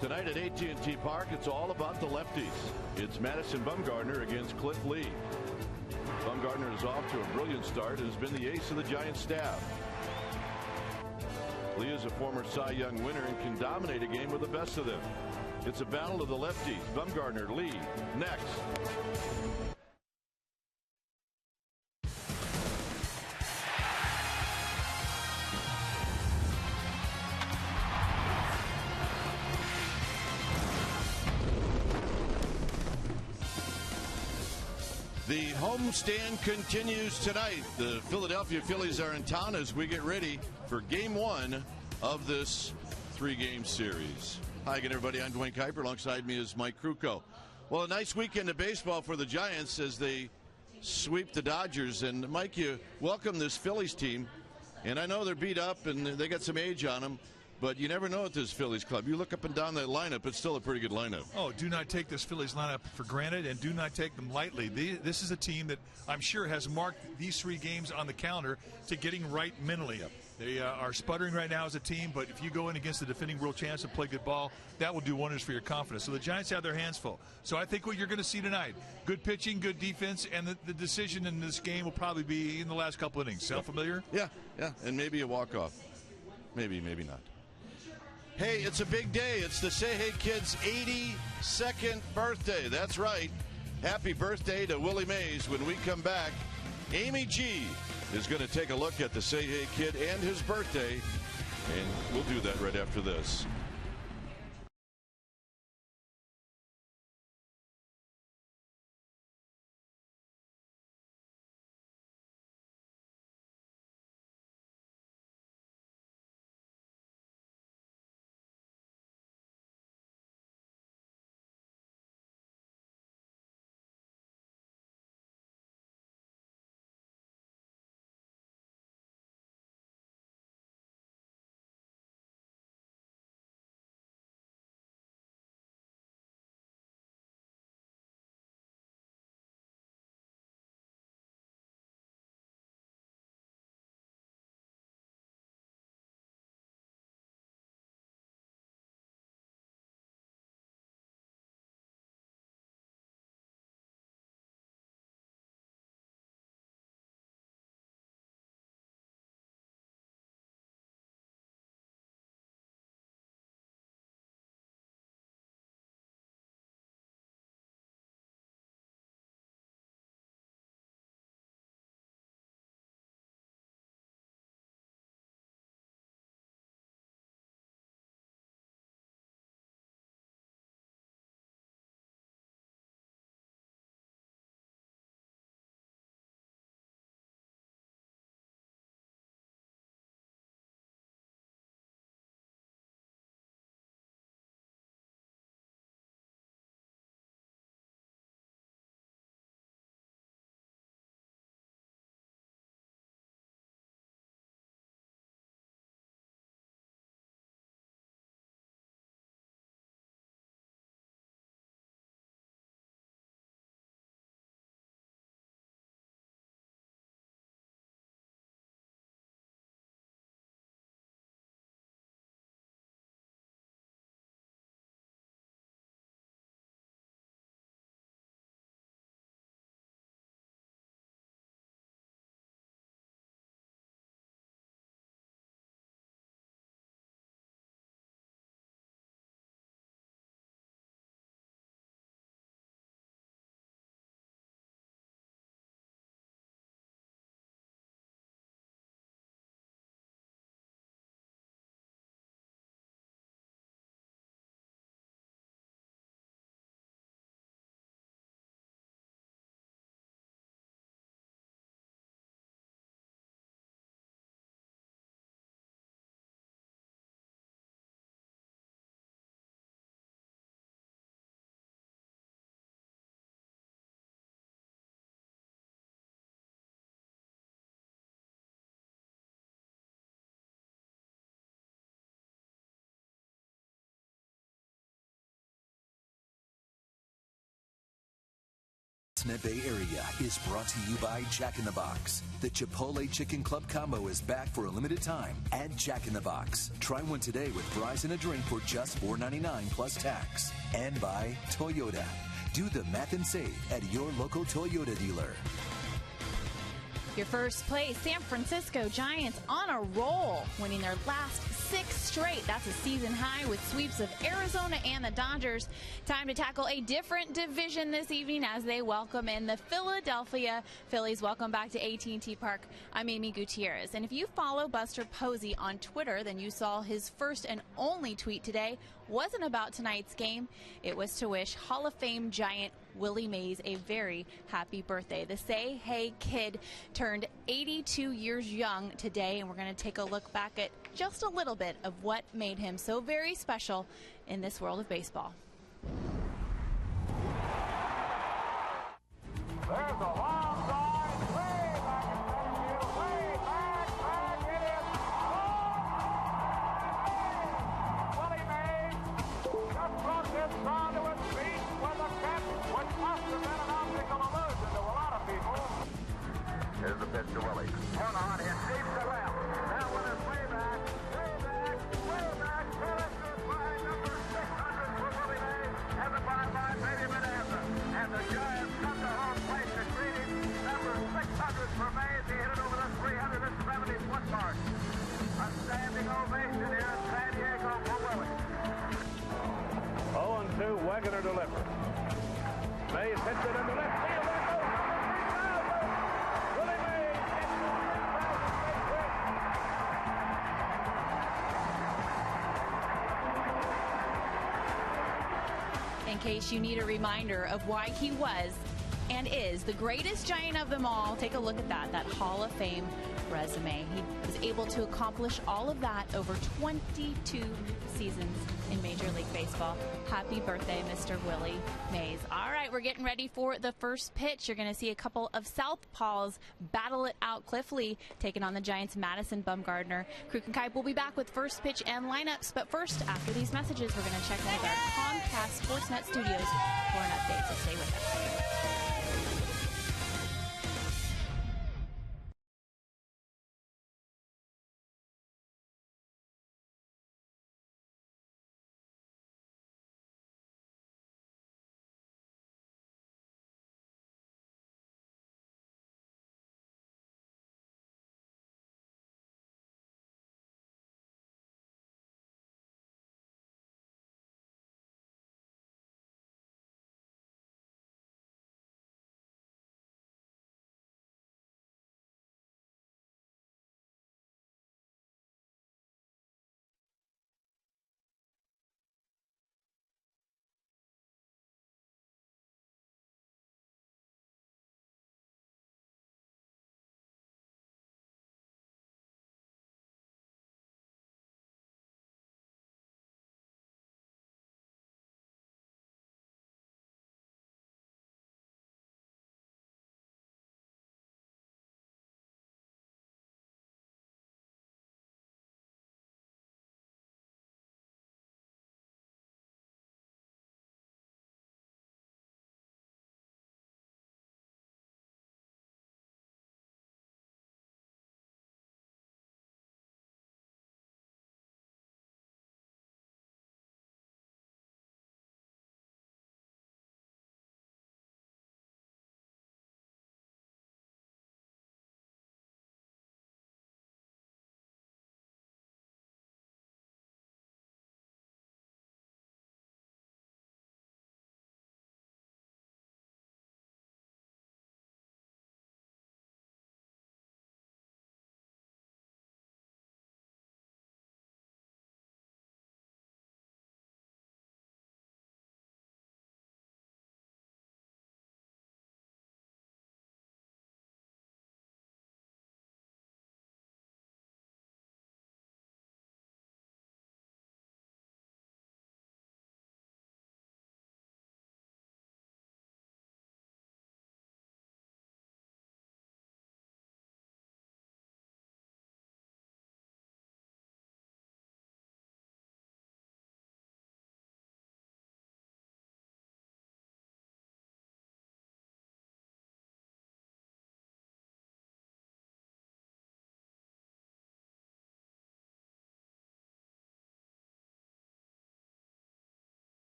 Tonight at AT&T Park, it's all about the lefties. It's Madison Bumgarner against Cliff Lee. Bumgarner is off to a brilliant start and has been the ace of the Giants staff. Lee is a former Cy Young winner and can dominate a game with the best of them. It's a battle of the lefties. Bumgarner, Lee, next. The homestand continues tonight. The Philadelphia Phillies are in town as we get ready for Game 1 of this 3-game series. Hi again, everybody. I'm Dwayne Kuiper. Alongside me is Mike Krukow. Well, a nice weekend of baseball for the Giants as they sweep the Dodgers. And, Mike, you welcome this Phillies team. And I know they're beat up and they got some age on them. But you never know at this Phillies club. You look up and down that lineup, it's still a pretty good lineup. Oh, do not take this Phillies lineup for granted, and do not take them lightly. This is a team that I'm sure has marked these 3 games on the calendar to getting right mentally. Yep. They are sputtering right now as a team, but if you go in against the defending world champs and play good ball, that will do wonders for your confidence. So the Giants have their hands full. So I think what you're going to see tonight, good pitching, good defense, and the decision in this game will probably be in the last couple innings. Sound familiar? Yeah, and maybe a walk-off. Maybe not. Hey, it's a big day. It's the Say Hey Kid's 82nd birthday. That's right. Happy birthday to Willie Mays. When we come back, Amy G is going to take a look at the Say Hey Kid and his birthday, and we'll do that right after this. Net Bay Area is brought to you by Jack in the Box. The Chipotle Chicken Club Combo is back for a limited time at Jack in the Box. Try one today with fries and a drink for just $4.99 plus tax. And by Toyota. Do the math and save at your local Toyota dealer. Your first place, San Francisco Giants on a roll, winning their last 6 straight. That's a season high with sweeps of Arizona and the Dodgers. Time to tackle a different division this evening as they welcome in the Philadelphia Phillies. Welcome back to AT&T Park. I'm Amy Gutierrez. And if you follow Buster Posey on Twitter, then you saw his first and only tweet today wasn't about tonight's game. It was to wish Hall of Fame Giant Willie Mays a very happy birthday. The Say Hey Kid turned 82 years young today, and we're going to take a look back at just a little bit of what made him so very special in this world of baseball. There's a long drive, way back in center field, way back, it is Willie Mays just brought this crowd to its feet with a catch, which must have been an optical illusion to a lot of people. Here's the pitch to Willie. Turn on, hit deep to left. That one is way back, way back, way back. Phillips behind number 600 for Willie Mays, and the bye-bye made him an answer. And the Giants come to home plate to greet him. Number 600 for Mays. He hit it over the 370-foot mark. A standing ovation here in San Diego for Willie. 0-2, Wegener delivered. Mays hits it in the left field. There goes number 3,000. Willie Mays gets the 3,000 big hit. In case you need a reminder of why he was and is the greatest Giant of them all, take a look at that Hall of Fame resume. He was able to accomplish all of that over 22 seasons in Major League Baseball. Happy birthday, Mr. Willie Mays. All right, we're getting ready for the first pitch. You're going to see a couple of southpaws battle it out. Cliff Lee taking on the Giants' Madison Bumgarner. Kruk and Kuip will be back with first pitch and lineups. But first, after these messages, we're going to check in with our Comcast Sportsnet studios for an update. So stay with us.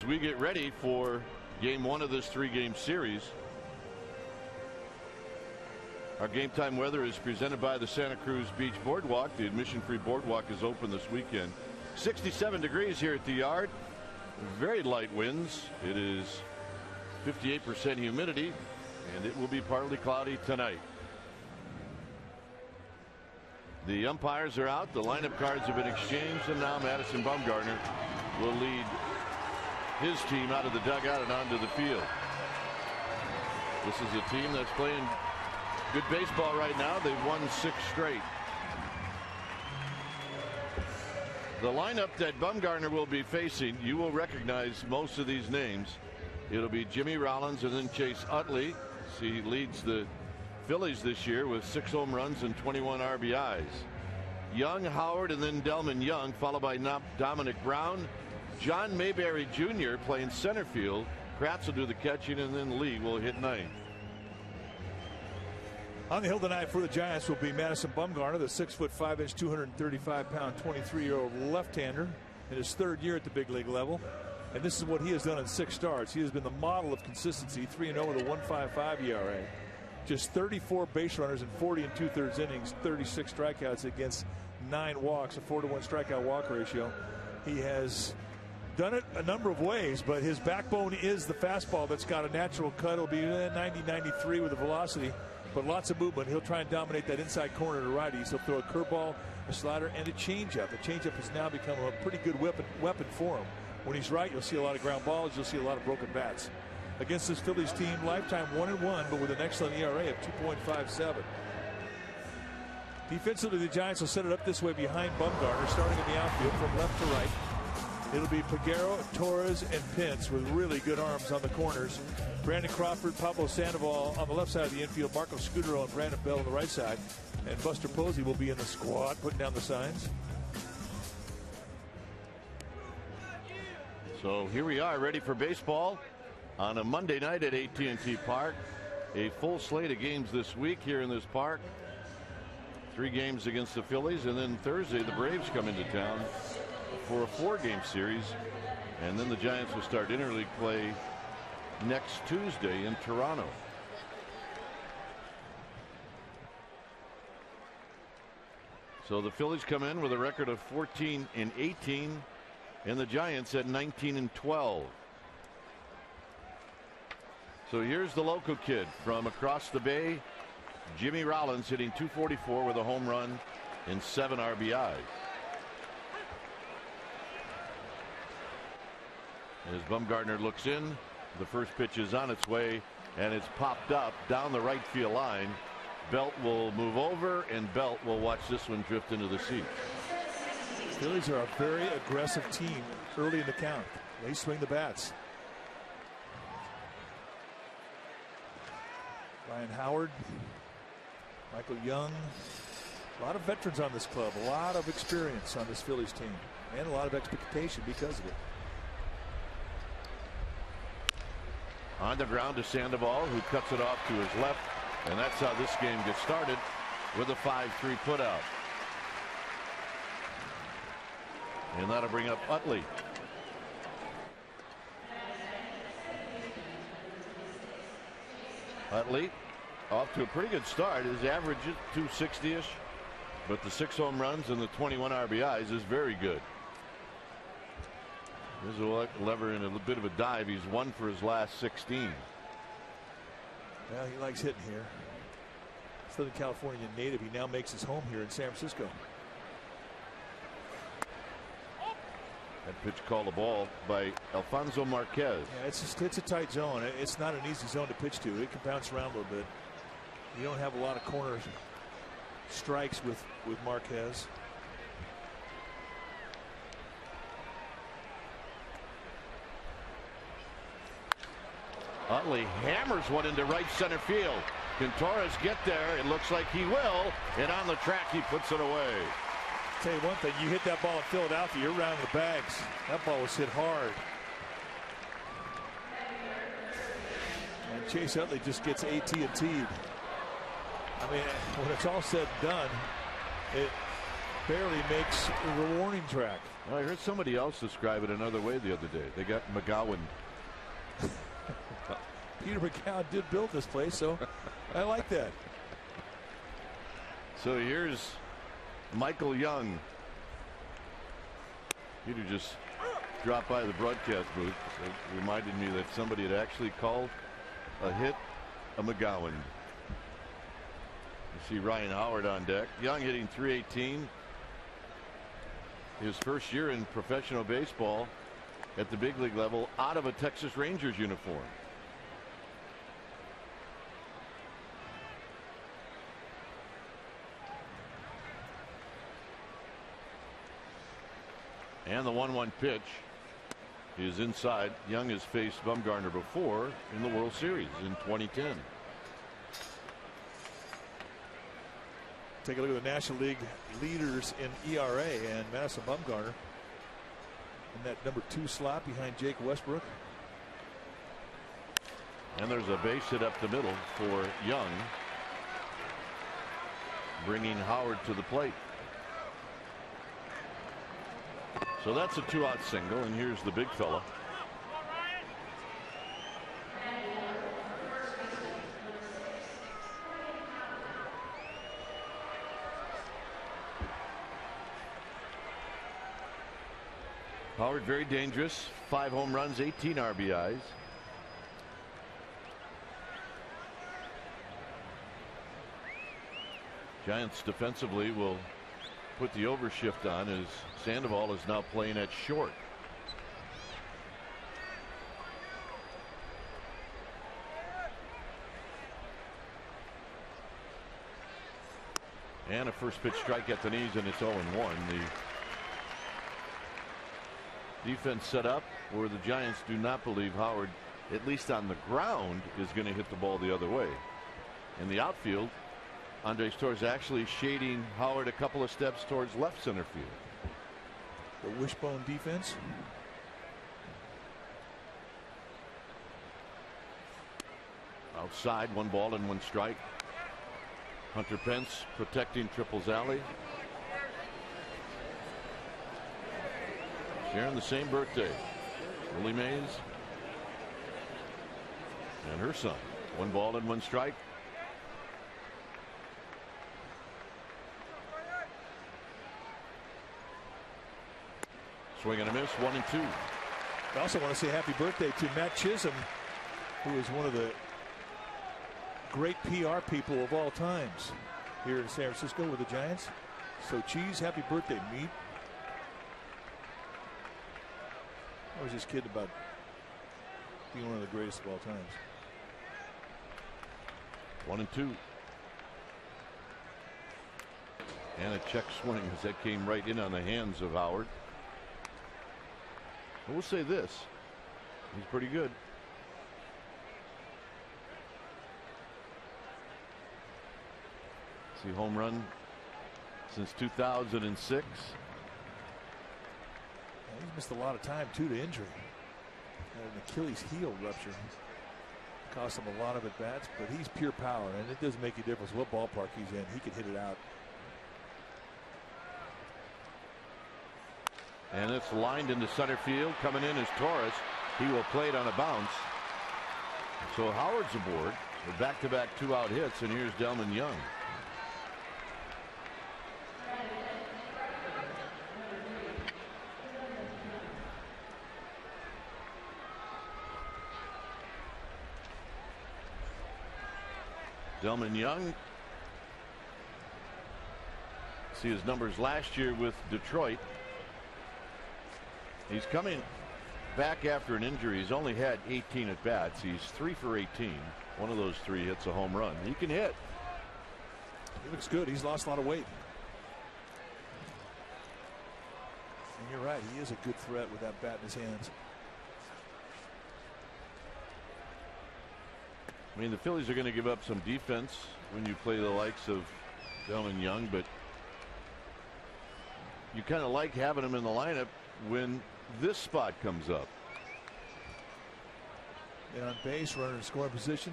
We get ready for game one of this three-game series. Our game time weather is presented by the Santa Cruz Beach Boardwalk. The admission-free boardwalk is open this weekend. 67 degrees here at the yard. Very light winds. It is 58% humidity, and it will be partly cloudy tonight. The umpires are out. The lineup cards have been exchanged, and now Madison Bumgarner will lead his team out of the dugout and onto the field. This is a team that's playing good baseball right now. They've won 6 straight. The lineup that Bumgarner will be facing, you will recognize most of these names. It'll be Jimmy Rollins and then Chase Utley. He leads the Phillies this year with 6 home runs and 21 RBIs. Young, Howard, and then Delman Young, followed by Dominic Brown. John Mayberry Jr. playing center field. Kratz will do the catching, and then Lee will hit 9th. On the hill tonight for the Giants will be Madison Bumgarner, the 6'5", 235-pound, 23-year-old left-hander in his 3rd year at the big league level. And this is what he has done in 6 starts. He has been the model of consistency, 3-0 with a 1.55 ERA. Just 34 base runners in 40 2/3 innings, 36 strikeouts against 9 walks, a 4-to-1 strikeout walk ratio. He has done it a number of ways, but his backbone is the fastball that's got a natural cut. It'll be 90-93 with the velocity, but lots of movement. He'll try and dominate that inside corner to righties. He'll throw a curveball, a slider, and a changeup. The changeup has now become a pretty good weapon for him. When he's right, you'll see a lot of ground balls. You'll see a lot of broken bats. Against this Phillies team, lifetime 1-1, but with an excellent ERA of 2.57. Defensively, the Giants will set it up this way behind Bumgarner, starting in the outfield from left to right. It'll be Peguero, Torres, and Pence with really good arms on the corners. Brandon Crawford, Pablo Sandoval on the left side of the infield, Marco Scudero and Brandon Bell on the right side. And Buster Posey will be in the squad, putting down the signs. So here we are, ready for baseball on a Monday night at AT&T Park. A full slate of games this week here in this park. 3 games against the Phillies, and then Thursday the Braves come into town for a 4-game series, and then the Giants will start interleague play next Tuesday in Toronto. So the Phillies come in with a record of 14-18, and the Giants at 19-12. So here's the local kid from across the bay, Jimmy Rollins, hitting .244 with a home run and 7 RBIs. As Bumgarner looks in, the first pitch is on its way, and it's popped up down the right field line. Belt will move over, and Belt will watch this one drift into the seats. Phillies are a very aggressive team early in the count. They swing the bats. Ryan Howard, Michael Young, a lot of veterans on this club, a lot of experience on this Phillies team, and a lot of expectation because of it. On the ground to Sandoval, who cuts it off to his left, and that's how this game gets started with a 5-3 putout. And that'll bring up Utley. Utley off to a pretty good start. His average is 260-ish, but the 6 home runs and the 21 RBIs is very good. There's a lever in a bit of a dive. He's 1 for his last 16. Well, he likes hitting here. Southern California native. He now makes his home here in San Francisco. That pitch called a ball by Alfonso Marquez. Yeah, it's a tight zone. It's not an easy zone to pitch to. It can bounce around a little bit. You don't have a lot of corner strikes with Marquez. Utley hammers one into right center field. Can Torres get there? It looks like he will. And on the track, he puts it away. Tell you one thing, you hit that ball in Philadelphia, you're rounding the bags. That ball was hit hard. And Chase Utley just gets AT&T'd. I mean, when it's all said and done, barely makes the warning track. Well, I heard somebody else describe it another way the other day. They got McGowan. Peter McGowan did build this place, so I like that. So here's Michael Young. Peter just dropped by the broadcast booth. It reminded me that somebody had actually called a hit a McGowan. You see Ryan Howard on deck. Young hitting .318. His first year in professional baseball at the big league level out of a Texas Rangers uniform. And the 1-1 pitch is inside. Young has faced Bumgarner before in the World Series in 2010. Take a look at the National League leaders in ERA, and Madison Bumgarner in that #2 slot behind Jake Westbrook. And there's a base hit up the middle for Young, bringing Howard to the plate. So that's a 2-out single, and here's the big fella. Howard very dangerous. 5 home runs, 18 RBIs. Giants defensively will put the overshift on as Sandoval is now playing at short. And a first pitch strike at the knees, and it's 0-1. The defense set up where the Giants do not believe Howard, at least on the ground, is going to hit the ball the other way. In the outfield, Andres Torres actually shading Howard a couple of steps towards left center field. The wishbone defense. Outside, 1 ball and 1 strike. Hunter Pence protecting Triples Alley. Sharing the same birthday. Willie Mays and her son. 1 ball and 1 strike. Swing and a miss, 1-2. I also want to say happy birthday to Matt Chisholm, who is one of the great PR people of all times here in San Francisco with the Giants. So Cheese, happy birthday, Meat. I was just kidding about being one of the greatest of all times. 1-2. And a check swing as that came right in on the hands of Howard. We'll say this, he's pretty good. See, home run since 2006. He's missed a lot of time too to injury. Had an Achilles heel rupture. Cost him a lot of at bats, but he's pure power, and it doesn't make a difference what ballpark he's in. He can hit it out. And it's lined into center field. Coming in is Torres. He will play it on a bounce. So Howard's aboard with back-to-back 2-out hits, and here's Delman Young. Delman Young, see his numbers last year with Detroit. He's coming back after an injury. He's only had 18 at bats. He's 3 for 18. One of those 3 hits a home run. He can hit. He looks good. He's lost a lot of weight. And you're right. He is a good threat with that bat in his hands. I mean, the Phillies are going to give up some defense when you play the likes of Delman Young, but you kind of like having him in the lineup when this spot comes up. And on base, runner in scoring position.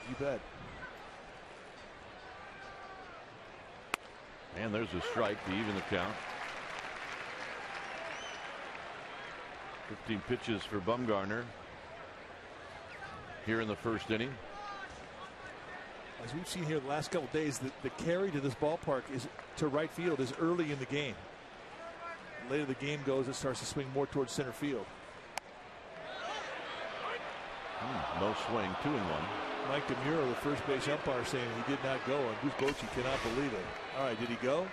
You bet. And there's a strike to even the count. 15 pitches for Bumgarner here in the first inning. As we've seen here the last couple of days, the carry to this ballpark is to right field is early in the game. Later the game goes, it starts to swing more towards center field. No swing, 2-1. Mike DeMuro, the first base umpire, saying he did not go, and Bruce Bochy cannot believe it. All right, did he go?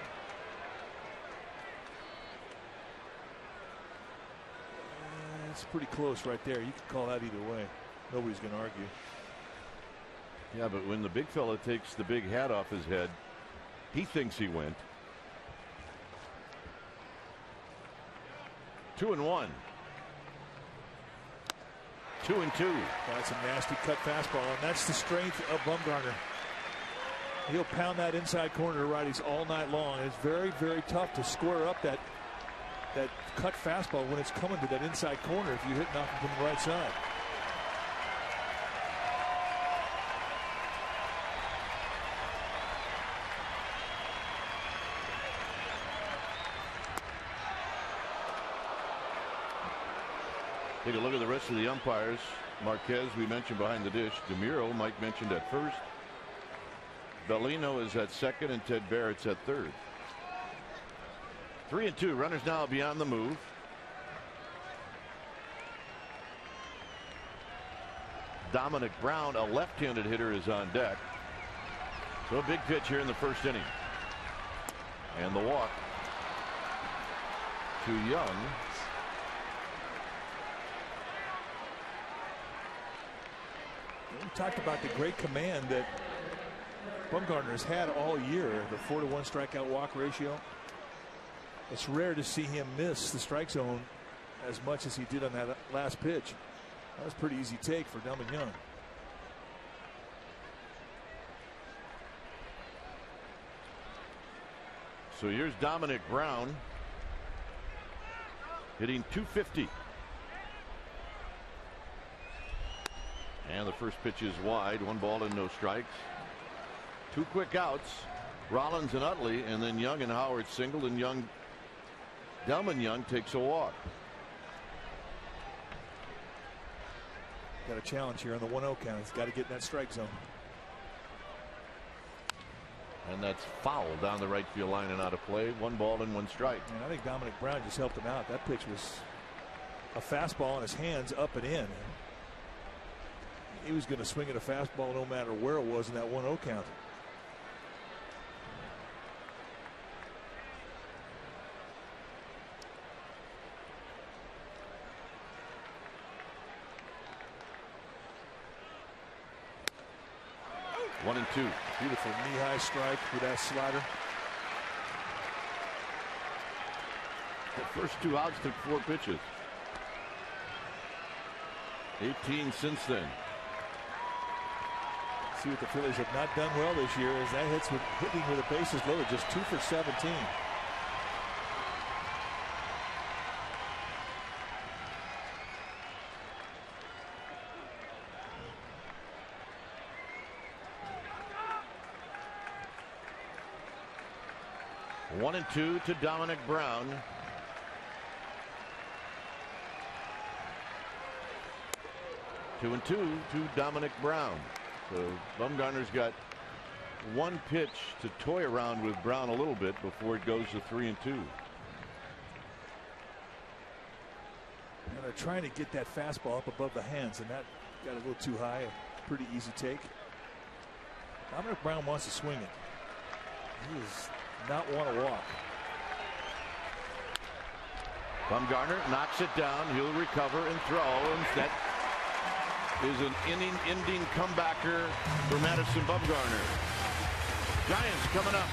It's pretty close right there. You can call that either way. Nobody's going to argue. Yeah, but when the big fella takes the big hat off his head, he thinks he went. 2-1. 2-2. That's a nasty cut fastball, and that's the strength of Bumgarner. He'll pound that inside corner to righties all night long. It's very, very tough to square up that cut fastball when it's coming to that inside corner if you hit nothing from the right side. Take a look at the rest of the umpires. Marquez, we mentioned behind the dish. DeMuro, Mike mentioned at first. Bellino is at second, and Ted Barrett's at third. 3-2. Runners now beyond the move. Dominic Brown, a left-handed hitter, is on deck. So a big pitch here in the first inning. And the walk to Young. We talked about the great command that Bumgarner has had all year, the 4-to-1 strikeout walk ratio. It's rare to see him miss the strike zone as much as he did on that last pitch. That was a pretty easy take for Delman Young. So here's Dominic Brown hitting .250. And the first pitch is wide. 1 ball and no strikes. 2 quick outs. Rollins and Utley, and then Young and Howard singled, and Delman Young takes a walk. Got a challenge here on the 1-0 count. He's got to get in that strike zone. And that's foul down the right field line and out of play. 1 ball and 1 strike. And I think Dominic Brown just helped him out. That pitch was a fastball in his hands, up and in. He was going to swing at a fastball no matter where it was in that 1-0 count. One and two. Beautiful knee-high strike with that slider. The first 2 outs took 4 pitches. 18 since then. See what the Phillies have not done well this year is that hitting with the bases loaded, just 2 for 17. One and 2 to Dominic Brown. Two and 2 to Dominic Brown. So Bumgarner's got 1 pitch to toy around with Brown a little bit before it goes to 3 and 2. And they're trying to get that fastball up above the hands, and that got a little too high. A pretty easy take. Dominic Brown wants to swing it. He does not want to walk. Bumgarner knocks it down. He'll recover and throw, and that is an inning-ending comebacker for Madison Bumgarner. Giants coming up.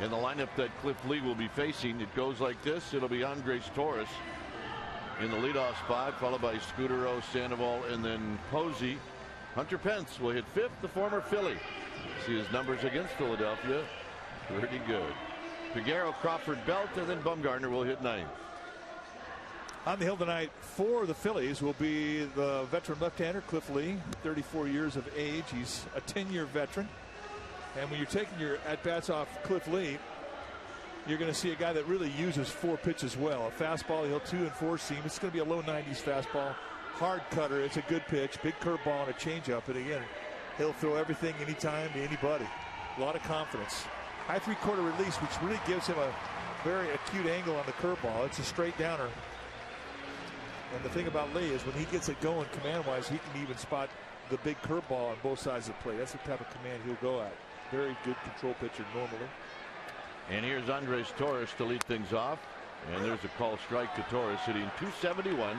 And the lineup that Cliff Lee will be facing, it goes like this. It'll be Andres Torres in the leadoff spot, followed by Scudero, Sandoval, and then Posey. Hunter Pence will hit fifth, the former Philly. See his numbers against Philadelphia. Pretty good. Figueroa, Crawford, Belt, and then Bumgarner will hit ninth. On the hill tonight for the Phillies will be the veteran left-hander Cliff Lee, 34 years of age. He's a 10-year veteran. And when you're taking your at-bats off Cliff Lee, you're going to see a guy that really uses four pitches well. A fastball, he'll 2 and 4 seam. It's going to be a low 90s fastball. Hard cutter, it's a good pitch. Big curveball and a changeup. And again, he'll throw everything anytime to anybody. A lot of confidence. High three-quarter release, which really gives him a very acute angle on the curveball. It's a straight downer. And the thing about Lee is when he gets it going command-wise, he can even spot the big curveball on both sides of the plate. That's the type of command he'll go at. Very good control pitcher normally. And here's Andres Torres to lead things off. And there's a call strike to Torres, hitting .271,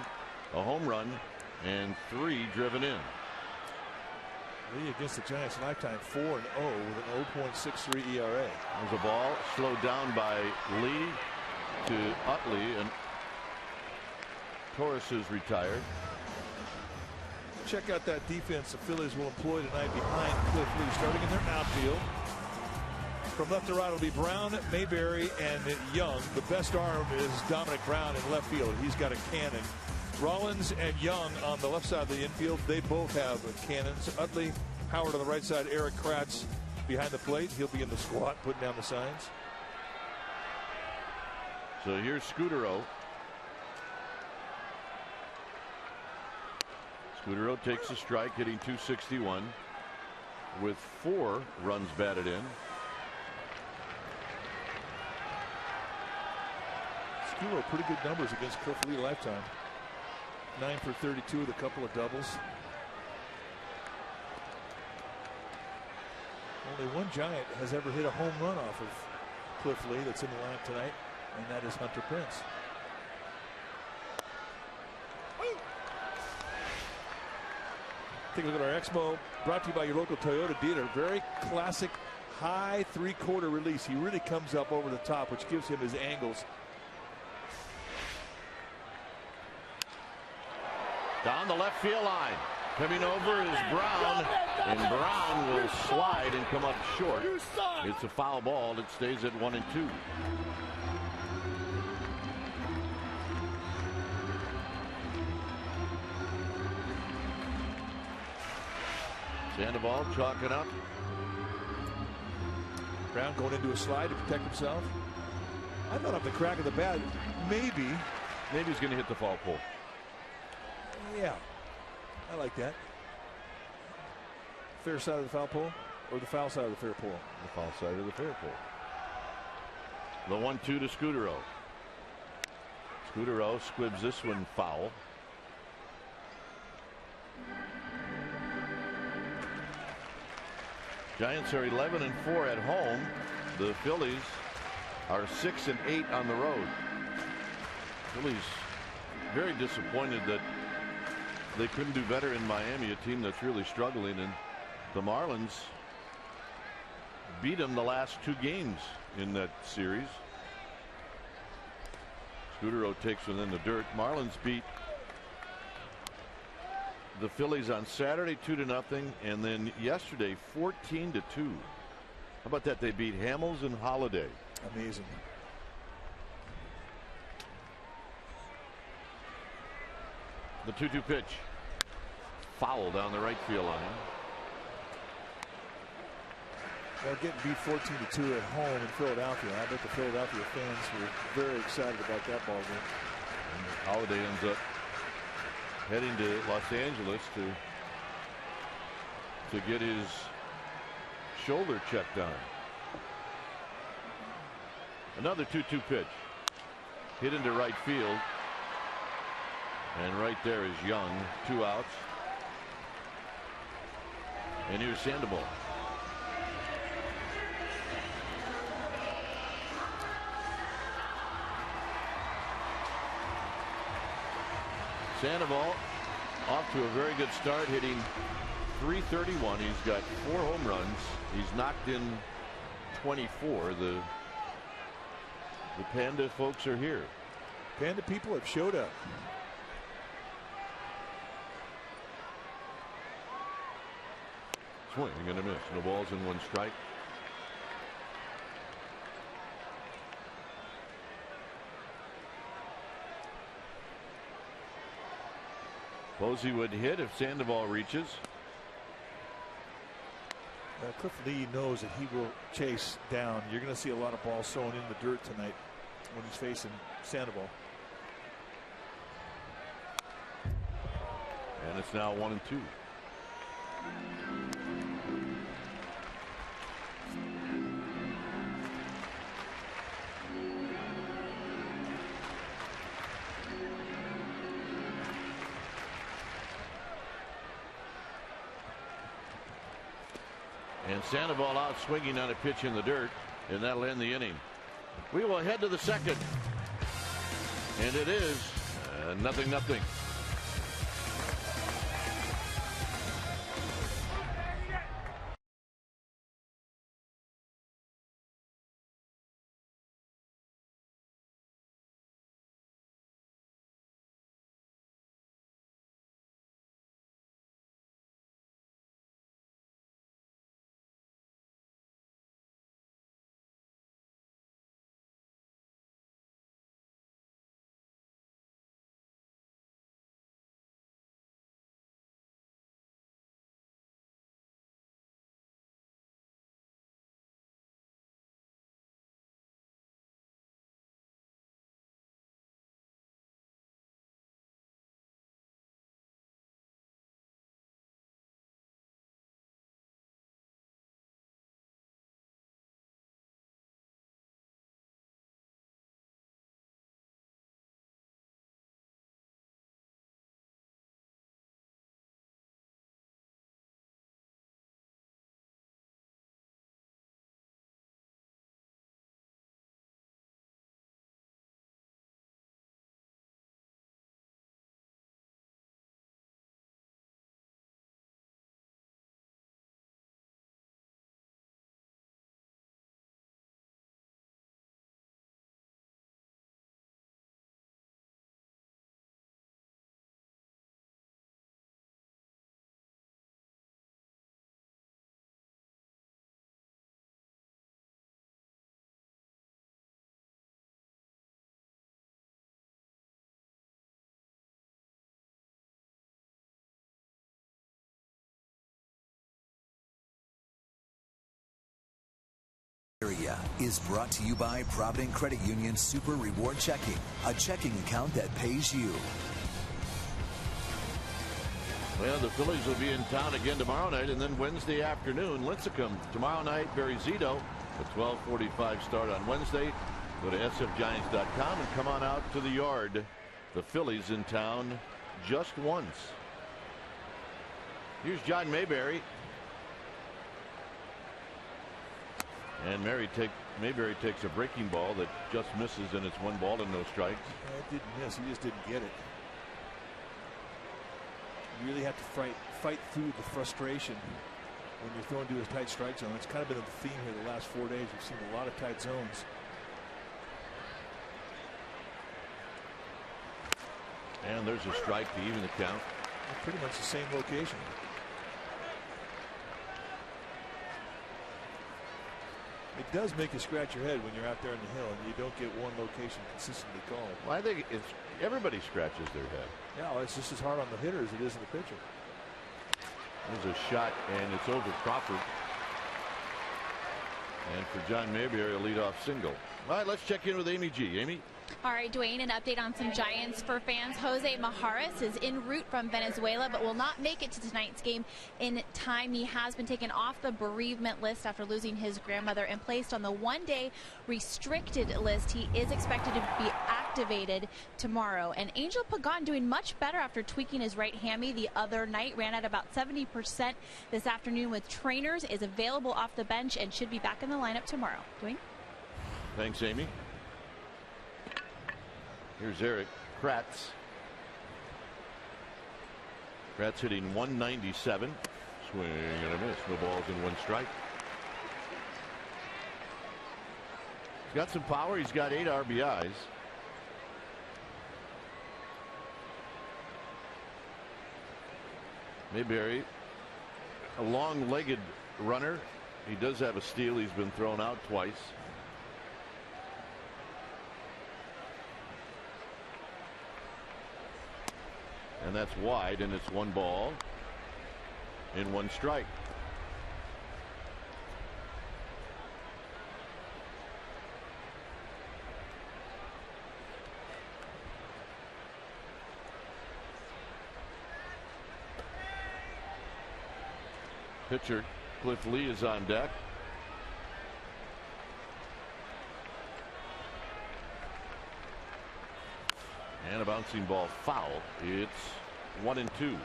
a home run, and 3 driven in. Lee against the Giants lifetime 4-0 with an 0.63 ERA. There's a ball slowed down by Lee to Utley, and Torres is retired. Check out that defense the Phillies will employ tonight behind Cliff Lee, starting in their outfield. From left to right will be Brown, Mayberry, and Young. The best arm is Dominic Brown in left field. He's got a cannon. Rollins and Young on the left side of the infield. They both have cannons. Utley, Howard on the right side. Eric Kratz behind the plate. He'll be in the squat, putting down the signs. So here's Scudero. Scudero takes a strike, hitting .261 with 4 runs batted in. Scudero pretty good numbers against Cliff Lee lifetime. 9 for 32 with a couple of doubles. Only one Giant has ever hit a home run off of Cliff Lee that's in the lineup tonight, and that is Hunter Pence. Take a look at our Exmo, brought to you by your local Toyota dealer. Very classic high three-quarter release. He really comes up over the top, which gives him his angles. Down the left field line. Coming over is Brown, and Brown will slide and come up short. It's a foul ball. It stays at 1-2. Sandoval chalking up. Brown going into a slide to protect himself. I thought off the crack of the bat, maybe he's going to hit the foul pole. Yeah, I like that. Fair side of the foul pole or the foul side of the fair pole? The foul side of the fair pole. The 1-2 to Scudero. Scudero squibs this one foul. Giants are 11-4 at home. The Phillies are 6-8 on the road. Phillies very disappointed that they couldn't do better in Miami, a team that's really struggling, and the Marlins beat them the last 2 games in that series. Scudero takes one in the dirt. Marlins beat the Phillies on Saturday 2-0, and then yesterday 14-2. How about that? They beat Hamels and Holiday. Amazing. The 2-2 pitch. Foul down the right field line. Well, getting beat 14-2 at home in Philadelphia. I bet the Philadelphia fans were very excited about that ball game. Holiday ends up heading to Los Angeles to get his shoulder checked on. Another 2-2 pitch. Hit into right field. And right there is Young. 2 outs. And here's Sandoval. Sandoval off to a very good start, hitting .331. He's got 4 home runs. He's knocked in 24. The The Panda folks are here. Panda people have showed up. Swing and a miss. No balls and 1 strike. Posey would hit if Sandoval reaches. Cliff Lee knows that he will chase down. You're going to see a lot of balls thrown in the dirt tonight when he's facing Sandoval. And it's now 1-2. And Sandoval out swinging on a pitch in the dirt, and that'll end the inning. We will head to the second, and it is 0-0. Area is brought to you by Provident Credit Union Super Reward Checking, a checking account that pays you. Well, the Phillies will be in town again tomorrow night, and then Wednesday afternoon, Lincecum. Tomorrow night, Barry Zito, a 12:45 start on Wednesday. Go to sfgiants.com and come on out to the yard. The Phillies in town just once. Here's John Mayberry. And Mayberry takes a breaking ball that just misses, and it's 1 ball and no strikes. It didn't miss. He just didn't get it. You really have to fight through the frustration when you're thrown to a tight strike zone. It's kind of been the theme here the last 4 days. We've seen a lot of tight zones. And there's a strike to even the count. Pretty much the same location. It does make you scratch your head when you're out there on the hill and you don't get one location consistently called. Well, I think everybody scratches their head. Yeah, well, it's just as hard on the hitter as it is on the pitcher. There's a shot, and it's over Crawford. And for John Mayberry, a leadoff single. All right, let's check in with Amy G. Amy? All right, Dwayne, an update on some Giants for fans. Jose Majares is en route from Venezuela, but will not make it to tonight's game in time. He has been taken off the bereavement list after losing his grandmother and placed on the one-day restricted list. He is expected to be activated tomorrow. And Angel Pagan doing much better after tweaking his right hammy the other night. Ran at about 70% this afternoon with trainers, is available off the bench, and should be back in the lineup tomorrow. Dwayne? Thanks, Amy. Here's Eric Kratz. Kratz hitting 197. Swing and a miss. No balls and 1 strike. got some power. He's got 8 RBIs. Mayberry, a long-legged runner. He does have a steal. He's been thrown out twice. And that's wide, and it's 1 ball and 1 strike. Pitcher Cliff Lee is on deck. And a bouncing ball foul. It's 1-2.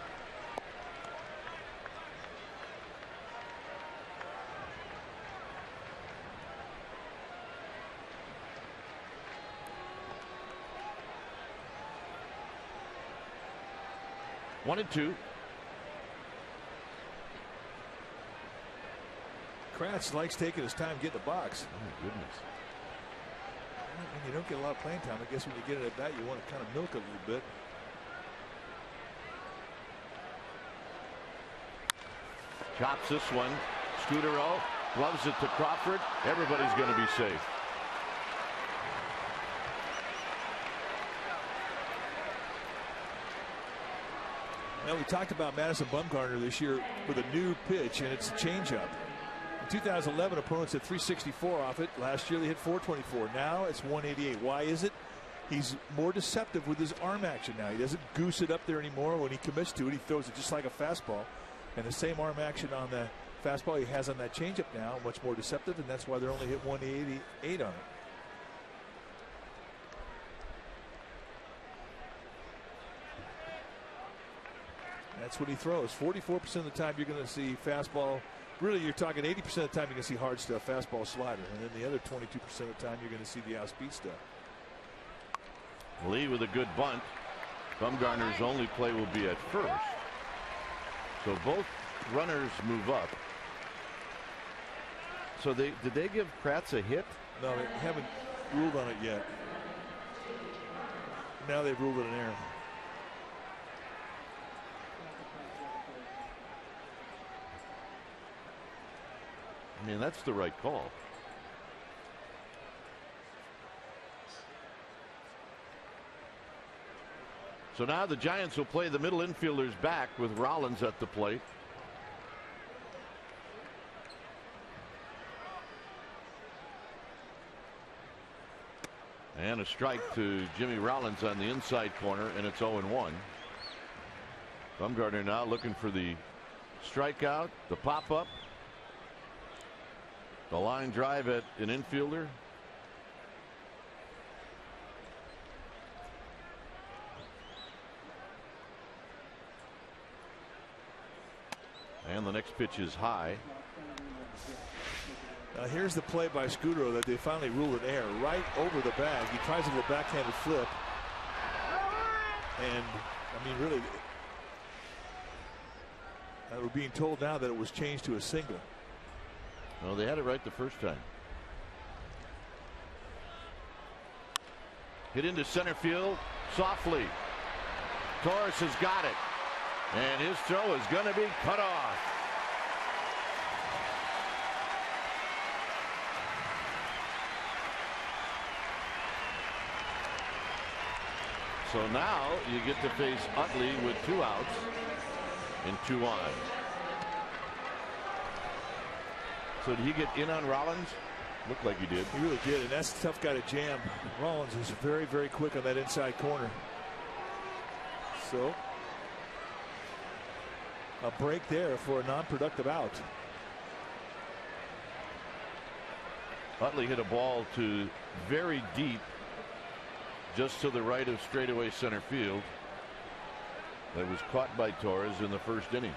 One and two. Kratz likes taking his time getting the box. Oh my goodness. When you don't get a lot of playing time, I guess when you get it at bat, you want to kind of milk it a little bit. Chops this one. Scudero gloves it to Crawford. Everybody's going to be safe. Now, we talked about Madison Bumgarner this year with a new pitch, and it's a changeup. In 2011, opponents hit 364 off it. Last year, they hit 424. Now it's 188. Why is it? He's more deceptive with his arm action now. He doesn't goose it up there anymore. When he commits to it, he throws it just like a fastball. And the same arm action on the fastball he has on that changeup now, much more deceptive, and that's why they're only hit 188 on it. That's what he throws. 44% of the time you're going to see fastball. Really, you're talking 80% of the time you're going to see hard stuff, fastball, slider. And then the other 22% of the time you're going to see the outspeed stuff. Lee with a good bunt. Bumgarner's only play will be at first. So both runners move up. So did they give Kratz a hit? No, they haven't ruled on it yet. Now they've ruled it an error. I mean, that's the right call. So now the Giants will play the middle infielders back with Rollins at the plate. And a strike to Jimmy Rollins on the inside corner, and it's 0-1. Bumgarner now looking for the strikeout, the pop-up. The line drive at an infielder. And the next pitch is high. Now here's the play by Scudero that they finally ruled an error. Right over the bag. He tries a little backhanded flip. And, I mean, really, we're being told now that it was changed to a single. No, they had it right the first time. Hit into center field softly. Torres has got it. And his throw is going to be cut off. So now you get to face Utley with 2 outs and 2 on. So did he get in on Rollins? Looked like he did. He really did, and that's a tough guy to jam. Rollins is very, very quick on that inside corner. So a break there for a non-productive out. Utley hit a ball to very deep, just to the right of straightaway center field. That was caught by Torres in the first inning.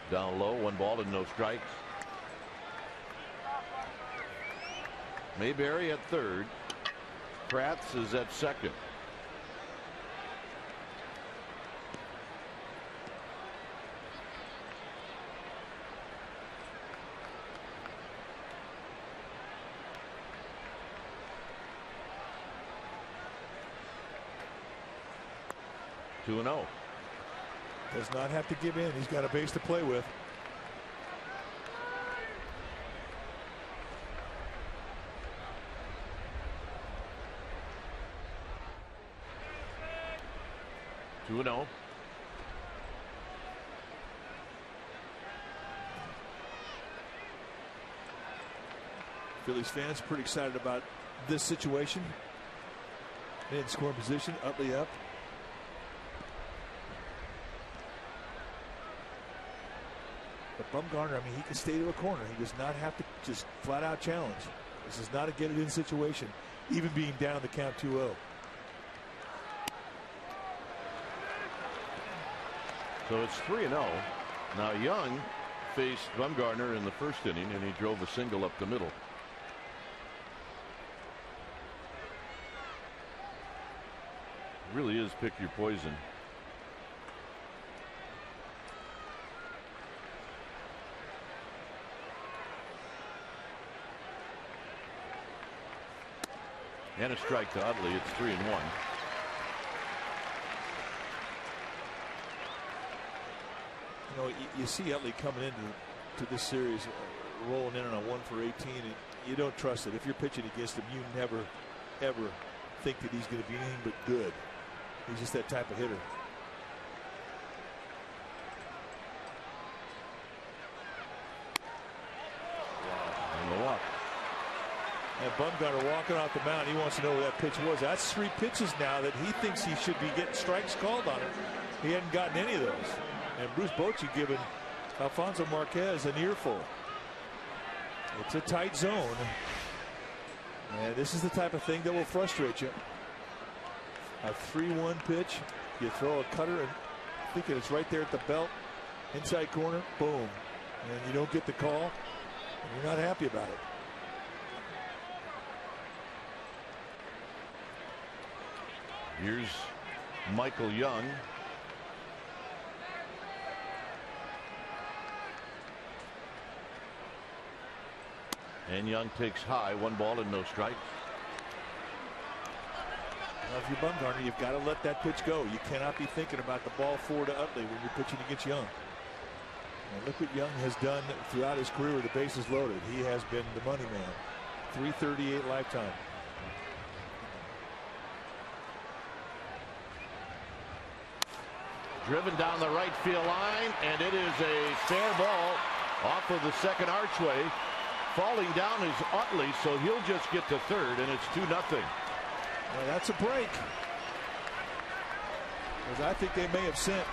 Down low, 1 ball and no strikes. Mayberry at third. Kratz is at second. 2-0. Does not have to give in. He's got a base to play with. Phillies fans pretty excited about this situation. In scoring position, Utley up. But Bumgarner, I mean, he can stay to a corner. He does not have to just flat out challenge. This is not a get it in situation, even being down the count 2-0. So it's 3-0. Now Young faced Bumgarner in the first inning, and he drove a single up the middle. Really is pick your poison. And a strike to Utley. It's 3-1. You know, you see Utley coming into this series, rolling in on a 1 for 18, and you don't trust it. If you're pitching against him, you never, ever think that he's going to be anything but good. He's just that type of hitter. And the walk. And Bumgarner walking off the mound. He wants to know where that pitch was. That's 3 pitches now that he thinks he should be getting strikes called on him. He hadn't gotten any of those. And Bruce Bochy giving Alfonso Marquez an earful. It's a tight zone. And this is the type of thing that will frustrate you. A 3-1 pitch. You throw a cutter and thinking it's right there at the belt. Inside corner. Boom. And you don't get the call. And you're not happy about it. Here's Michael Young. And Young takes high. 1 ball and no strikes. Well, if you're Bumgarner, you've got to let that pitch go. You cannot be thinking about the ball 4 to Utley when you're pitching against Young. And look what Young has done throughout his career with the bases loaded. He has been the money man. 338 lifetime. Driven down the right field line, and it is a fair ball off of the second archway. Falling down is Utley, so he'll just get to third, and it's 2-0. Well, that's a break. Because I think they may have sent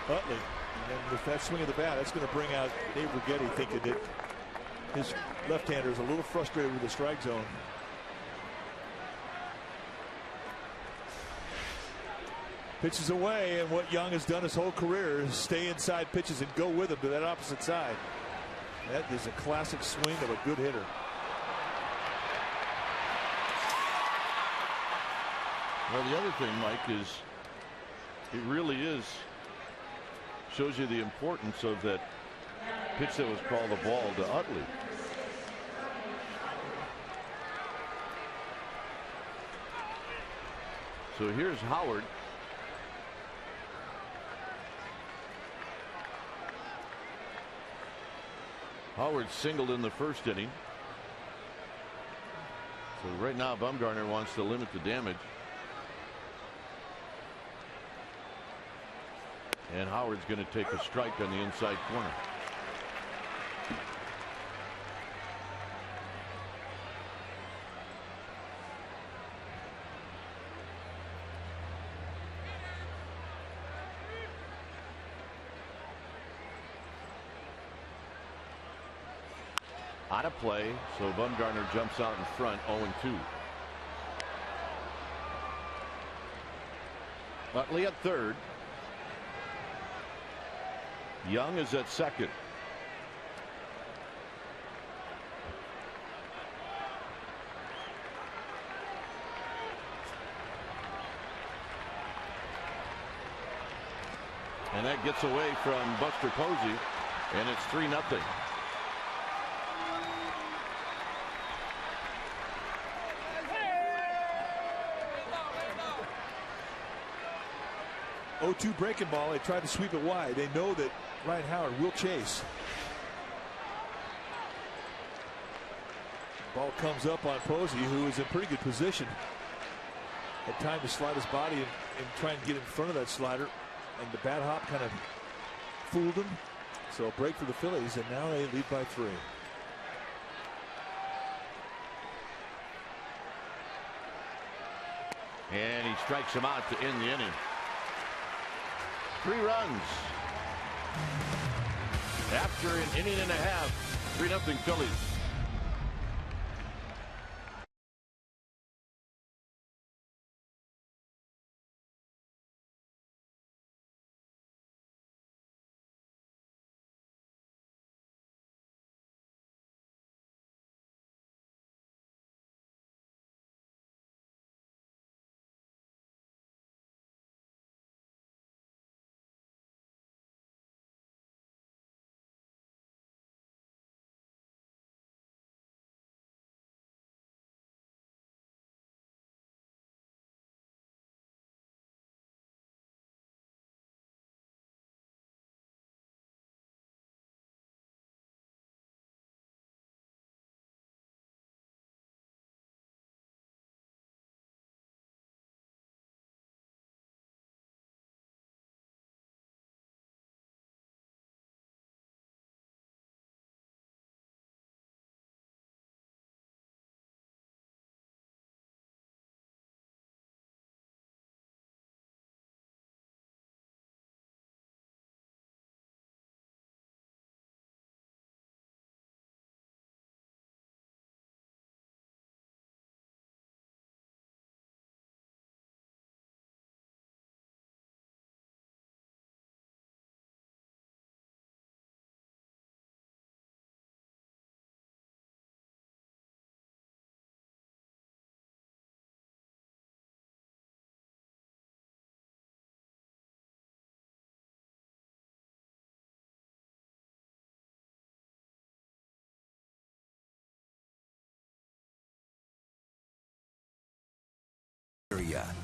Utley. And then with that swing of the bat, that's going to bring out Dave Righetti, thinking that his left-hander is a little frustrated with the strike zone. Pitches away, and what Young has done his whole career is stay inside pitches and go with him to that opposite side. That is a classic swing of a good hitter. Well, the other thing, Mike, is it really shows you the importance of that pitch that was called the ball to Utley. So here's Howard. Howard singled in the first inning. So right now Bumgarner wants to limit the damage. And Howard's going to take a strike on the inside corner. Out of play, so Bumgarner jumps out in front, 0-2. Utley at third. Young is at second. And that gets away from Buster Posey, and it's 3-0. 0-2 breaking ball. They tried to sweep it wide. They know that Ryan Howard will chase. Ball comes up on Posey, who is in pretty good position. Had time to slide his body and try and get in front of that slider. And the bat hop kind of fooled him. So a break for the Phillies, and now they lead by 3. And he strikes him out to end the inning. 3 runs. After an inning and a half, 3-0 Phillies.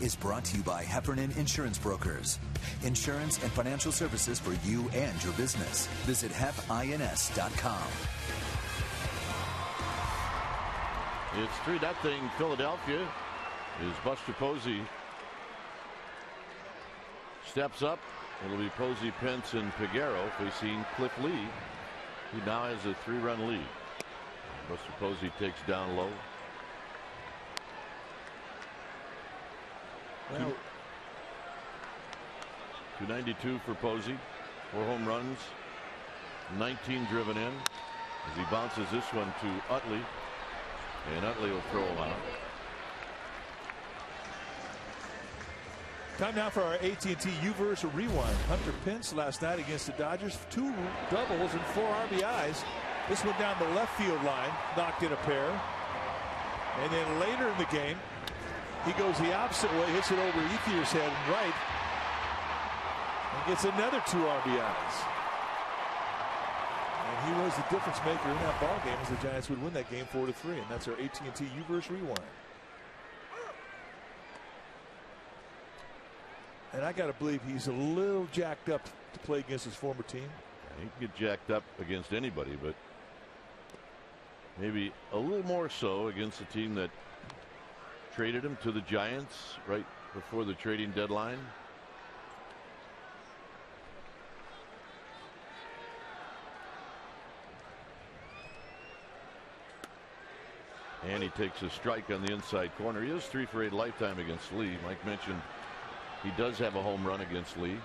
Is brought to you by Heffernan Insurance Brokers. Insurance and financial services for you and your business. Visit HEFINS.com. It's 3-0 Philadelphia. As Buster Posey steps up, it'll be Posey, Pence, and Peguero facing Cliff Lee, who now has a 3-run lead. Buster Posey takes down low. Well, 292 for Posey, 4 home runs, 19 driven in. As he bounces this one to Utley, and Utley will throw him out. time now for our AT&T U-verse Rewind. Hunter Pence last night against the Dodgers, 2 doubles and 4 RBIs. This one down the left field line, knocked in a pair. And then later in the game, he goes the opposite way, hits it over Ethier's head and right, and gets another 2 RBIs. And he was the difference maker in that ball game as the Giants would win that game 4-3. And that's our AT&T U-verse Rewind. And I got to believe he's a little jacked up to play against his former team. Yeah, he can get jacked up against anybody, but maybe a little more so against a team that traded him to the Giants right before the trading deadline. And he takes a strike on the inside corner. He is 3 for 8 lifetime against Lee. Mike mentioned he does have a home run against Lee.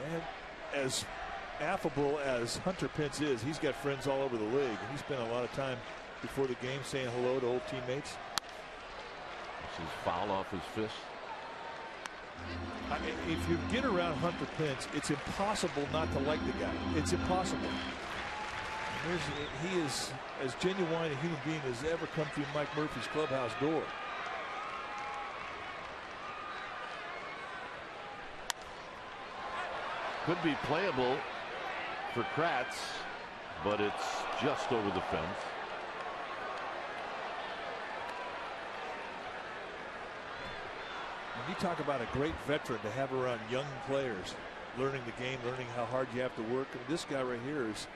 And as affable as Hunter Pence is, he's got friends all over the league. He spent a lot of time before the game saying hello to old teammates. This is foul off his fist. If you get around Hunter Pence, it's impossible not to like the guy. It's impossible. He is as genuine a human being as ever come through Mike Murphy's clubhouse door. Could be playable for Kratz, but it's just over the fence. When you talk about a great veteran to have around young players, learning the game, learning how hard you have to work, and this guy right here is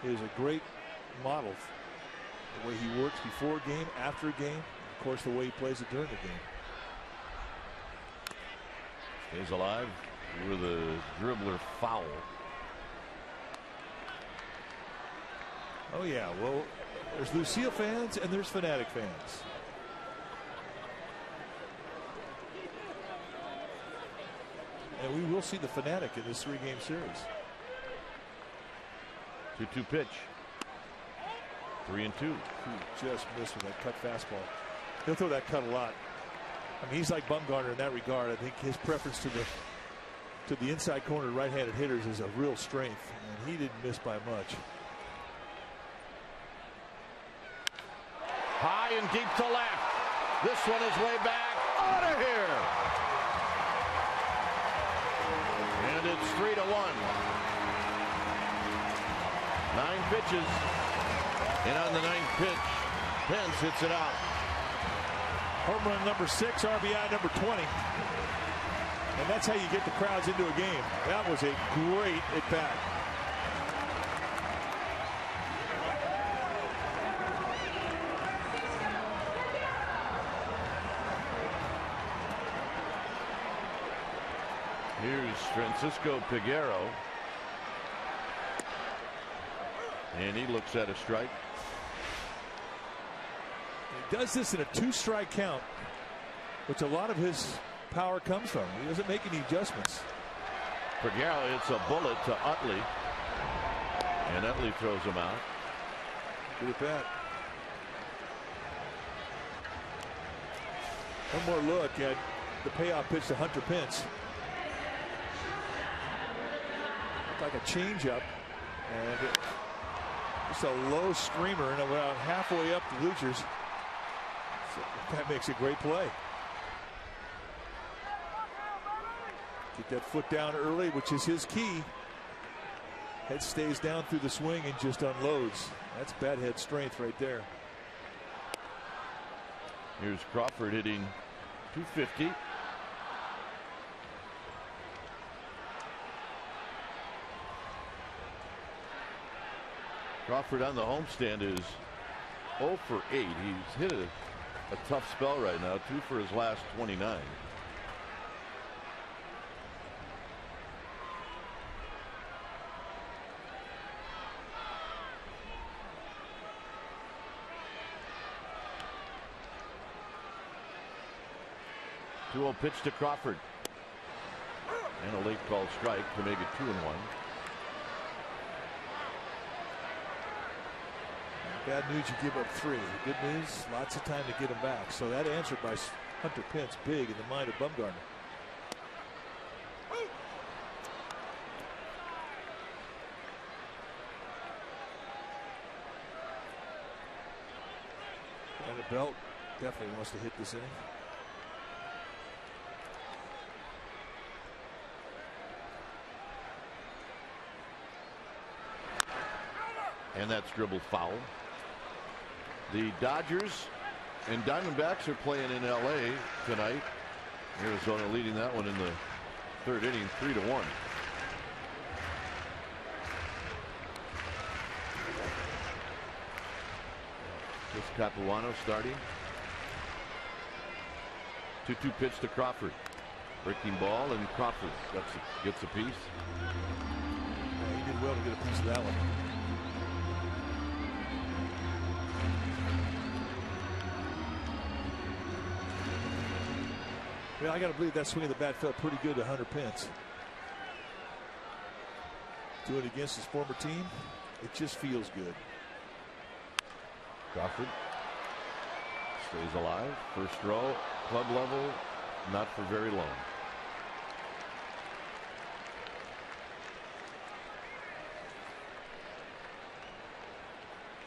a great model. The way he works before a game, after a game, and of course the way he plays it during the game. Stays alive with a dribbler foul. Oh yeah, well, there's Lucille fans and there's Fanatic fans. And we will see the Fanatic in this 3-game series. 2-2 pitch. 3-2. He just missed with that cut fastball. He'll throw that cut a lot. I mean, he's like Bumgarner in that regard. I think his preference to the inside corner right-handed hitters is a real strength, and he didn't miss by much. High and deep to left. This one is way back. Out of here. And it's 3-1. 9 pitches. And on the 9th pitch, Pence hits it out. Home run number 6, RBI number 20. And that's how you get the crowds into a game. That was a great at-bat. Here's Francisco Peguero. And he looks at a strike. He does this in a 2-strike count, which a lot of his power comes from. He doesn't make any adjustments. Peguero, it's a bullet to Utley. And Utley throws him out. Good at bat. One more look at the payoff pitch to Hunter Pence. Looked like a changeup, and just a low streamer and about halfway up the bleachers. So that makes a great play. Get that foot down early, which is his key. Head stays down through the swing and just unloads. That's bat head strength right there. Here's Crawford hitting .250. Crawford on the homestand is 0 for 8. He's hit a tough spell right now. 2 for his last 29. Two-0 pitch to Crawford. And a late call strike to make it 2-1. Bad news, you give up 3. Good news, lots of time to get them back. So that answered by Hunter Pence big in the mind of Bumgarner. And the belt definitely wants to hit this inning. And that's dribbled foul. The Dodgers and Diamondbacks are playing in LA tonight. Arizona leading that one in the 3rd inning, 3-1. This Capuano starting. 2-2 pitch to Crawford. Breaking ball, and Crawford gets a piece. Yeah, he did well to get a piece of that one. Well, I got to believe that swing of the bat felt pretty good to Hunter Pence. Do it against his former team, it just feels good. Crawford stays alive. First row, club level, not for very long.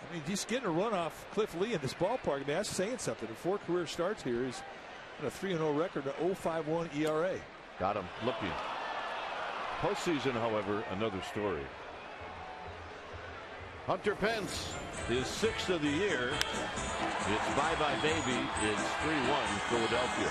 I mean, just getting a run off Cliff Lee in this ballpark, I mean, that's saying something. In 4 career starts here, he's a 3-0 record, a 0.51 ERA. Got him looking. Postseason, however, another story. Hunter Pence, his 6th of the year. It's bye-bye baby. It's 3-1 Philadelphia.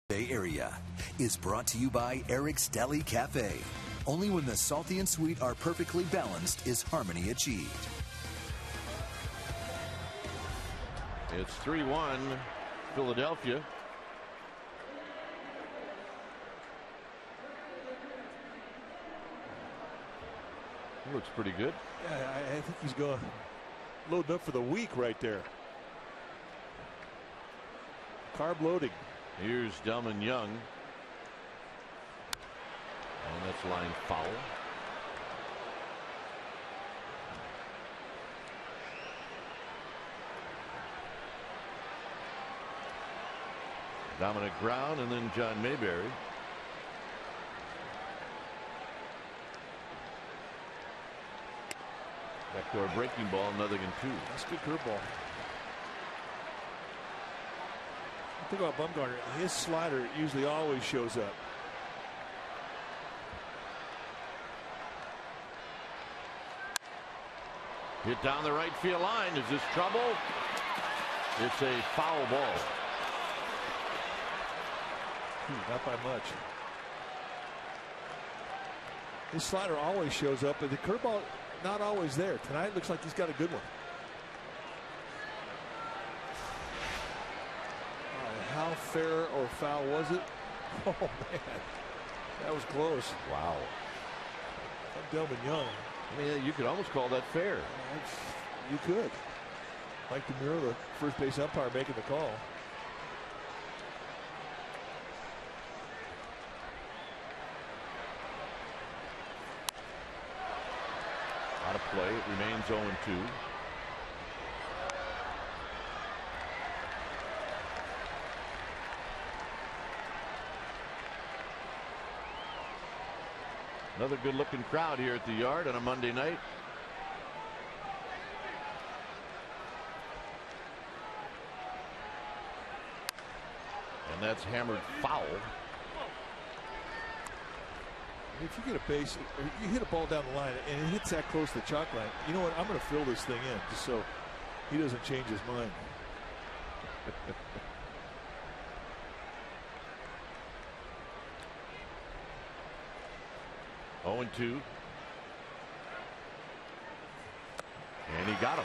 Bay Area is brought to you by Eric's Deli Cafe. Only when the salty and sweet are perfectly balanced is harmony achieved. It's 3-1 Philadelphia. He looks pretty good. Yeah, I think he's going loading up for the week right there. Carb loading. Here's Delman Young. And that's line foul. Dominic Brown and then John Mayberry. Backdoor breaking ball, 0-2. That's a good curveball. Think about Bumgarner. His slider usually always shows up. Hit down the right field line. Is this trouble? It's a foul ball. Not by much. His slider always shows up, but the curveball not always there. Tonight looks like he's got a good one. How fair or foul was it? Oh man, that was close. Wow. I'm Delman Young. I mean, you could almost call that fair. You could. Mike DeMuro, the first base umpire, making the call. Out of play. It remains 0-2. Another good-looking crowd here at the Yard on a Monday night. And that's hammered foul. If you get a base, you hit a ball down the line and it hits that close to the chalk line, you know what? I'm going to fill this thing in just so he doesn't change his mind. 0-2. And he got him.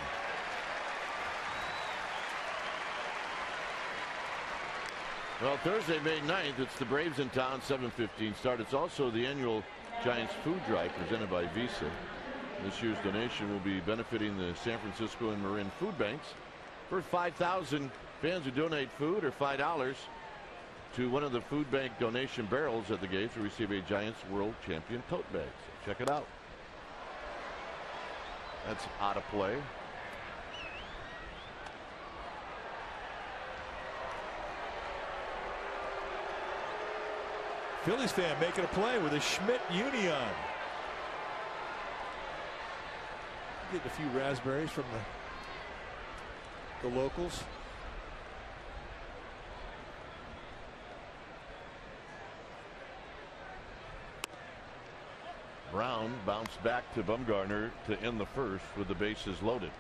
Well, Thursday, May 9th, it's the Braves in town, 7:15 start. It's also the annual Giants food drive presented by Visa. This year's donation will be benefiting the San Francisco and Marin food banks. First 5,000 fans who donate food or $5 to one of the food bank donation barrels at the gate to receive a Giants World Champion tote bag. So check it out. That's out of play. Phillies fan making a play with a Schmidt uni on. Getting a few raspberries from the locals. Brown bounced back to Bumgarner to end the first with the bases loaded.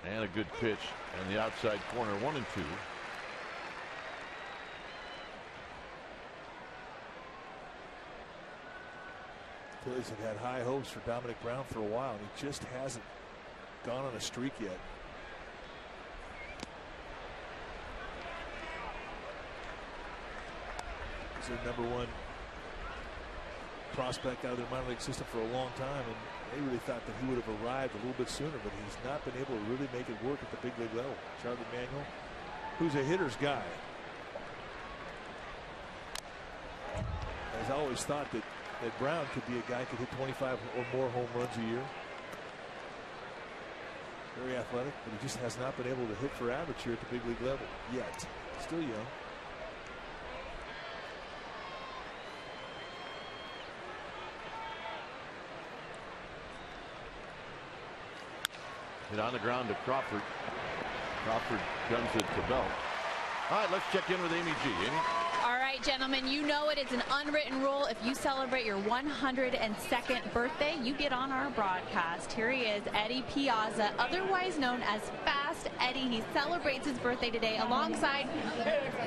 And a good pitch in the outside corner, 1-2. Phillies have had high hopes for Dominic Brown for a while, and he just hasn't gone on a streak yet. He's their #1 prospect out of their minor league system for a long time, and they really thought that he would have arrived a little bit sooner, but he's not been able to really make it work at the big league level. Charlie Manuel, who's a hitter's guy, has always thought that Brown could be a guy who could hit 25 or more home runs a year. Very athletic, but he just has not been able to hit for average here at the big league level yet. Still young. Hit on the ground to Crawford. Crawford guns it to Belt. All right, let's check in with Amy G. Amy? All right, gentlemen, you know it. It's an unwritten rule. If you celebrate your 102nd birthday, you get on our broadcast. Here he is, Eddie Piazza, otherwise known as Fast Eddie. He celebrates his birthday today alongside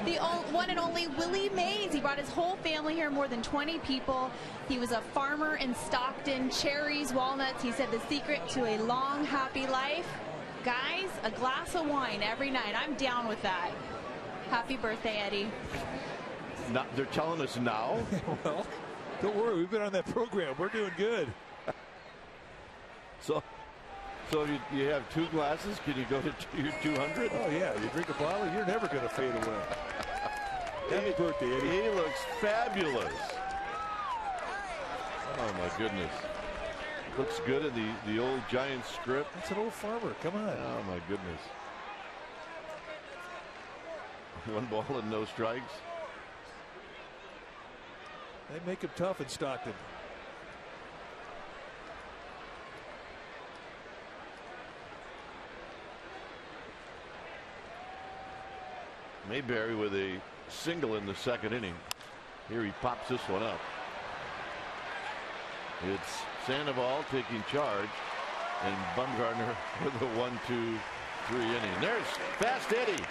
the one and only Willie Mays. He brought his whole family here, more than 20 people. He was a farmer in Stockton, cherries, walnuts. He said the secret to a long, happy life, guys, a glass of wine every night. I'm down with that. Happy birthday, Eddie. They're telling us now. Well, don't worry, we've been on that program. We're doing good. So if you have 2 glasses, can you go to your 200? Oh yeah, you drink a bottle, you're never going to fade away. Happy birthday, Eddie. He looks fabulous. Oh my goodness. Looks good in the old Giants script. That's an old farmer. Come on. Oh my goodness. 1 ball and no strikes. They make him tough in Stockton. Mayberry with a single in the 2nd inning. Here he pops this one up. It's Sandoval taking charge, and Bumgarner with a 1-2-3 inning. There's Fast Eddie.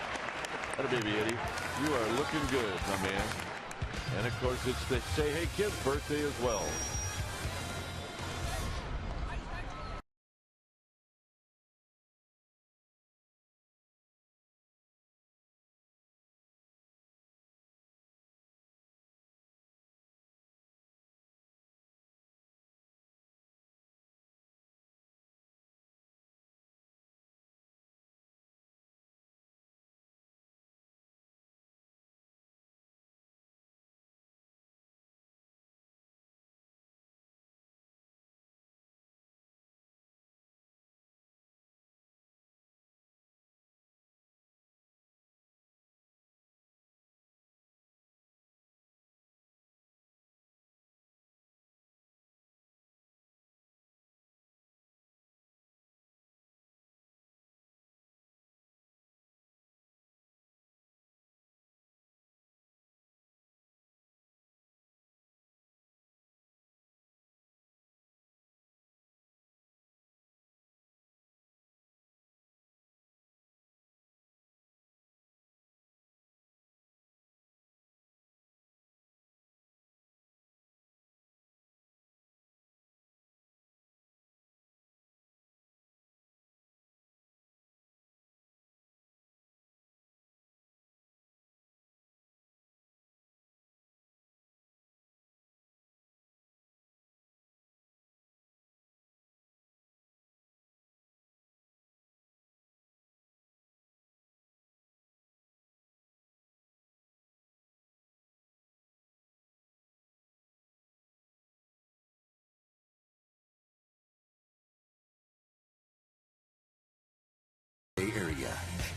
That baby Eddie. You are looking good, my man. And of course, it's the Say Hey Kids birthday as well.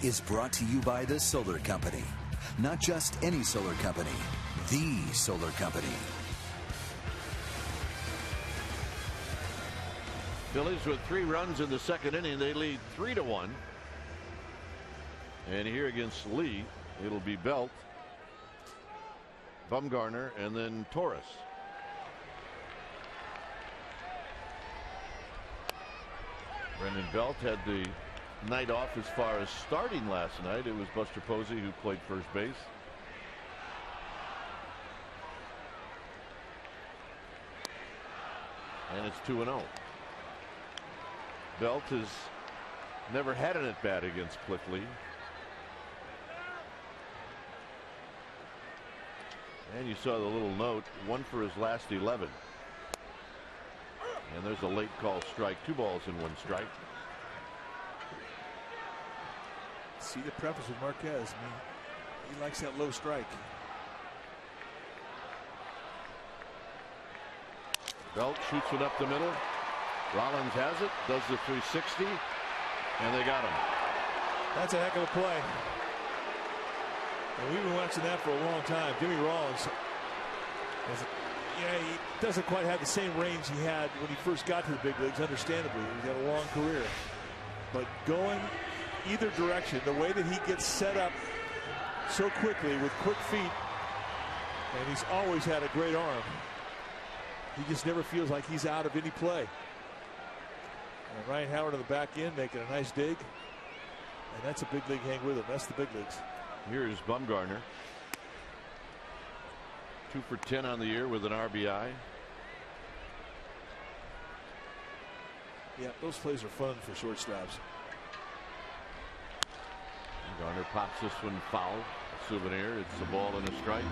is brought to you by the Solar Company. Not just any solar company, the solar company. Phillies with 3 runs in the second inning. They lead 3-1. And here against Lee, it'll be Belt, Bumgarner, and then Torres. Brendan Belt had the night off as far as starting last night. It was Buster Posey who played first base. And it's 2-0. Belt has never had an at-bat against Cliff Lee. And you saw the little note, 1 for his last 11. And there's a late call strike, 2 balls and 1 strike. See the preface with Marquez. I mean, he likes that low strike. Belt shoots it up the middle. Rollins has it, does the 360, and they got him. That's a heck of a play. And we've been watching that for a long time. Jimmy Rollins, he doesn't quite have the same range he had when he first got to the big leagues, understandably. He's had a long career. But going either direction, the way that he gets set up so quickly with quick feet, and he's always had a great arm. He just never feels like he's out of any play. And Ryan Howard on the back end making a nice dig. And that's a big league hang with him. That's the big leagues. Here's Bumgarner. 2 for 10 on the year with an RBI. Yeah, those plays are fun for shortstops. Garner pops this one foul. A souvenir. It's a ball and a strike.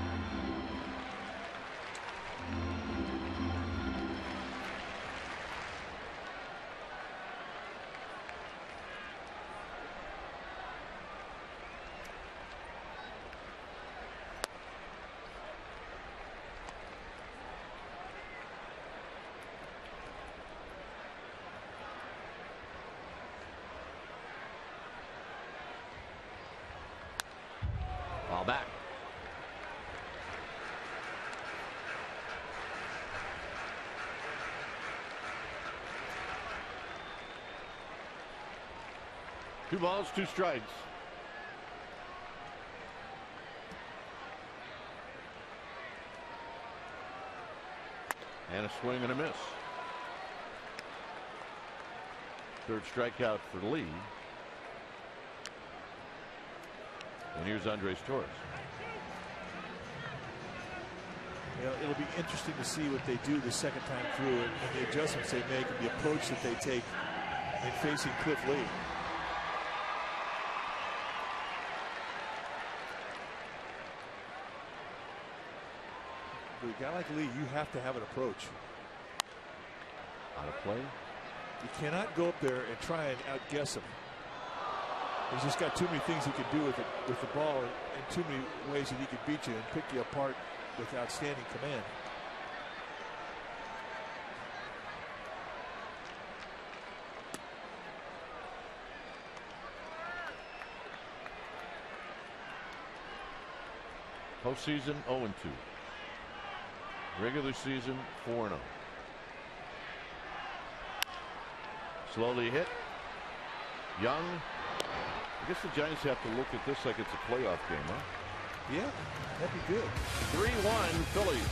Ball back. Two balls, 2 strikes. And a swing and a miss. Third strikeout for Lee. And here's Andres Torres. You know, it'll be interesting to see what they do the second time through and the adjustments they make and the approach that they take in facing Cliff Lee. With a guy like Lee, you have to have an approach. Out of play. You cannot go up there and try and outguess him. He's just got too many things he can do with the ball, and too many ways that he can beat you and pick you apart with outstanding command. Postseason 0-2. Regular season 4-0. Slowly hit. Young. I guess the Giants have to look at this like it's a playoff game, huh? Yeah, that'd be good. 3-1 Phillies.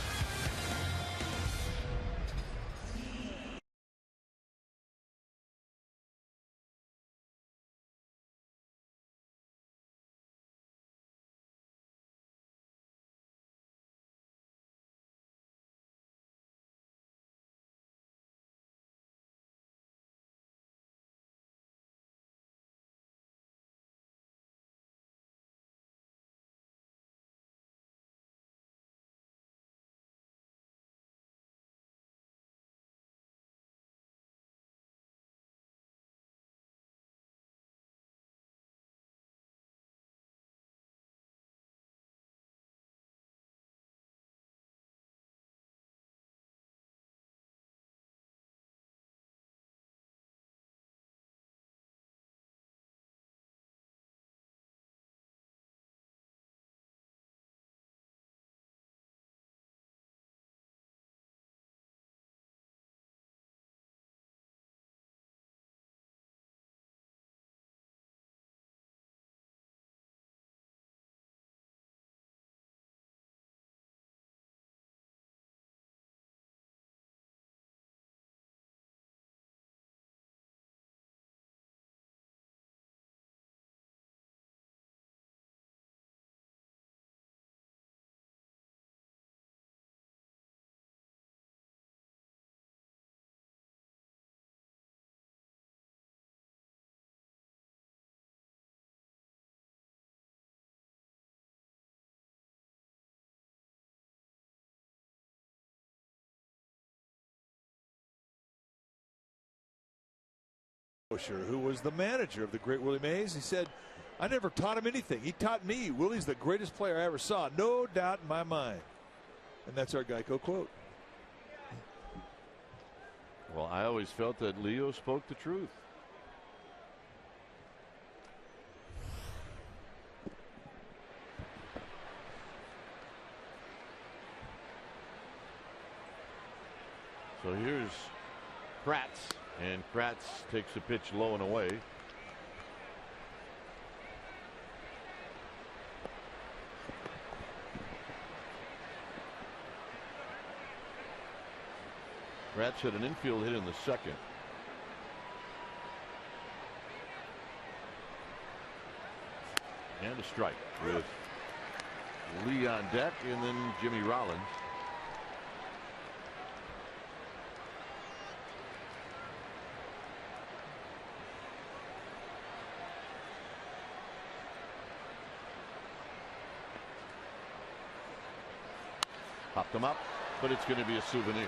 who was the manager of the great Willie Mays. He said, I never taught him anything. He taught me. Willie's the greatest player I ever saw. No doubt in my mind. And that's our Geico quote. Well, I always felt that Leo spoke the truth. So here's Kratz, and Kratz takes a pitch low and away. Kratz hit an infield hit in the second. And a strike with Lee on deck, and then Jimmy Rollins. Popped him up, but it's going to be a souvenir.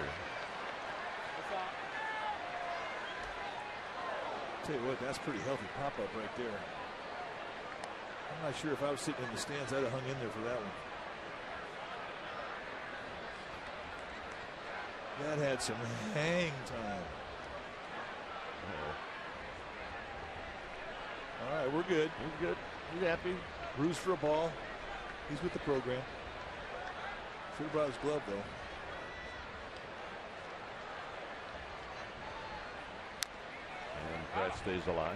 Tell you what, that's pretty healthy pop-up right there. I'm not sure if I was sitting in the stands, I'd have hung in there for that one. That had some hang time. All right, we're good. He's good. He's happy. Bruce for a ball. He's with the program. Should have brought his glove, though. And Pratt stays alive.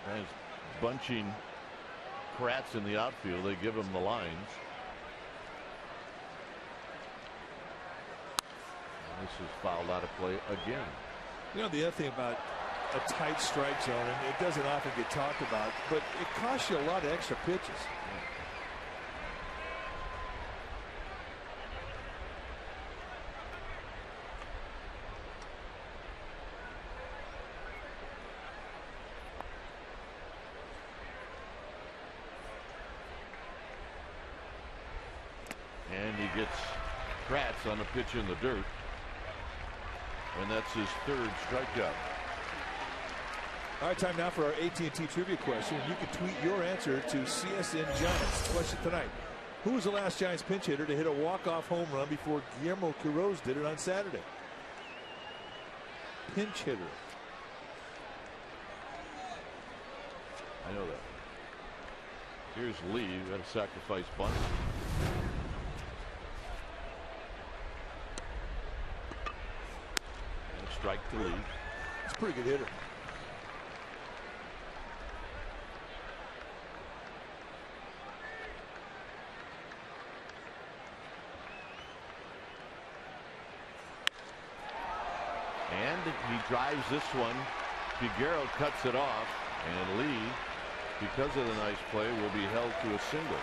And he's bunching Kratz in the outfield. They give him the lines. This is fouled out of play again. You know, the other thing about a tight strike zone, and it doesn't often get talked about, but it costs you a lot of extra pitches. And he gets Kratz on a pitch in the dirt. And that's his third strikeout. All right, time now for our AT&T trivia question. You can tweet your answer to CSN Giants. Question tonight: who was the last Giants pinch hitter to hit a walk-off home run before Guillermo Quiroz did it on Saturday? Pinch hitter. I know that. Here's Lee. Got a sacrifice bunt. Strike to Lee. He's a pretty good hitter. And he drives this one. Figueroa cuts it off, and Lee, because of the nice play, will be held to a single.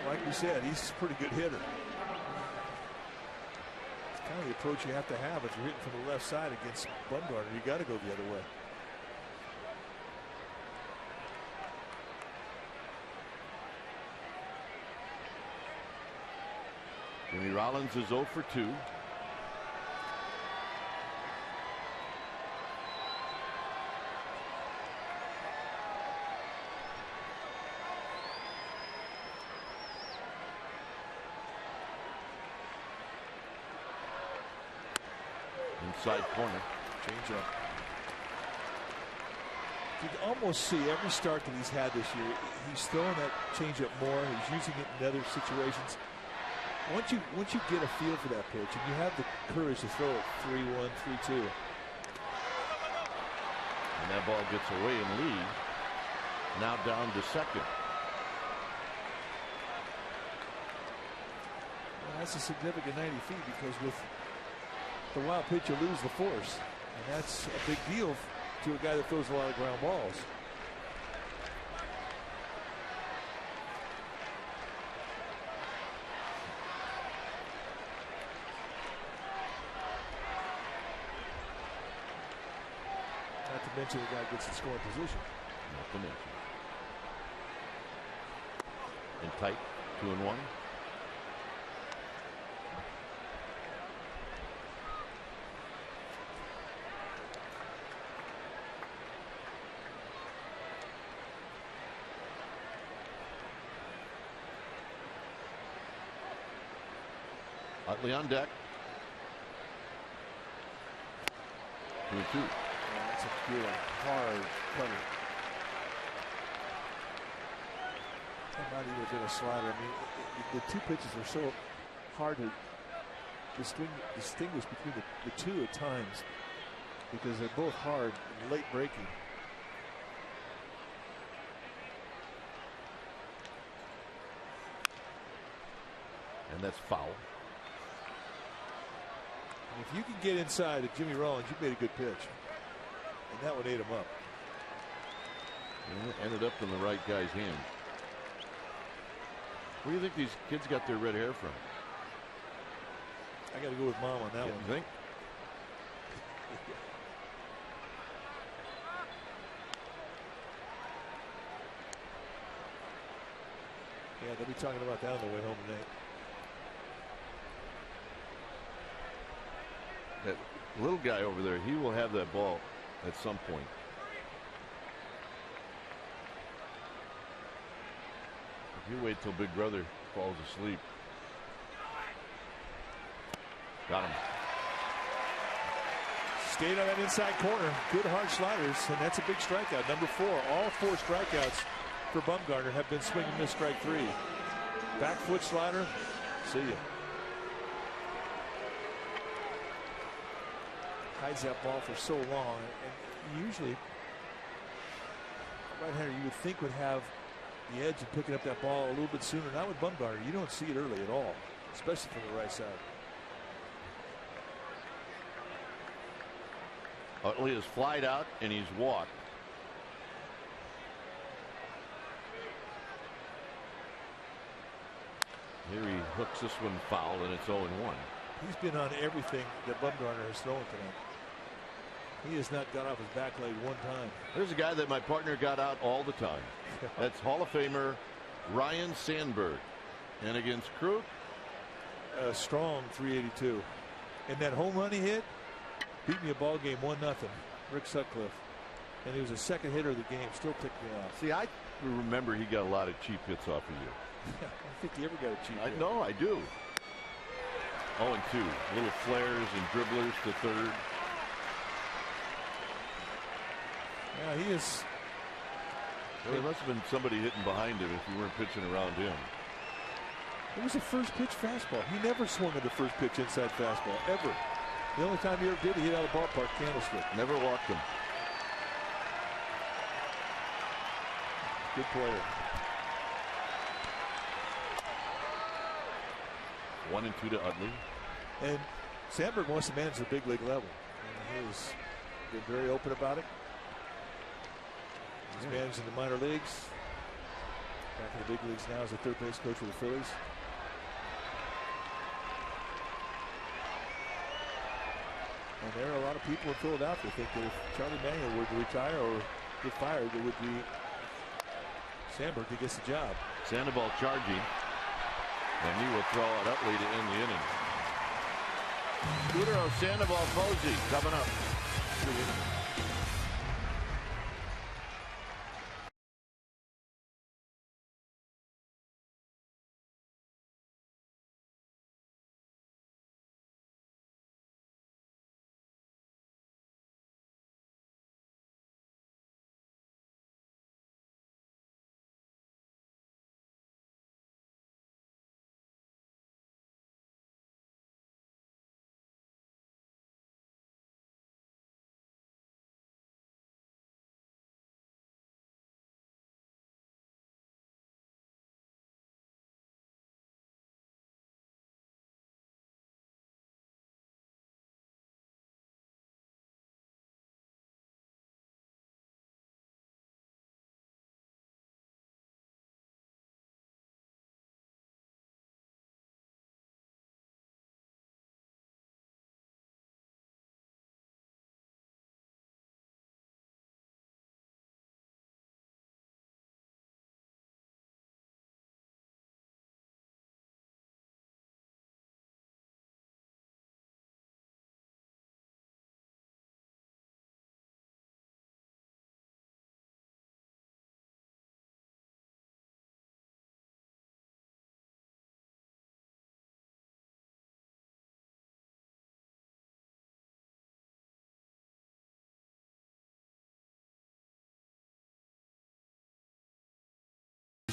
Like we said, he's a pretty good hitter. It's kind of the approach you have to have if you're hitting from the left side against Bumgarner. You got to go the other way. Jimmy Rollins is 0 for 2. Inside corner. Change up. You can almost see every start that he's had this year, he's throwing that change up more. He's using it in other situations. Once you get a feel for that pitch and you have the courage to throw it 3-1, 3-2. And that ball gets away, and Lee now down to second. Well, that's a significant 90 feet because with the wild pitch, you lose the force, and that's a big deal to a guy that throws a lot of ground balls. to mention the guy gets in scoring position. Not to mention. And tight, 2-1. Utley on deck. 2-2. That's a good, hard cutter. That might even have been a slider. I mean, the two pitches are so hard to distinguish between the two at times because they're both hard and late breaking. And that's foul. And if you can get inside of Jimmy Rollins, you made a good pitch. And that one ate him up. And it ended up in the right guy's hand. Where do you think these kids got their red hair from? I got to go with Mom on that one. You think? Yeah, they'll be talking about that on the way home tonight. That little guy over there, he will have that ball at some point. If you wait till Big Brother falls asleep. Got him. Stayed on that inside corner. Good hard sliders, and that's a big strikeout. Number 4. All 4 strikeouts for Bumgarner have been swing and miss strike 3. Back foot slider. See ya. Hides that ball for so long, and usually a right-hander you would think would have the edge of picking up that ball a little bit sooner. Not with Bumgarner. You don't see it early at all, especially from the right side. Utley has flied out and he's walked. Here he hooks this one foul, and it's 0-1. He's been on everything that Bumgarner has thrown tonight. He has not got off his back leg one time. There's a guy that my partner got out all the time. That's Hall of Famer Ryan Sandberg. And against Krug, a strong 382. And that home run he hit beat me a ball game 1-0. Rick Sutcliffe. And he was a second hitter of the game. Still ticked me off. See, I remember he got a lot of cheap hits off of you. I don't think he ever got a cheap hit. No, I do. 0-2. Little flares and dribblers to third. Yeah, he is. Well, there must have been somebody hitting behind him if you weren't pitching around him. It was a first pitch fastball. He never swung at the first pitch inside fastball, ever. The only time he ever did, he hit out of the ballpark candlestick. Never walked him. Good player. 1-2 to Utley. And Sandberg wants to manage the big league level. And he's been very open about it. He's managing the minor leagues. Back in the big leagues now as the third base coach for the Phillies. And there are a lot of people in Philadelphia who think that if Charlie Manuel were to retire or get fired, it would be Sandberg who gets the job. Sandoval charging. And he will throw it Utley to end the inning. Scooter Sandoval Posey coming up.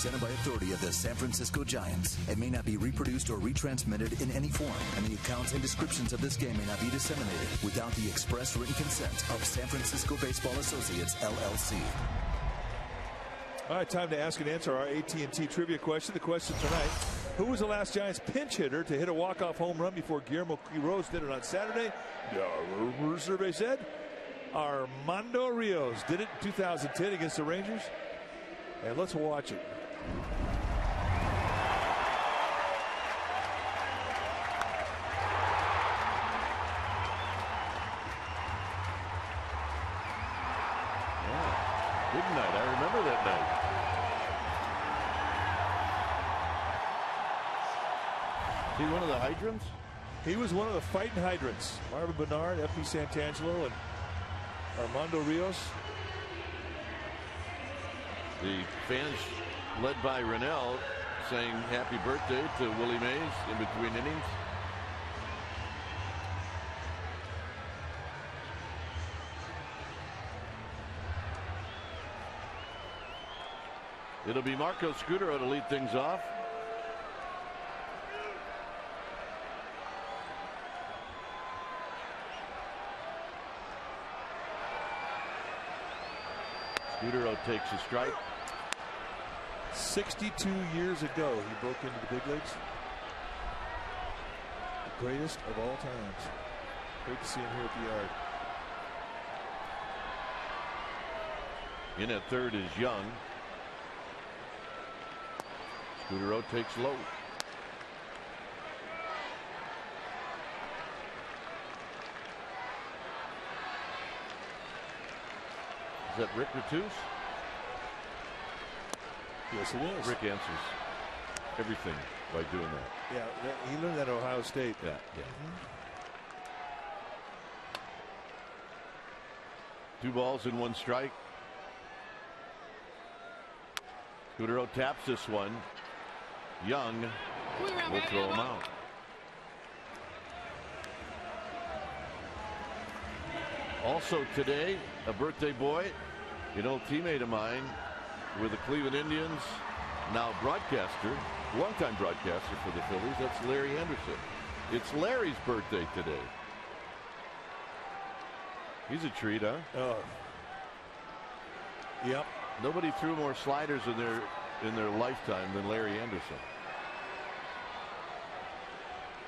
Presented by authority of the San Francisco Giants. It may not be reproduced or retransmitted in any form, and the accounts and descriptions of this game may not be disseminated without the express written consent of San Francisco Baseball Associates, LLC. All right, time to ask and answer our AT&T trivia question. The question tonight: who was the last Giants pinch hitter to hit a walk-off home run before Guillermo Quiroz did it on Saturday? The survey said Armando Rios did it in 2010 against the Rangers. And let's watch it. Yeah, big night. I remember that night. Is he one of the hydrants? He was one of the fighting hydrants. Marvin Bernard, F.P. Santangelo, and Armando Rios. The fans, led by Rennell, saying happy birthday to Willie Mays in between innings. It'll be Marco Scudero to lead things off. Scudero takes a strike. 62 years ago, he broke into the big leagues. The greatest of all times. Great to see him here at the yard. In at third is Young. Scudero takes low. Is that Rick Ratus? Yes, it is. Rick answers everything by doing that. Yeah, he learned that at Ohio State. Yeah. Two balls and one strike. Scudero taps this one. Young will throw him out. Also today, a birthday boy, an old teammate of mine with the Cleveland Indians, now broadcaster, longtime broadcaster for the Phillies. That's Larry Henderson. It's Larry's birthday today. He's a treat, huh? Oh. Yep. Nobody threw more sliders in their lifetime than Larry Henderson.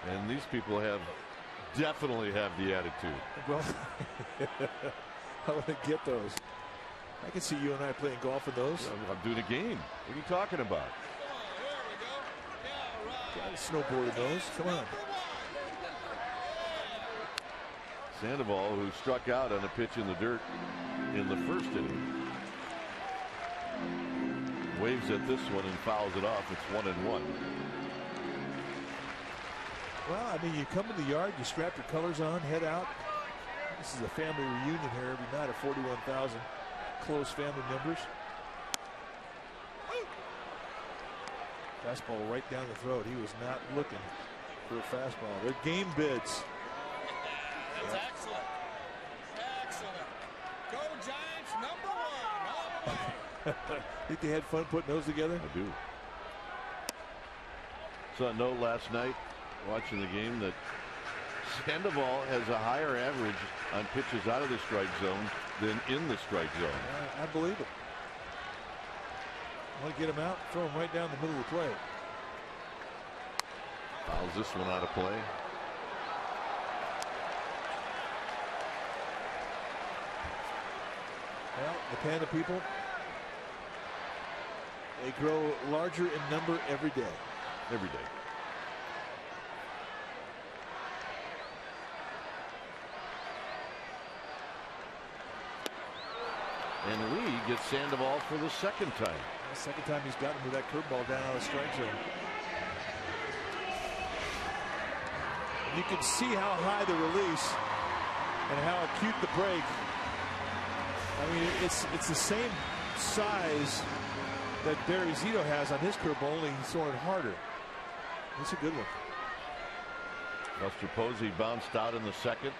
And these people definitely have the attitude. Well, I want to get those. I can see you and I playing golf in those. I'm doing a game. What are you talking about? Got a snowboard in those. Come on. Sandoval, who struck out on a pitch in the dirt in the first inning, waves at this one and fouls it off. It's 1-1. Well, I mean, you come in the yard, you strap your colors on, head out. This is a family reunion here every night of 41,000 close family members. Fastball right down the throat. He was not looking for a fastball. They're game bids. That's excellent. Excellent. Go Giants, number 1. Think they had fun putting those together? I do. Saw a note last night watching the game that Sandoval has a higher average on pitches out of the strike zone than in the strike zone. I believe it. Want to get him out, throw him right down the middle of the plate. Fouls this one out of play. Well, the Panda people, they grow larger in number every day. Every day. And Lee gets Sandoval for the second time. The second time he's gotten with that curveball down out of the strike zone. You can see how high the release and how acute the break. I mean, it's the same size that Barry Zito has on his curveball, only he's throwing it harder. It's a good one. Buster Posey bounced out in the second.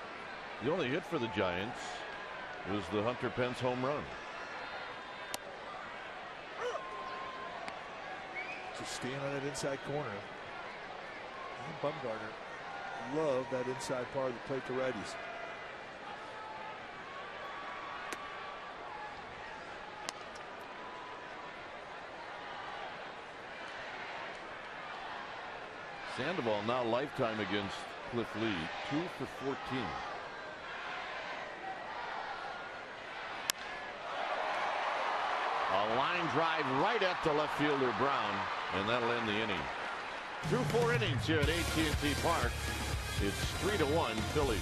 The only hit for the Giants was the Hunter Pence home run. Just staying on that inside corner. And Bumgarner love that inside part of the plate to righties. Sandoval now lifetime against Cliff Lee, 2 for 14. A line drive right at the left fielder Brown, and that'll end the inning. Through 4 innings here at AT&T Park, it's 3-1 Phillies.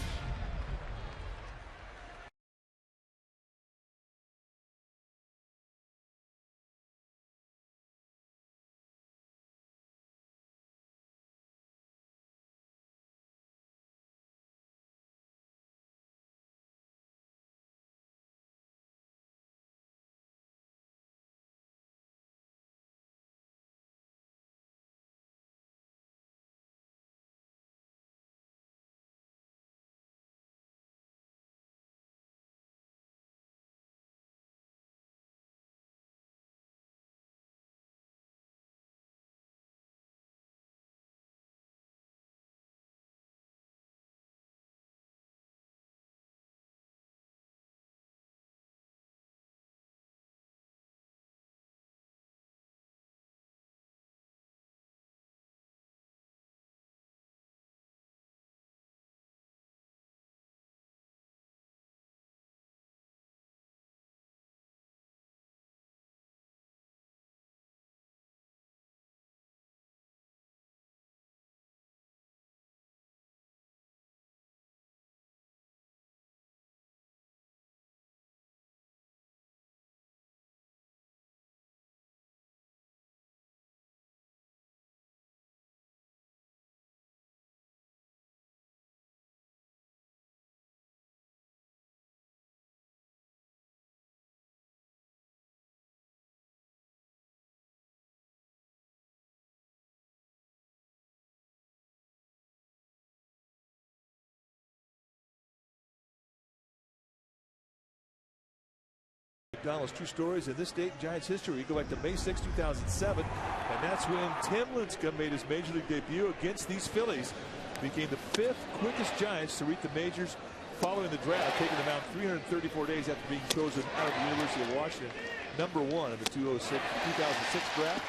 McDonald's true stories in this date in Giants history. You go back to May 6, 2007, and that's when Tim Lincecum made his major league debut against these Phillies. Became the 5th quickest Giants to reach the majors following the draft, taking them out 334 days after being chosen out of the University of Washington, #1 in the 2006 draft.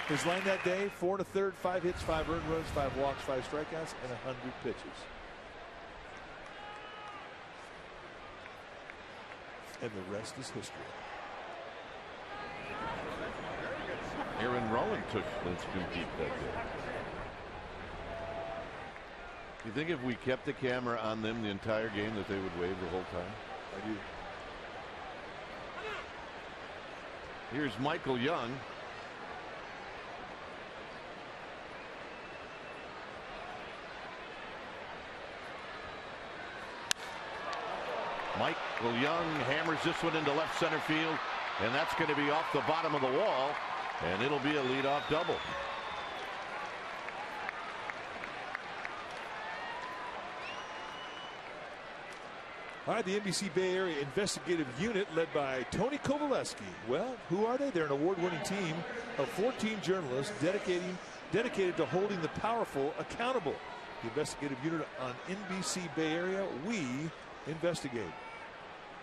His line that day: 4 1/3, 5 hits, 5 earned runs, 5 walks, 5 strikeouts, and 100 pitches. And the rest is history. Aaron Rowan took Lincecum deep that day. You think if we kept the camera on them the entire game that they would wave the whole time? I do. Here's Michael Young. Michael Young hammers this one into left center field, and that's going to be off the bottom of the wall, and it'll be a leadoff double. All right, the NBC Bay Area Investigative Unit led by Tony Kovaleski. Well, who are they? They're an award-winning team of 14 journalists dedicated to holding the powerful accountable. The investigative unit on NBC Bay Area, we investigate.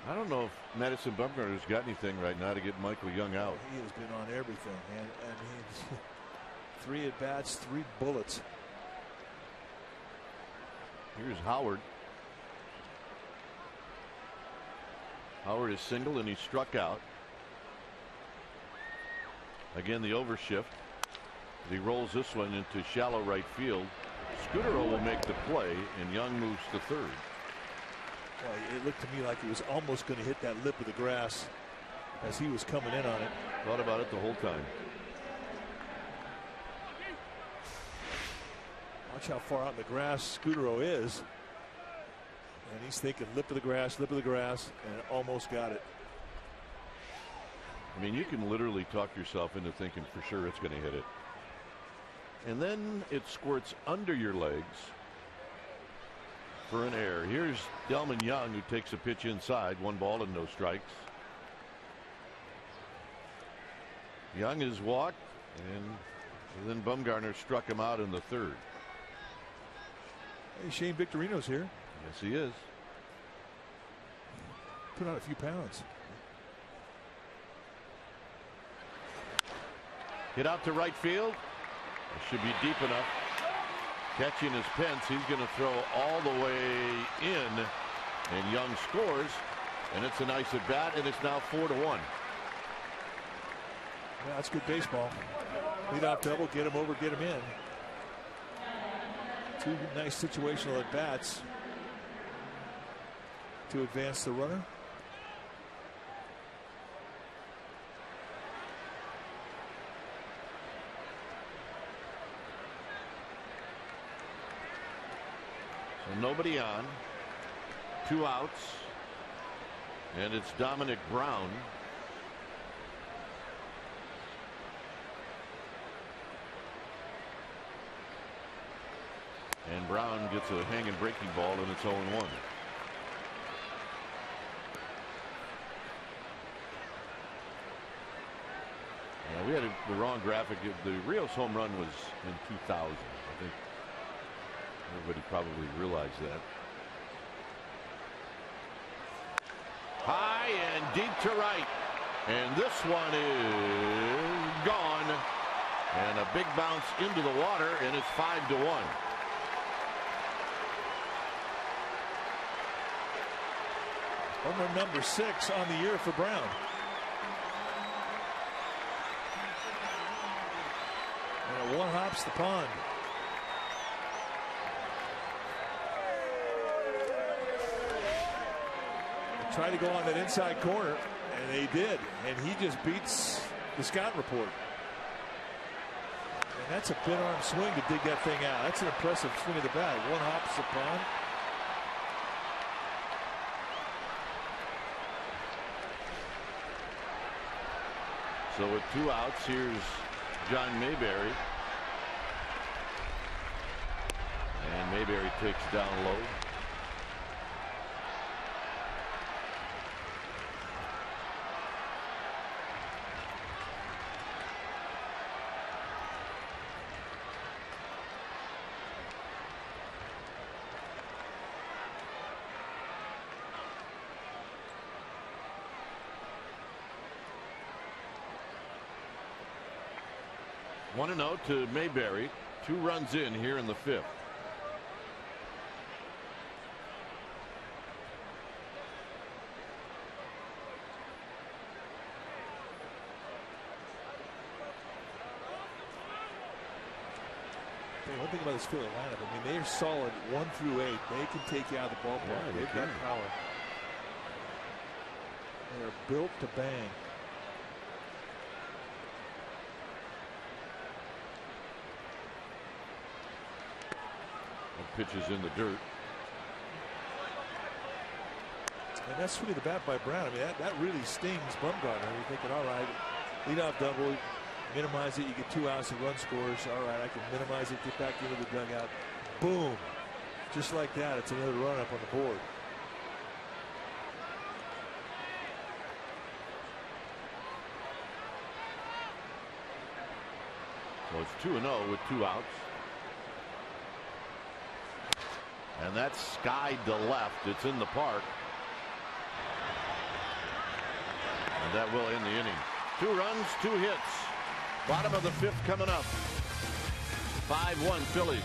I don't know if Madison Bumgarner's got anything right now to get Michael Young out. He has been on everything, and he's 3 at-bats, 3 bullets. Here's Howard. Howard is single and he struck out. Again, the overshift. He rolls this one into shallow right field. Scudero will make the play, and Young moves to third. Well, it looked to me like he was almost going to hit that lip of the grass as he was coming in on it. Thought about it the whole time. Watch how far out in the grass Scudero is. And he's thinking lip of the grass, and almost got it. I mean, you can literally talk yourself into thinking for sure it's going to hit it. And then it squirts under your legs for an error. Here's Delman Young, who takes a pitch inside, 1 ball and no strikes. Young is walked, and And then Bumgarner struck him out in the third. Hey, Shane Victorino's here. Yes, he is. Put on a few pounds. Hit out to right field. It should be deep enough. Catching his Pence. He's going to throw all the way in. And Young scores. And it's a nice at bat. And it's now 4-1. Yeah, that's good baseball. Lead off double, get him over, get him in. Two nice situational at bats to advance the runner. So nobody on. 2 outs. And it's Dominic Brown. And Brown gets a hanging breaking ball, and it's 0-1. We had the wrong graphic. The Rios home run was in 2000. I think everybody probably realized that. High and deep to right. And this one is gone. And a big bounce into the water, and it's 5-1. Home run number 6 on the year for Brown. And it one-hops the pond. They tried to go on that inside corner, and they did. And he just beats the scout report. And that's a bit arm swing to dig that thing out. That's an impressive swing of the bat. One-hops the pond. So with 2 outs, here's John Mayberry. And Mayberry takes down low. One and out to Mayberry. 2 runs in here in the 5th. One thing about this Philly lineup, I mean, they're solid 1 through 8. They can take you out of the ballpark. Yeah, They've got power. They're built to bang. Pitches in the dirt. And that's really the bat by Brown. I mean, that really stings Bumgarner. You're thinking, all right, lead off double, minimize it, you get 2 outs and run scores. All right, I can minimize it, get back into the dugout. Boom. Just like that, it's another run up on the board. So it's 2-0 with 2 outs. And that's skied to left. It's in the park. And that will end the inning. 2 runs, 2 hits. Bottom of the 5th coming up. 5-1 Phillies.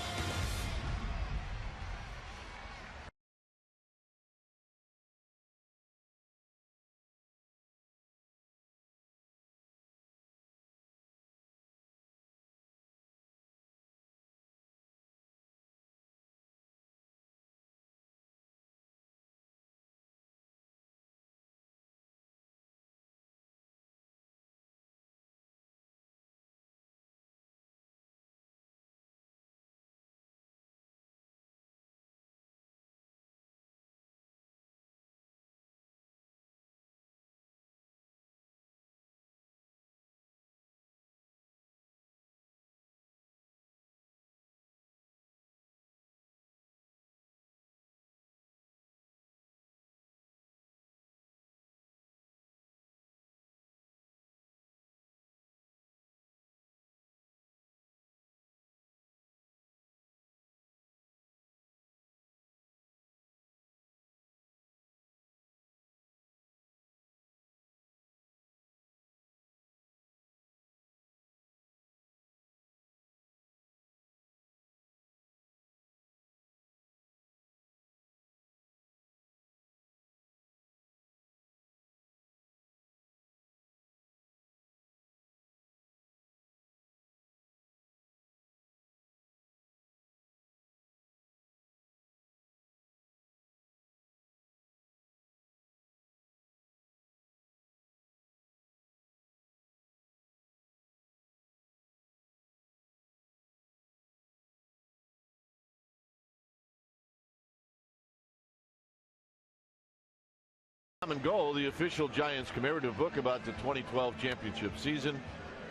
Common Goal, the official Giants commemorative book about the 2012 championship season.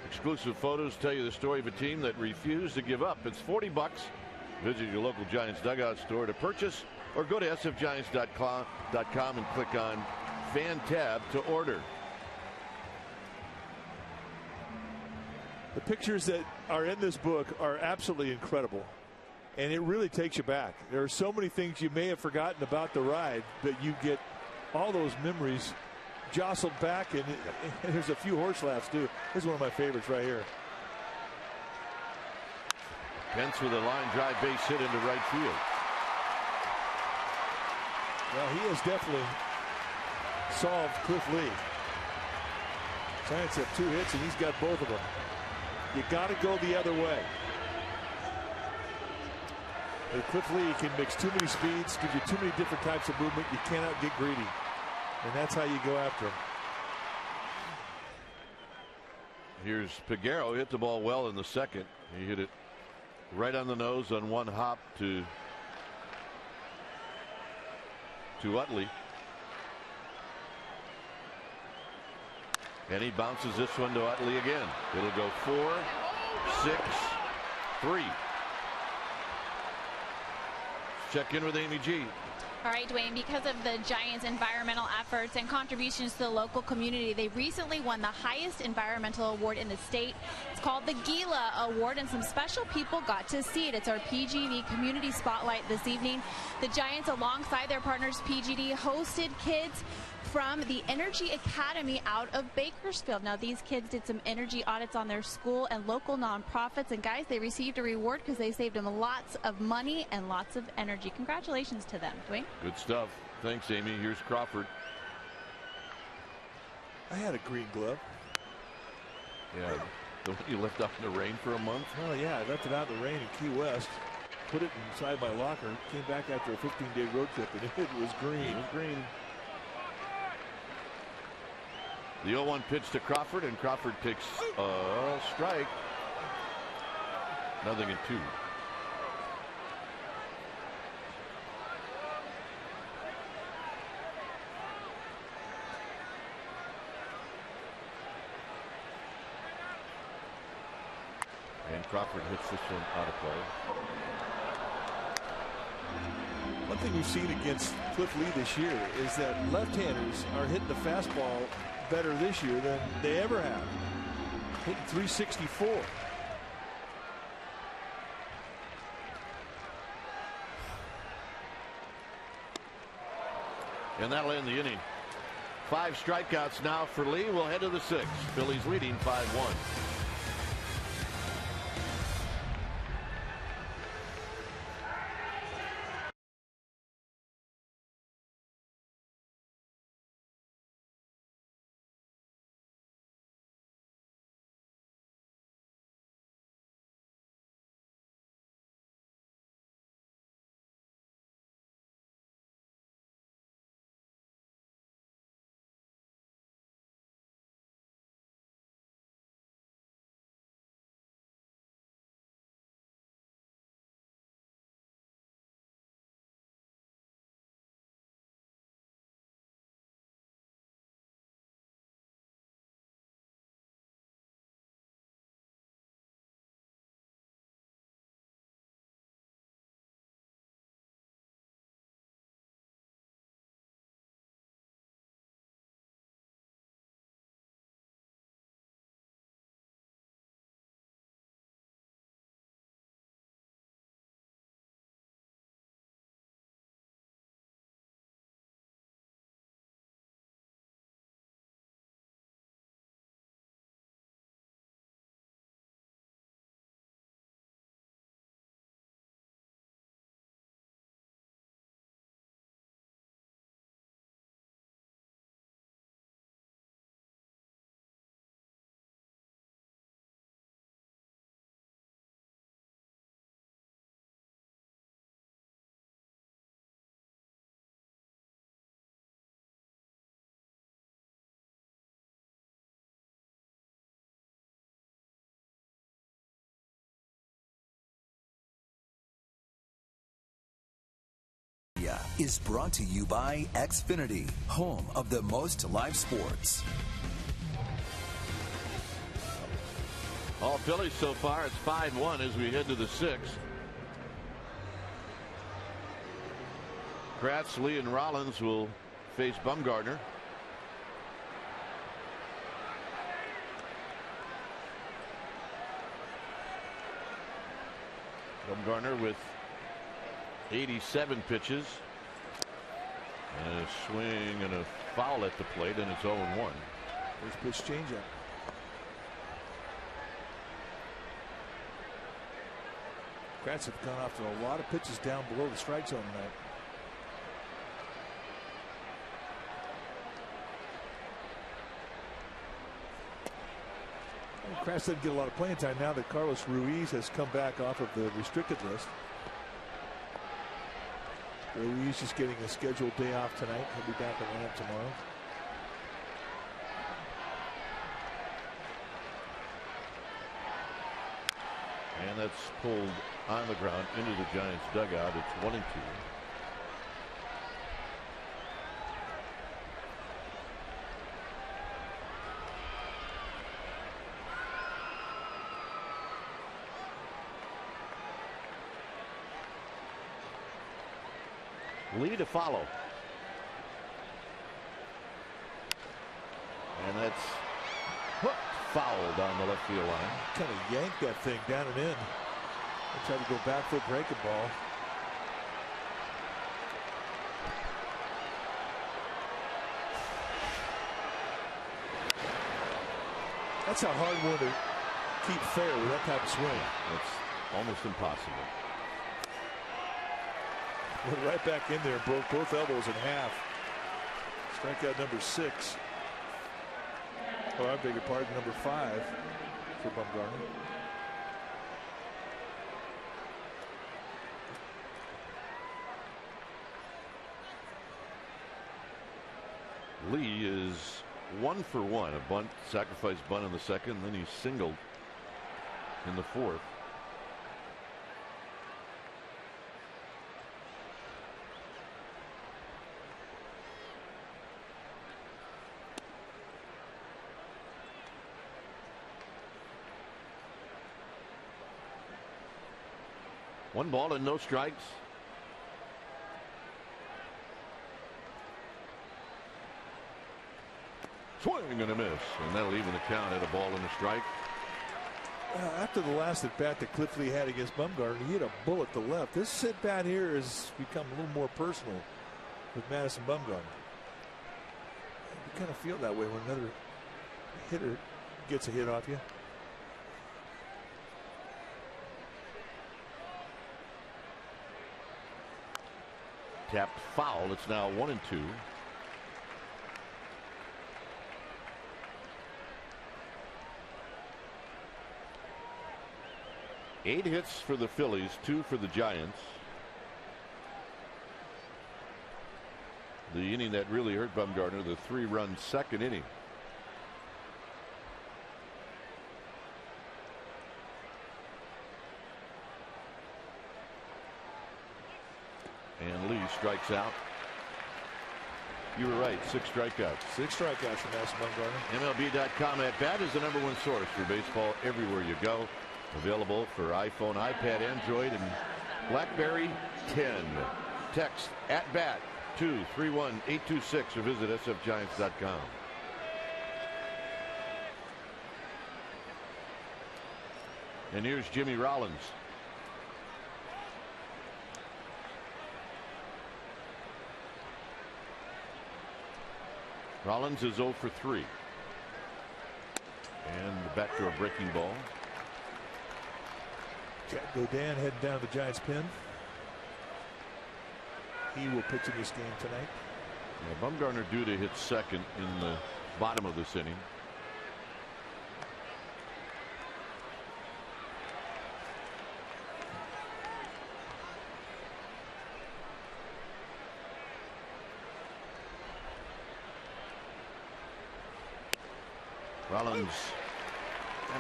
Exclusive photos tell you the story of a team that refused to give up. It's $40. Visit your local Giants dugout store to purchase, or go to sfgiants.com and click on Fan tab to order. The pictures that are in this book are absolutely incredible, and it really takes you back. There are so many things you may have forgotten about the ride, but you get all those memories jostled back, and there's a few horse laughs too. This is one of my favorites right here. Pence with a line drive base hit into right field. Well, he has definitely solved Cliff Lee. Giants have 2 hits, and he's got both of them. You got to go the other way. But Cliff Lee can mix too many speeds, gives you too many different types of movement. You cannot get greedy, and that's how you go after him. Here's Piguero. Hit the ball well in the second. He hit it right on the nose on one hop to Utley. And he bounces this one to Utley again. It'll go 4, 6, 3. Check in with Amy G. All right, Dwayne, because of the Giants' environmental efforts and contributions to the local community, they recently won the highest environmental award in the state. It's called the Gila Award, and some special people got to see it. It's our PG&E Community Spotlight this evening. The Giants, alongside their partners PG&E, hosted kids from the Energy Academy out of Bakersfield. Now, these kids did some energy audits on their school and local nonprofits, and guys, they received a reward because they saved them lots of money and lots of energy. Congratulations to them, Dwayne. Good stuff. Thanks, Amy. Here's Crawford. I had a green glove. Yeah, the one you left out in the rain for a month. Oh yeah, I left it out in the rain in Key West. Put it inside my locker. Came back after a 15-day road trip, and it was green. It was green. The 0-1 pitch to Crawford, and Crawford takes a strike. 0-2. And Crawford hits this one out of play. One thing we've seen against Cliff Lee this year is that left-handers are hitting the fastball better this year than they ever have. Hitting 364. And that'll end the inning. 5 strikeouts now for Lee. We'll head to the 6th. Phillies leading 5-1. is brought to you by Xfinity, home of the most live sports. All Phillies so far. It's 5-1 as we head to the 6th. Kratz, Lee, and Rollins will face Bumgarner. Bumgarner with 87 pitches. And a swing and a foul at the plate, and it's 0-1. First pitch changeup. Kratz have gone off to a lot of pitches down below the strike zone tonight. Kratz didn't get a lot of playing time now that Carlos Ruiz has come back off of the restricted list. Ruiz just getting a scheduled day off tonight. He'll be back in the lineup tomorrow. And that's pulled on the ground into the Giants dugout. It's 1-2. Lee to follow. And that's fouled on the left field line. Kind of yanked that thing down and in. They tried to go back foot breaking ball. That's a hard one to keep fair with that type of swing. It's almost impossible. Went right back in there, broke both elbows in half. Strikeout number 6. Or I beg your pardon, number 5 for Bumgarner. Lee is 1 for 1. A bunt, sacrifice bunt in the second, and then he singled in the 4th. One ball and no strikes. Swing and a miss, and that'll even the count at a ball and a strike. After the last at bat that Cliff Lee had against Bumgarner, he hit a bullet to left. This at bat here has become a little more personal with Madison Bumgarner. You kind of feel that way when another hitter gets a hit off you. Tapped foul. It's now 1-2. Eight hits for the Phillies, 2 for the Giants. The inning that really hurt Bumgarner, the 3-run second inning. And Lee strikes out. You were right, 6 strikeouts. 6 strikeouts from Madison Bumgarner. MLB.com at bat is the #1 source for baseball everywhere you go. Available for iPhone, iPad, Android, and BlackBerry 10. Text at bat to 31826 or visit sfgiants.com. And here's Jimmy Rollins. Rollins is 0 for 3. And back to a breaking ball. Jack Godin heading down to the Giants pen. He will pitch in this game tonight. Yeah, Bumgarner due to hit second in the bottom of this inning. Rollins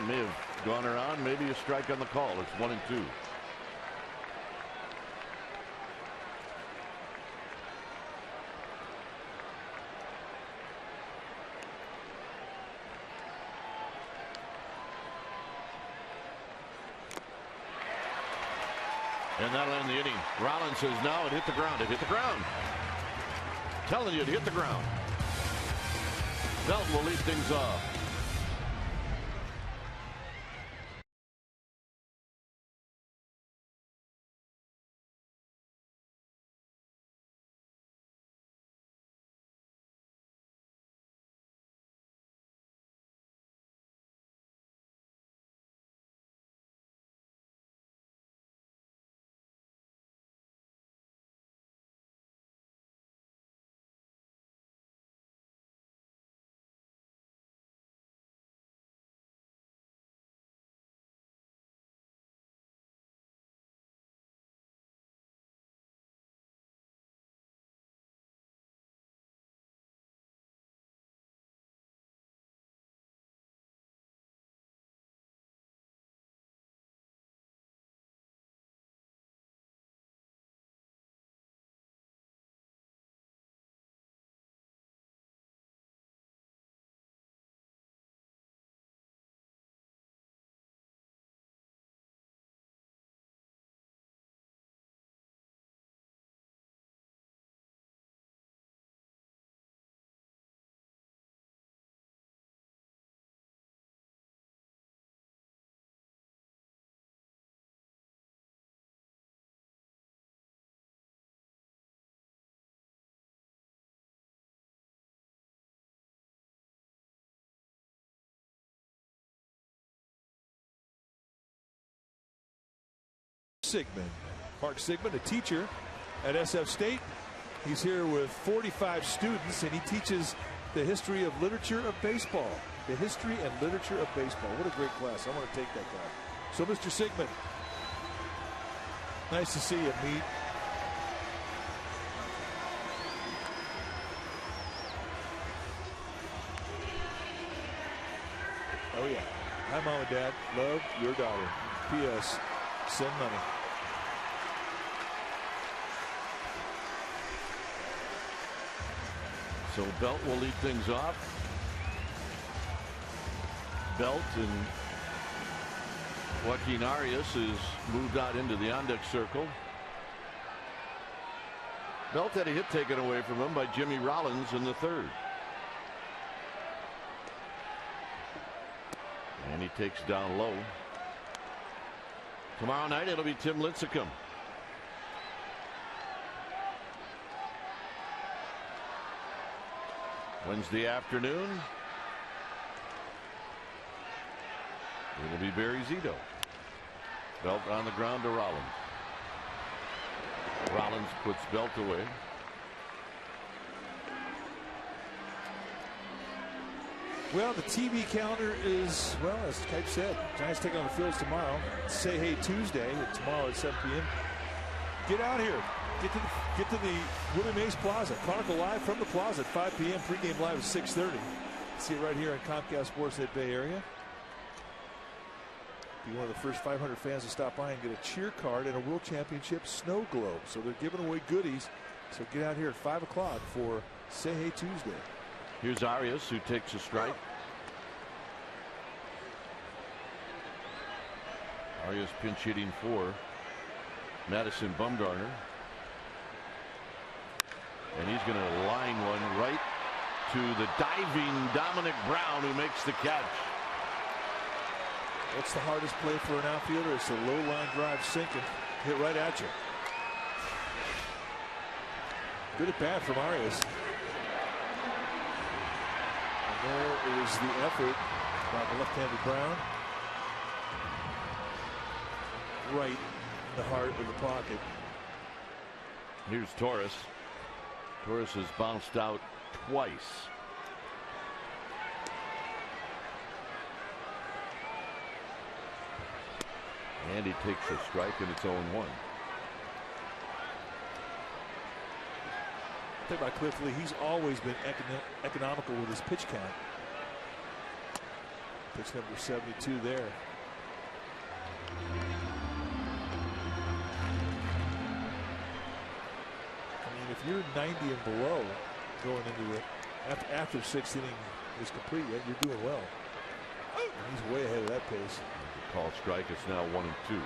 may have gone around, maybe a strike on the call. It's 1-2. And that'll end the inning. Rollins says, no, it hit the ground. It hit the ground. Telling you, it hit the ground. Belt will lead things off. Sigmund. Mark Sigmund, a teacher at SF State. He's here with 45 students, and he teaches the history of literature of baseball. The history and literature of baseball. What a great class. I want to take that class. So, Mr. Sigmund, nice to see you meet. Oh, yeah. Hi, Mom and Dad. Love your daughter. P.S. Send money. So Belt will lead things off. Belt and Joaquin Arias has moved out into the on-deck circle. Belt had a hit taken away from him by Jimmy Rollins in the third. And he takes down low. Tomorrow night it'll be Tim Lincecum. Wednesday afternoon it'll be Barry Zito. Belt on the ground to Rollins. Rollins puts Belt away. Well, the TV calendar is, well, as Kipe said, Giants take on the Phillies tomorrow. Say Hey Tuesday, tomorrow at 7 p.m. Get out here. Get to the Willie Mays Plaza. Chronicle live from the Plaza at 5 p.m. Pregame live at 6:30. See it right here on Comcast Sportsnet Bay Area. Be one of the first 500 fans to stop by and get a cheer card and a World Championship snow globe. So they're giving away goodies. So get out here at 5 o'clock for Say Hey Tuesday. Here's Arias, who takes a strike. Arias pinch hitting for Madison Bumgarner. And he's going to line one right to the diving Dominic Brown, who makes the catch. What's the hardest play for an outfielder? It's a low line drive sinking. Hit right at you. Good at bat from Arias. And there is the effort by the left-handed Brown. Right in the heart of the pocket. Here's Torres. Torres has bounced out twice. And he takes a strike, and it's 0-1. I think about Cliff Lee, he's always been economical with his pitch count. Pitch number 72 there. If you're 90 and below going into it after 6th inning is complete, you're doing well. And he's way ahead of that pace. Call strike. It's now 1-2.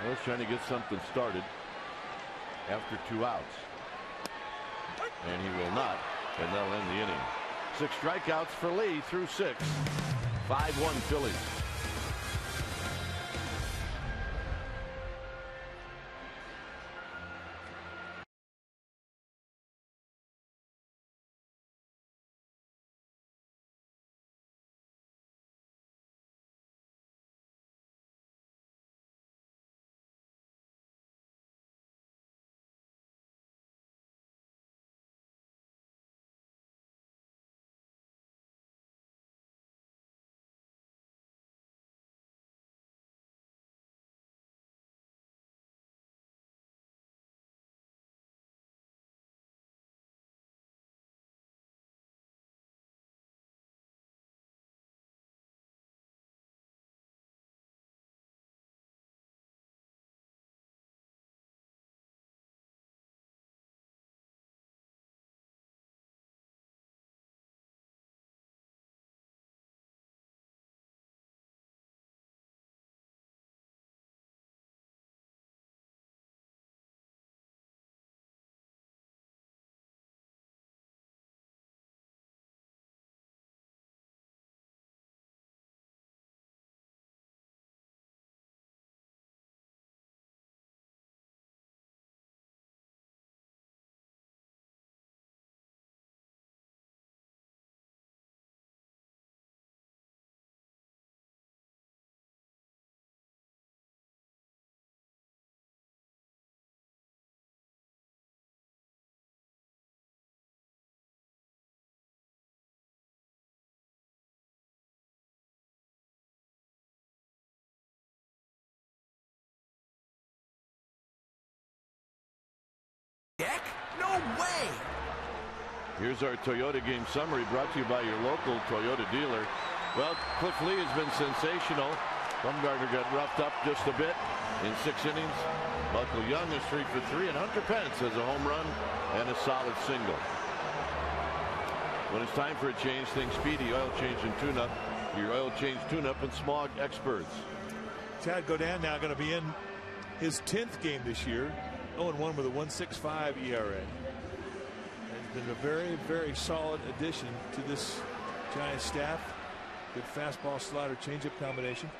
Well, trying to get something started after 2 outs. And he will not, and that'll end the inning. 6 strikeouts for Lee through 6. 5-1 Phillies. Heck, no way! Here's our Toyota game summary brought to you by your local Toyota dealer. Well, Cliff Lee has been sensational. Bumgarner got roughed up just a bit in 6 innings. Michael Young is 3 for 3, and Hunter Pence has a home run and a solid single. When it's time for a change, think Speedy Oil Change and Tune-Up. Your oil change tune-up and smog experts. Chad Godin now going to be in his 10th game this year. 0-1 with a 1.65 ERA. Has been a very, very solid addition to this Giants staff. Good fastball, slider, changeup combination.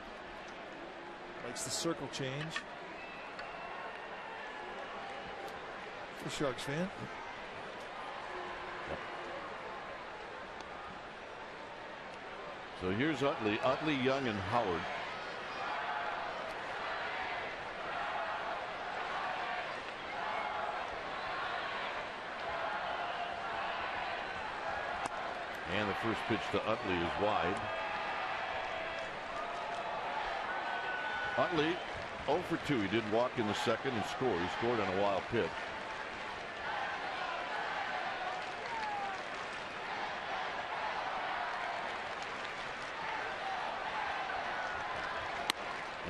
Likes the circle change. A Sharks fan. So here's Utley, Young, and Howard. And the first pitch to Utley is wide. Utley 0 for 2. He did walk in the second and score. He scored on a wild pitch.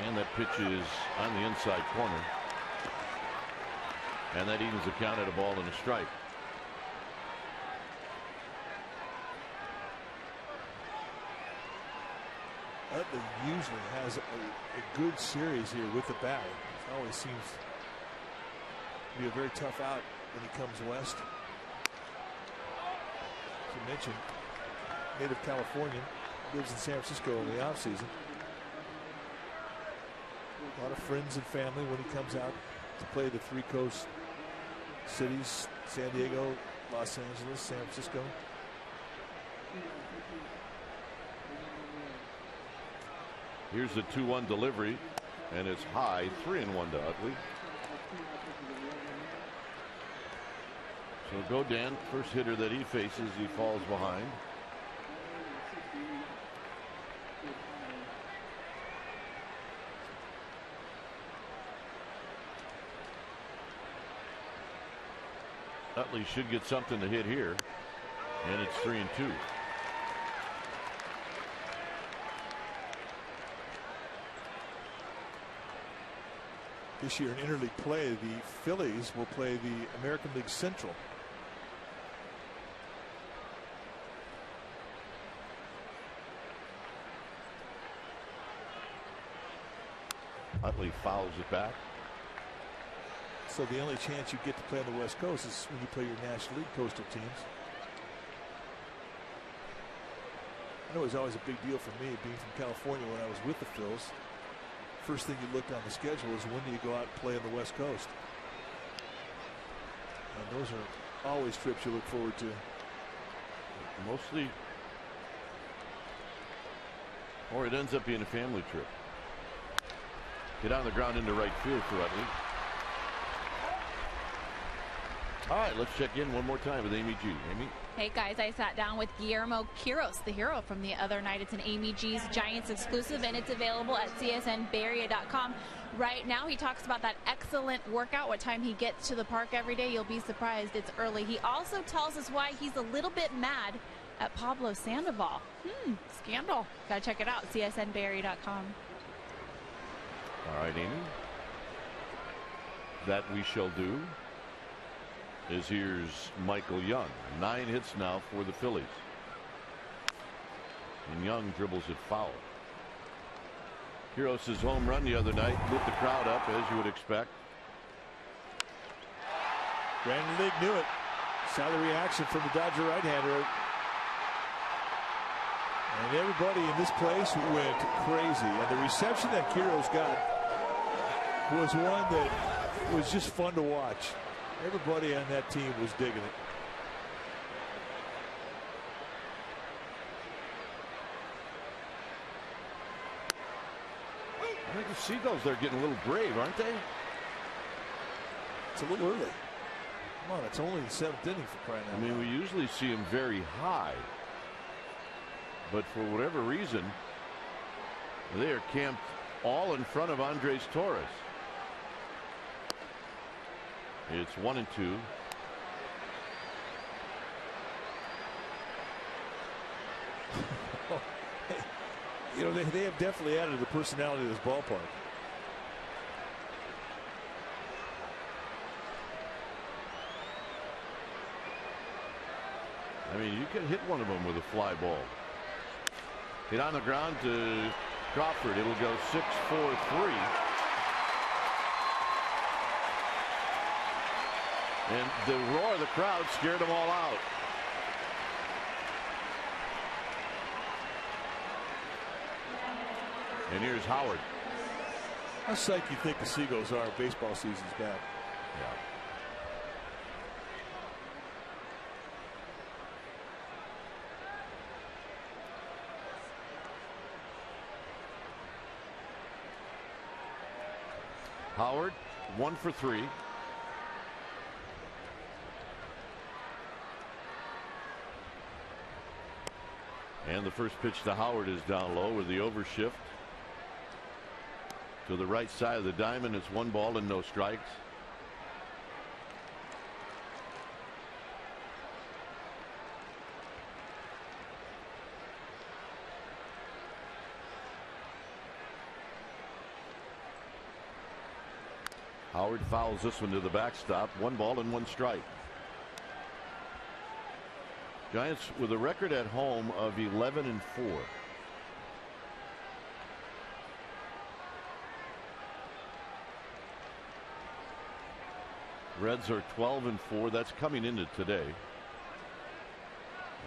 And that pitch is on the inside corner. And that evens the count at a ball and a strike. Utley usually has a good series here with the bat. It always seems to be a very tough out when he comes west. As you mentioned, native Californian, lives in San Francisco in the offseason. A lot of friends and family when he comes out to play the three coast cities: San Diego, Los Angeles, San Francisco. Here's the 2-1 delivery, and it's high, 3-1 to Utley. So Godin, first hitter that he faces, he falls behind. Utley should get something to hit here, and it's 3-2. This year in interleague play, the Phillies will play the American League Central. Utley fouls it back. So the only chance you get to play on the West Coast is when you play your National League coastal teams. I know it was always a big deal for me being from California when I was with the Phils. First thing you looked on the schedule is when do you go out and play on the West Coast. And those are always trips you look forward to. Mostly, or it ends up being a family trip. Get on the ground into right field for Utley. All right, let's check in one more time with Amy G. Amy? Hey guys, I sat down with Guillermo Quiros, the hero from the other night. It's an Amy G's Giants exclusive, and it's available at csnbarea.com right now. He talks about that excellent workout, what time he gets to the park every day. You'll be surprised it's early. He also tells us why he's a little bit mad at Pablo Sandoval. Scandal. Gotta check it out, csnbarea.com. All right, Amy. That we shall do. Is here's Michael Young. 9 hits now for the Phillies. And Young dribbles it foul. Quiros' home run the other night lit the crowd up, as you would expect. Brandon League knew it. Saw the reaction from the Dodger right-hander. And everybody in this place went crazy. And the reception that Quiros got was one that was just fun to watch. Everybody on that team was digging it. I think the Seagulls, they're getting a little brave, aren't they? It's a little early. Come on, it's only the 7th inning for crying out loud. I mean, we usually see them very high. But for whatever reason, they are camped all in front of Andres Torres. It's 1-2. You know, they have definitely added the personality to this ballpark. I mean, you can hit one of them with a fly ball. Hit on the ground to Crawford. It'll go 6-4-3. And the roar of the crowd scared them all out. And here's Howard. How psyched you think the Seagulls are? Baseball season's back. Yeah. Howard, 1 for 3. And the first pitch to Howard is down low with the overshift. To the right side of the diamond, it's 1 ball and no strikes. Howard fouls this one to the backstop. 1 ball and 1 strike. Giants with a record at home of 11-4. Reds are 12-4. That's coming into today.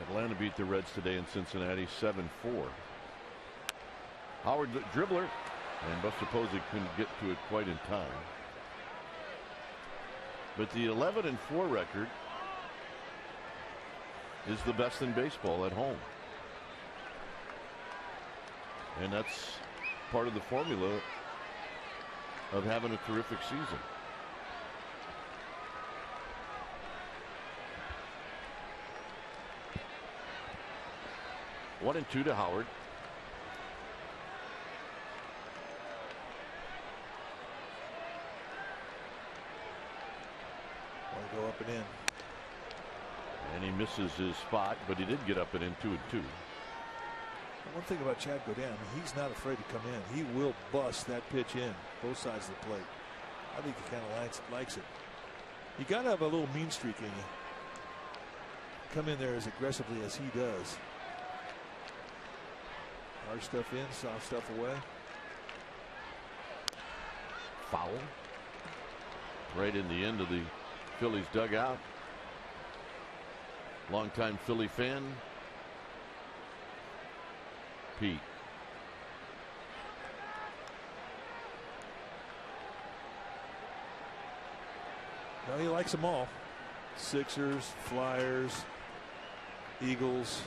Atlanta beat the Reds today in Cincinnati 7-4. Howard the dribbler, and Buster Posey couldn't get to it quite in time. But the 11-4 record is the best in baseball at home. And that's part of the formula of having a terrific season. One and 2 to Howard. Want to go up and in. And he misses his spot, but he did get up and in 2-2. One thing about Chad Godin, he's not afraid to come in. He will bust that pitch in both sides of the plate. I think he kind of likes it. You got to have a little mean streak in you. Come in there as aggressively as he does. Hard stuff in, soft stuff away. foul right in the end of the Phillies dugout. Longtime Philly fan, Pete. Well, he likes them all. Sixers, Flyers, Eagles.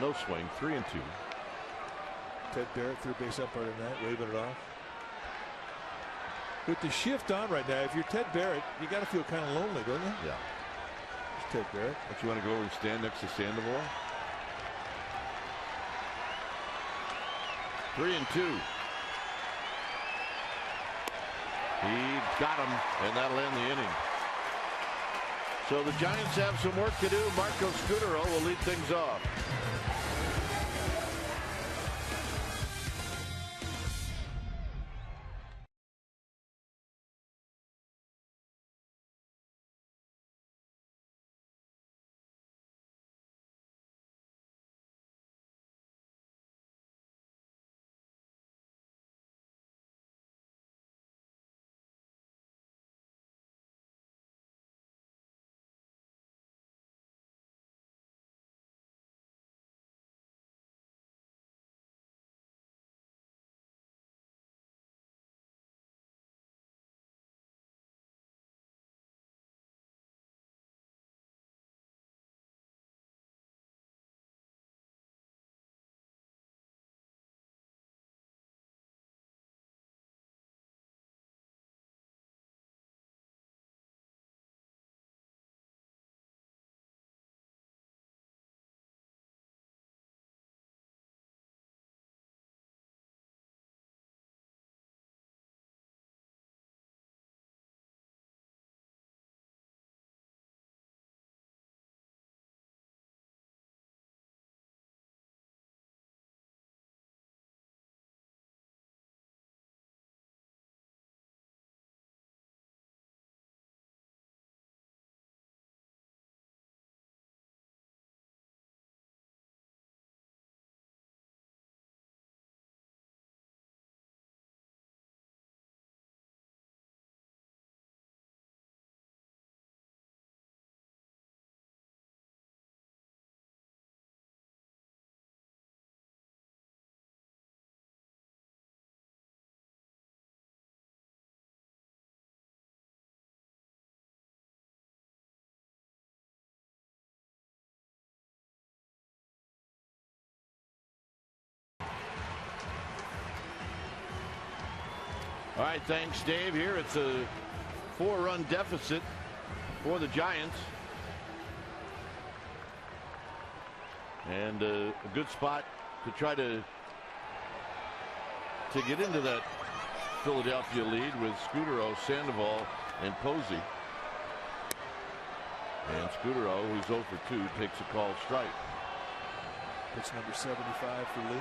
No swing, 3-2. Ted Barrett, third base umpire tonight, waving it off. With the shift on right now, if you're Ted Barrett, you got to feel kind of lonely, don't you? Yeah. It's Ted Barrett. Don't you want to go over and stand next to Sandoval? 3-2. He got him, and that'll end the inning. So the Giants have some work to do. Marco Scutaro will lead things off. All right, thanks, Dave. Here it's a 4-run deficit for the Giants. And a good spot to try to get into that Philadelphia lead with Scutaro, Sandoval, and Posey. And Scutaro, who's 0 for 2, takes a called strike. Pitch number 75 for Lee.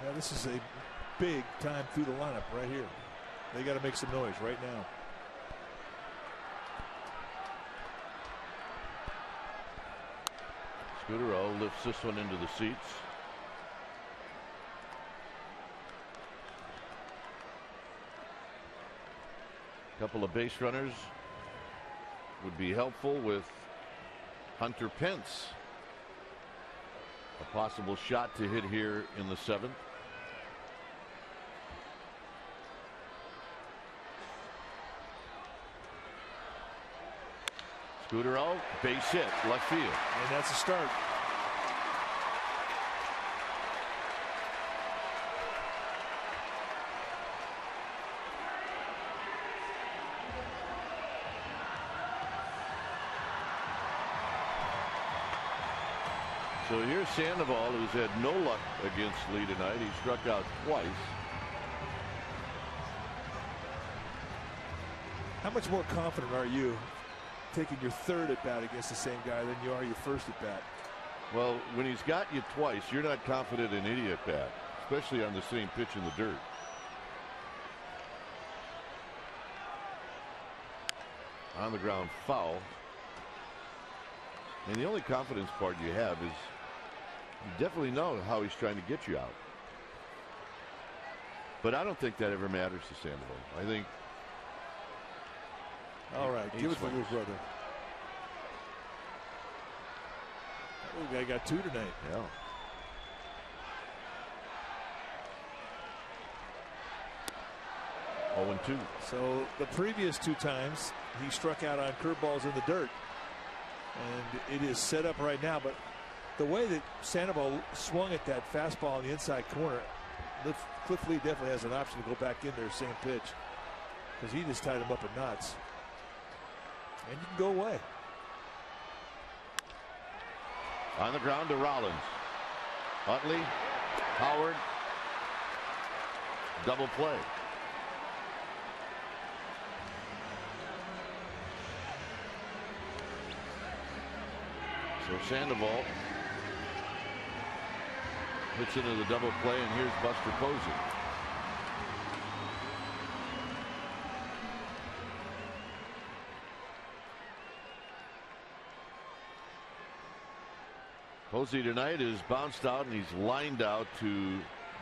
Now this is a big time through the lineup right here. They got to make some noise right now. Scutaro lifts this one into the seats. A couple of base runners would be helpful with Hunter Pence. A possible shot to hit here in the 7th. Scutaro, base hit, left field. And that's a start. So here's Sandoval, who's had no luck against Lee tonight. He struck out twice. How much more confident are you taking your third at bat against the same guy than you are your first at bat? Well, when he's got you twice, you're not confident in any at bat, especially on the same pitch in the dirt. On the ground foul. And the only confidence part you have is you definitely know how he's trying to get you out. But I don't think that ever matters to Sandoval. I think. All right, give it to little brother. That little guy got 2 tonight. Yeah. Oh, 2. So the previous 2 times he struck out on curveballs in the dirt. And it is set up right now. But the way that Sandoval swung at that fastball in the inside corner, Cliff Lee definitely has an option to go back in there, same pitch. Because he just tied him up in knots. And you can go away. On the ground to Rollins. Utley, Howard, double play. So Sandoval hits into the double play, and here's Buster Posey. Posey tonight is bounced out, and he's lined out to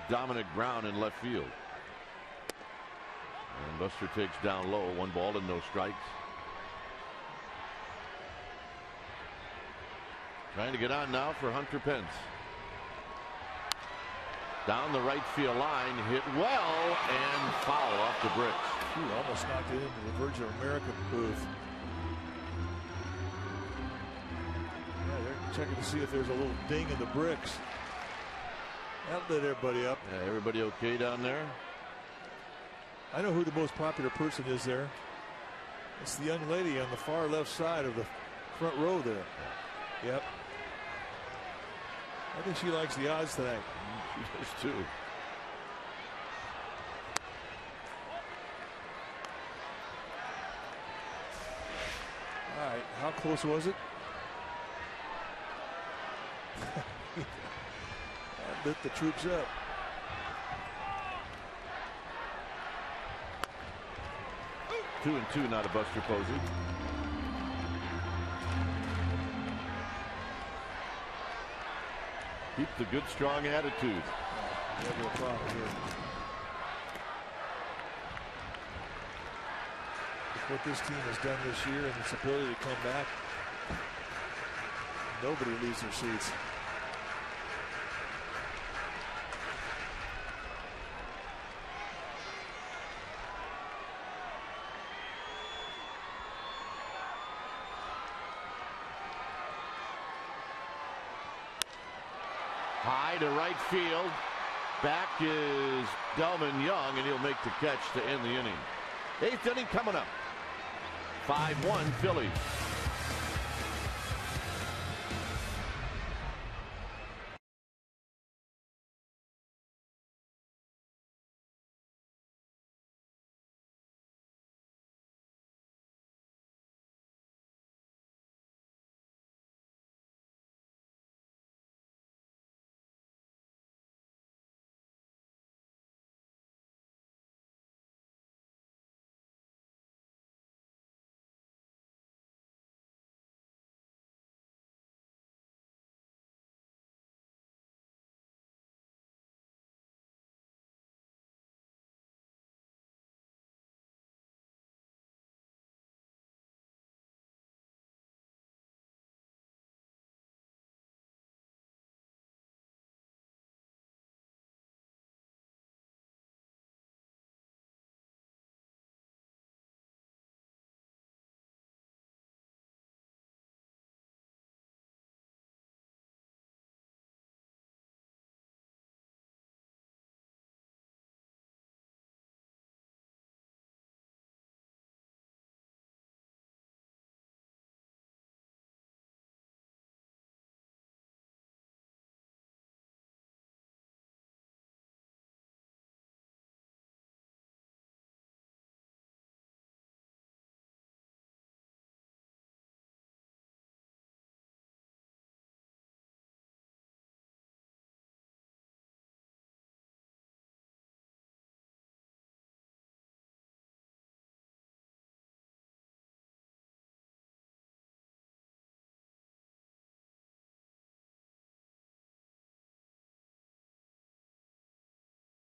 Dominic Brown in left field. And Buster takes down low, 1 ball and no strikes. Trying to get on now for Hunter Pence. Down the right field line, hit well and foul off the bricks. Ooh, almost knocked it into the Virgin America booth. Yeah, they're checking to see if there's a little ding in the bricks. That lit everybody up. Yeah, everybody okay down there? I know who the most popular person is there. It's the young lady on the far left side of the front row there. Yep. I think she likes the odds tonight. She does too. All right, how close was it? That lit the troops up. Two and two, not a Buster Posey. Keep the good, strong attitude. Never a problem here. With what this team has done this year and its ability to come back, nobody leaves their seats. High to right field. Back is Delman Young, and he'll make the catch to end the inning. 8th inning coming up. 5-1 Phillies.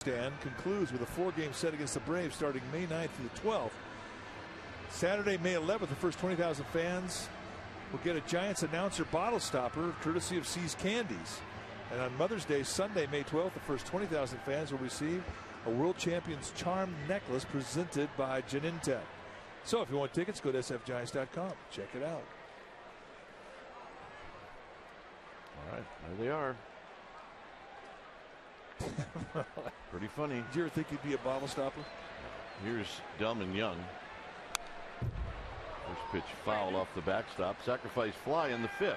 Stand concludes with a 4-game set against the Braves starting May 9th through the 12th. Saturday, May 11th, the first 20,000 fans will get a Giants announcer bottle stopper courtesy of C's Candies. And on Mother's Day, Sunday, May 12th, the first 20,000 fans will receive a World Champions Charm necklace presented by Genentech. So if you want tickets, go to sfgiants.com. Check it out. All right, there they are. Pretty funny. Did you ever think you'd be a bottle stopper? Here's Delman Young. First pitch foul off the backstop. Sacrifice fly in the 5th.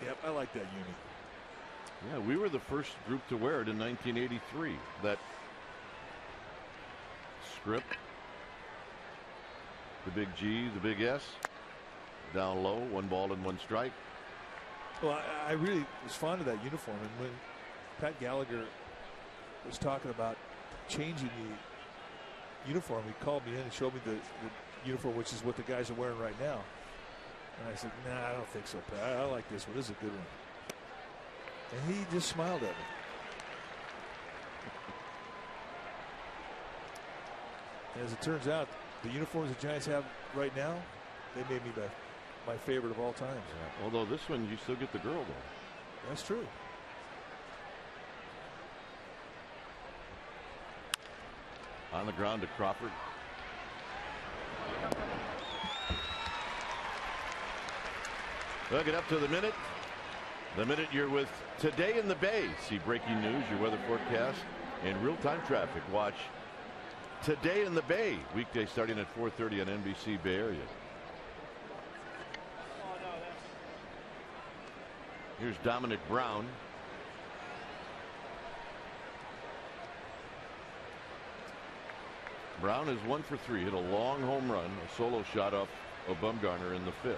Yep, I like that uni. Yeah, we were the first group to wear it in 1983. That script, the big G, the big S, down low, 1 ball and 1 strike. Well, I really was fond of that uniform, and when Pat Gallagher was talking about changing the uniform, he called me in and showed me the uniform, which is what the guys are wearing right now. And I said, nah, I don't think so, Pat. I like this one. This is a good one. And he just smiled at me. As it turns out, the uniforms the Giants have right now, they made me my favorite of all time. Yeah, although this one, you still get the girl, though. That's true. On the ground to Crawford. We'll get up to the minute. The minute you're with Today in the Bay. See breaking news, your weather forecast, and real-time traffic. Watch Today in the Bay. Weekday starting at 4:30 on NBC Bay Area. Here's Dominic Brown. Brown is 1 for 3. Hit a long home run, a solo shot off of Bumgarner in the 5th.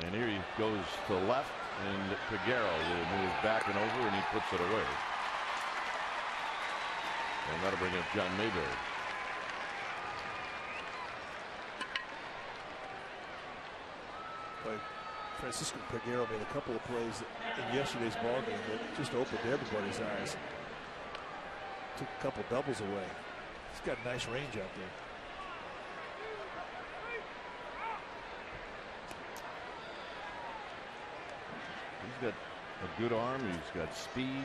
And here he goes to left, and Peguero will move back and over, and he puts it away. And that'll bring up John Mayberry. Francisco Peguero made a couple of plays in yesterday's ball game that just opened everybody's eyes. Took a couple doubles away. He's got nice range out there. He's got a good arm. He's got speed.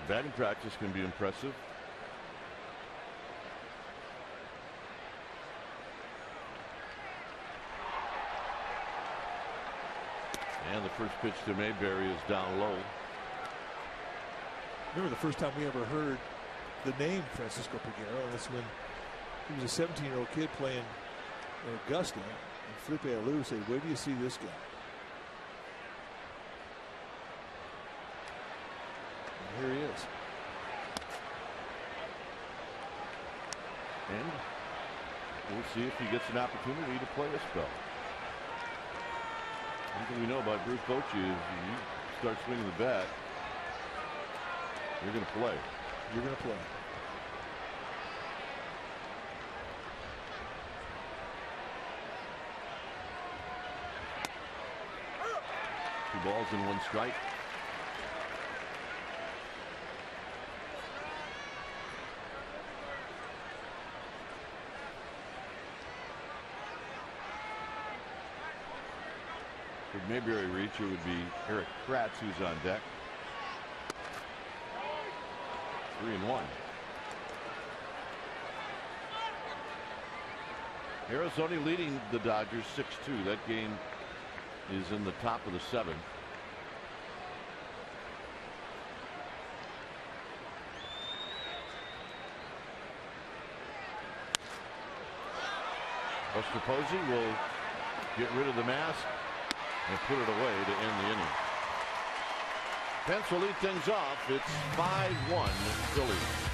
Batting practice can be impressive. And the first pitch to Mayberry is down low. Remember the first time we ever heard the name Francisco Peguero, and that's when he was a 17-year-old kid playing in Augusta, and Felipe Alou said, "Where do you see this guy?" And here he is. And we'll see if he gets an opportunity to play a spell. One thing we know about Bruce Bochy is you start swinging the bat, you're going to play. You're going to play. Two balls and 1 strike. Could Mayberry reach, it would be Eric Kratz who's on deck. 3-1. Arizona leading the Dodgers 6-2. That game is in the top of the 7th. Buster Posey will get rid of the mask and put it away to end the inning. Pence will lead things off. It's 5-1 Phillies.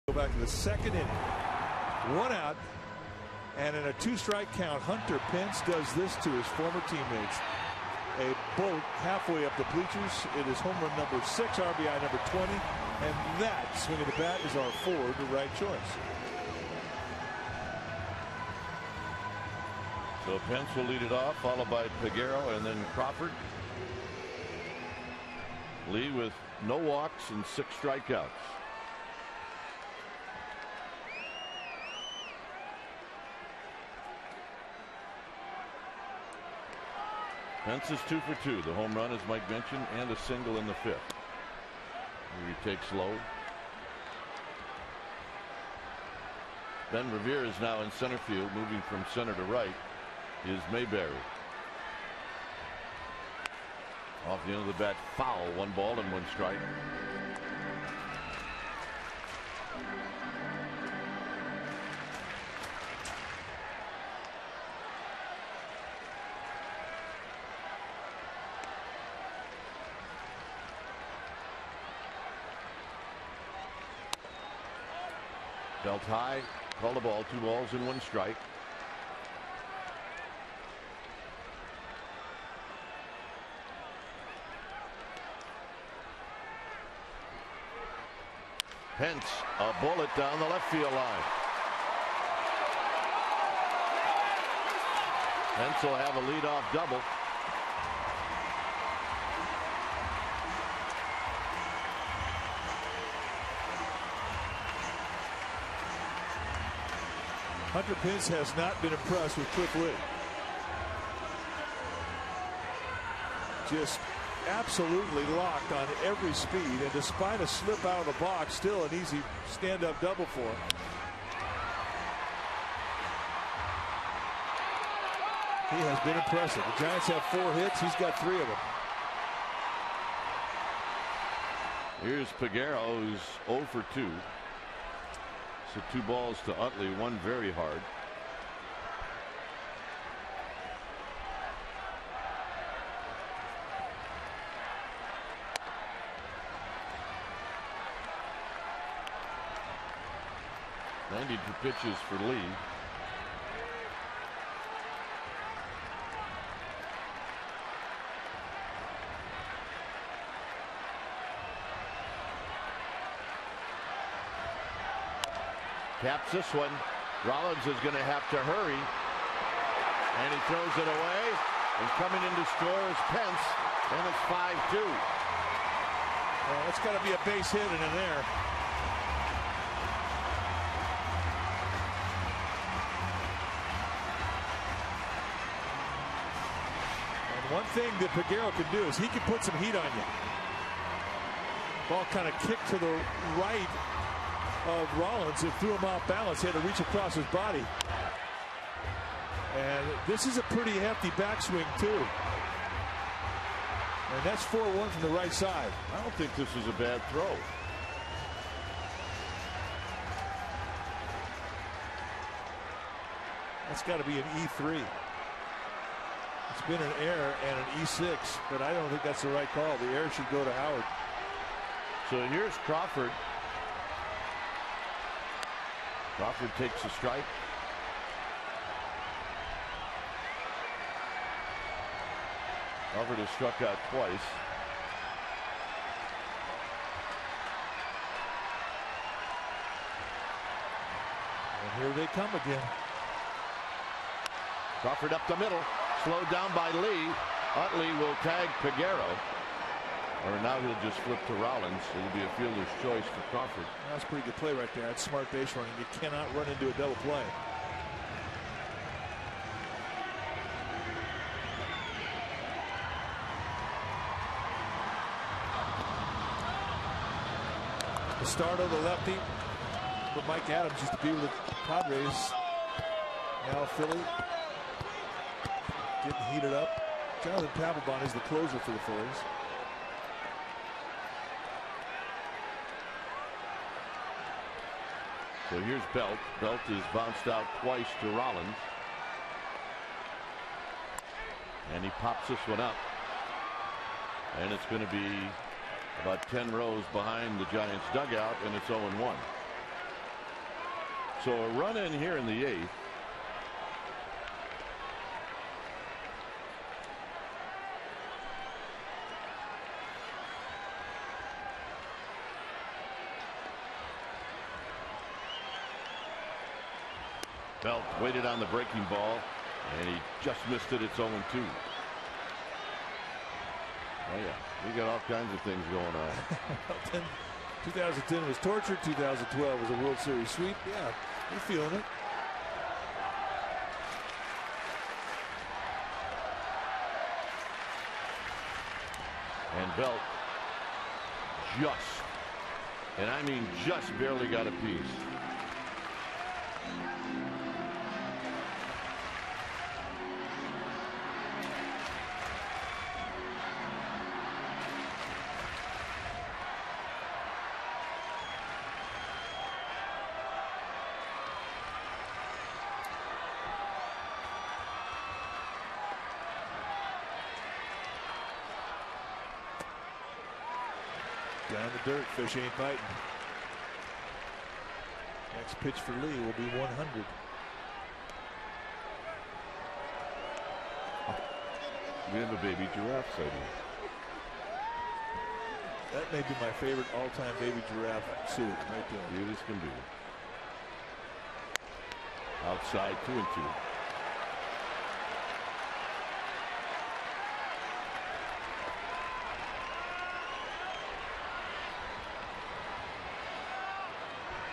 Go back to the second inning. 1 out. And in a 2-strike count, Hunter Pence does this to his former teammates. A bolt halfway up the bleachers. It is home run number 6, RBI number 20. And that swing of the bat is our forward, the right choice. So Pence will lead it off, followed by Peguero and then Crawford. Lee with no walks and 6 strikeouts. Pence is 2 for 2. The home run, as Mike mentioned, and a single in the 5th. Here he takes low. Ben Revere is now in center field. Moving from center to right is Mayberry. Off the end of the bat, foul. 1 ball and 1 strike. Belt high, call the ball, 2 balls and 1 strike. Pence, a bullet down the left field line. Pence will have a leadoff double. Hunter Pence has not been impressed with Cliff Lee. Just absolutely locked on every speed, and despite a slip out of the box, still an easy stand-up double for him. He has been impressive. The Giants have 4 hits. He's got 3 of them. Here's Peguero, who's 0 for 2. So 2 balls to Utley, 1 very hard. Two pitches for Lee. Taps this one. Rollins is going to have to hurry. And he throws it away. And coming in to score is Pence. And it's 5-2. Well, that's got to be a base hit in there. And one thing that Peguero can do is he can put some heat on you. Ball kind of kicked to the right of Rollins. It threw him off balance. He had to reach across his body. And this is a pretty hefty backswing too. And that's 4-1 from the right side. I don't think this is a bad throw. That's got to be an E3. It's been an error and an E6, but I don't think that's the right call. The error should go to Howard. So here's Crawford. Crawford takes a strike. Crawford has struck out twice. And here they come again. Crawford up the middle, slowed down by Lee. Utley will tag Peguero. Or now he'll just flip to Rollins. It'll be a fielder's choice for Crawford. That's a pretty good play right there. That's smart base running. You cannot run into a double play. The start of the lefty for Mike Adams used to be with the Padres. Now Philly. Getting heated up. Jonathan Papelbon is the closer for the Phillies. So here's Belt. Belt is bounced out twice to Rollins. And he pops this one up. And it's going to be about 10 rows behind the Giants dugout, and it's 0-1. So a run in here in the 8th. Belt waited on the breaking ball, and he just missed it. It's 0-2. Oh yeah, we got all kinds of things going on. 2010 was torture. 2012 was a World Series sweep. Yeah, we're feeling it. And Belt just, and I mean just barely got a piece. Down the dirt, fish ain't biting. Next pitch for Lee will be 100. We have a baby giraffe sighting. That may be my favorite all-time baby giraffe suit right there. Cute as can be. Outside 2-2.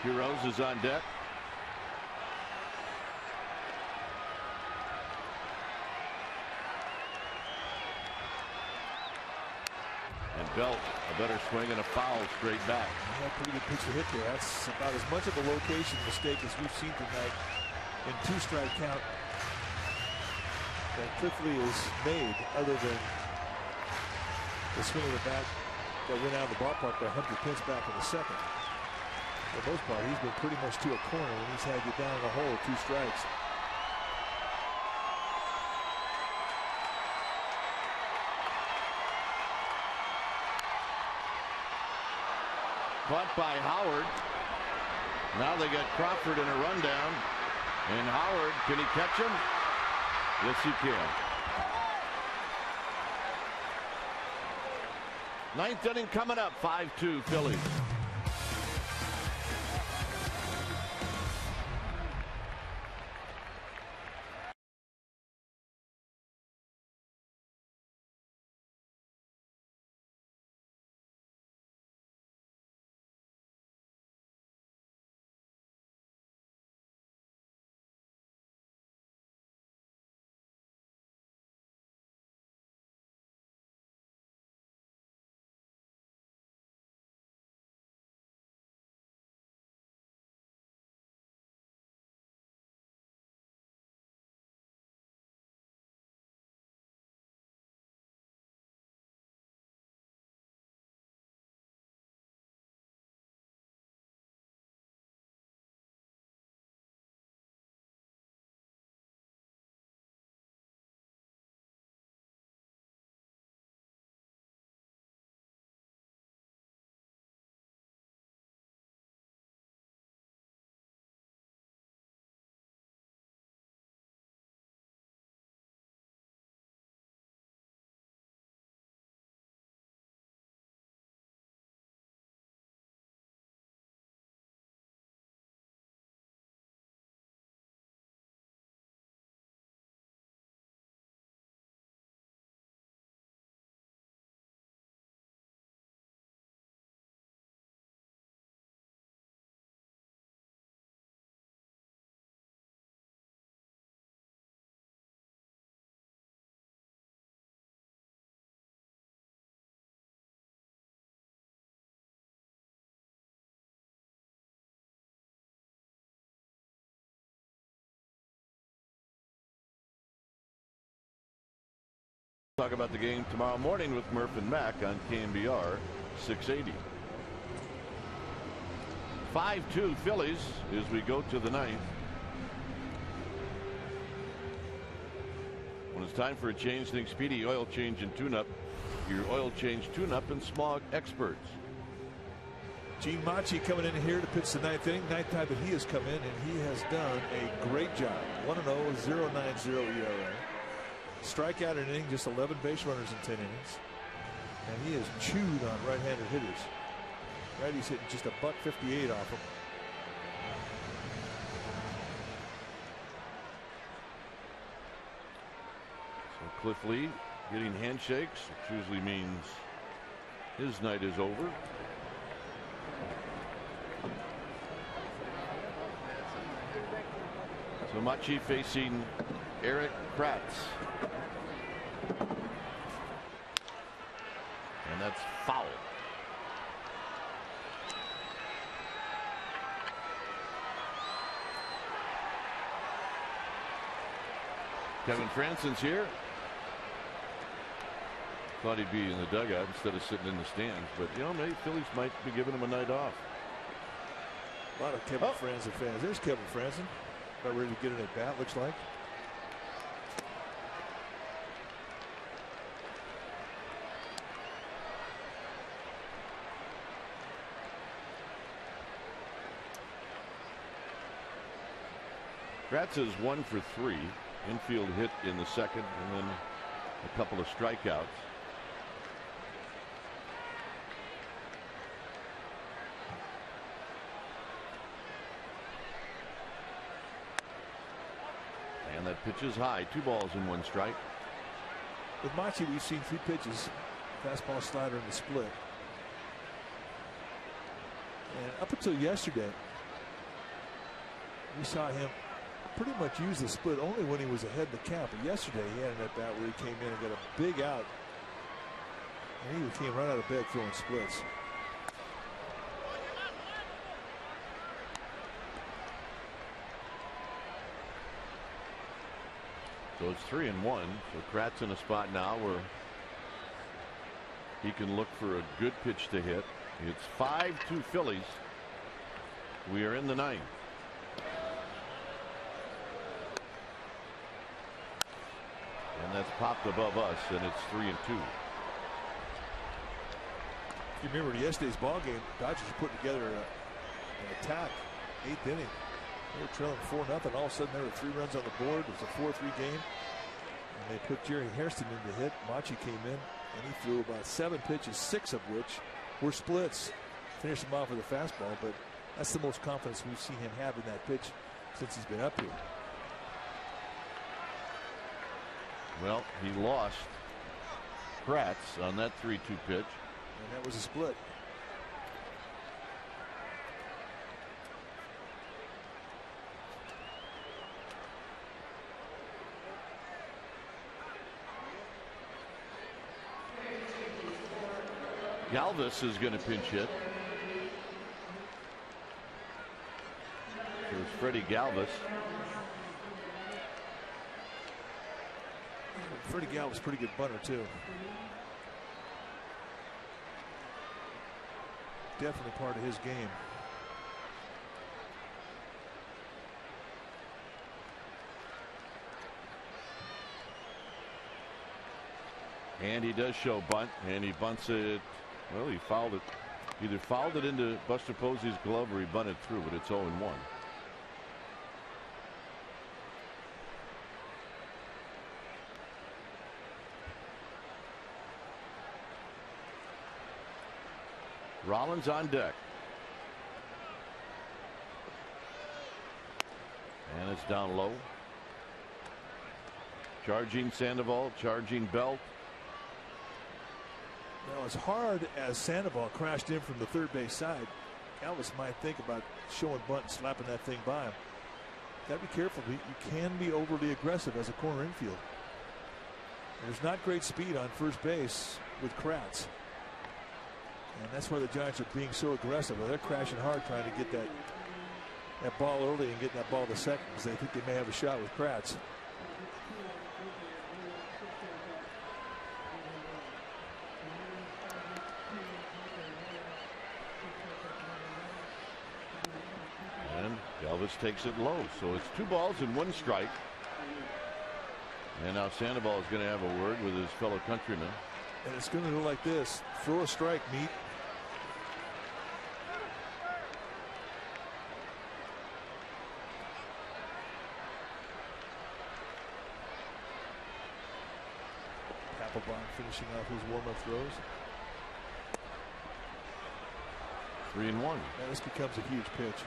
Heroes is on deck. And Belt, a better swing and a foul straight back. Yeah, pretty good pitch to hit there. That's about as much of a location mistake as we've seen tonight in 2-strike count that Cliffley has made, other than the swing of the bat that went out of the ballpark by Hunter Pence back in the 2nd. For the most part, he's been pretty much to a corner when he's had you down in the hole, 2 strikes. Caught by Howard. Now they got Crawford in a rundown. And Howard, can he catch him? Yes, he can. 9th inning coming up, 5-2 Phillies. Talk about the game tomorrow morning with Murph and Mac on KMBR 680. 5-2 Phillies as we go to the 9th. When it's time for a change, think Speedy Oil Change and Tune-Up. Your oil change tune-up and smog experts. Gene Machi coming in here to pitch the ninth inning. Ninth time that he has come in, and he has done a great job. 1-0, 0.90 ERA. Strikeout an inning, just 11 base runners in 10 innings. And he has chewed on right-handed hitters. Righty's hitting just $1.58 off him. So Cliff Lee getting handshakes, which usually means his night is over. So Machi facing Eric Kratz. And that's foul. Kevin Franson's here. Thought he'd be in the dugout instead of sitting in the stands, but you know, maybe Phillies might be giving him a night off. A lot of Kevin Franson fans. There's Kevin Franson. About ready to get in at bat, looks like. Kratz is 1 for 3. Infield hit in the second, and then a couple of strikeouts. And that pitch is high. 2 balls and 1 strike. With Machi, we've seen 3 pitches. Fastball, slider, and the split. And up until yesterday, we saw him pretty much use the split only when he was ahead in the count. But yesterday he had an at bat where he came in and got a big out, and he came right out of bed throwing splits. So it's 3-1. So Kratz in a spot now where he can look for a good pitch to hit. It's 5-2 Phillies. We are in the 9th. And that's popped above us, and it's 3-2. If you remember yesterday's ball game, Dodgers put together an attack, 8th inning. They were trailing 4-0. All of a sudden, there were 3 runs on the board. It was a 4-3 game, and they put Jerry Hairston in to hit. Machi came in, and he threw about 7 pitches, 6 of which were splits. Finished him off with a fastball, but that's the most confidence we've seen him have in that pitch since he's been up here. Well, he lost Kratz on that 3-2 pitch. And that was a split. Galvis is going to pinch hit. So it's Freddie Galvis. Freddie Galvis, pretty good bunter too. Definitely part of his game. And he does show bunt, and he bunts it. Well, he fouled it. Either fouled it into Buster Posey's glove or he bunted through, but it's 0-1. Rollins on deck. And it's down low. Charging Sandoval, charging Belt. Now, as hard as Sandoval crashed in from the third base side, Galvis might think about showing bunt and slapping that thing by him. Got to be careful. You can be overly aggressive as a corner infield. There's not great speed on first base with Kratz. And that's why the Giants are being so aggressive. They're crashing hard trying to get that ball early and getting that ball to second because they think they may have a shot with Kratz. And Galvis takes it low. So it's 2 balls and 1 strike. And now Sandoval is going to have a word with his fellow countryman. And it's going to go like this. Throw a strike, Meat. Papelbon finishing off his warm-up throws. 3-1. Now this becomes a huge pitch.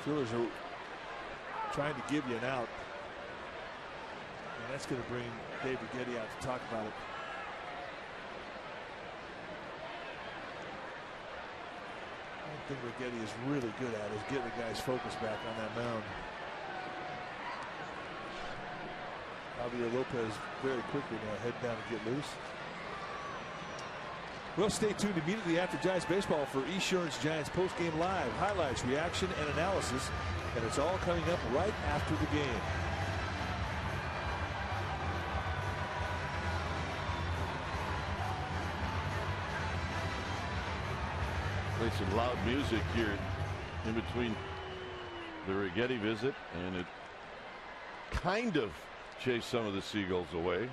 Phillies are trying to give you an out. And that's going to bring Dave Righetti out to talk about it. One thing Righetti is really good at is getting the guy's focus back on that mound. Javier Lopez very quickly now head down and get loose. Well, stay tuned immediately after Giants baseball for Esurance Giants postgame live highlights, reaction, and analysis. And it's all coming up right after the game. Play some loud music here in between the Righetti visit, and it kind of chased some of the Seagulls away.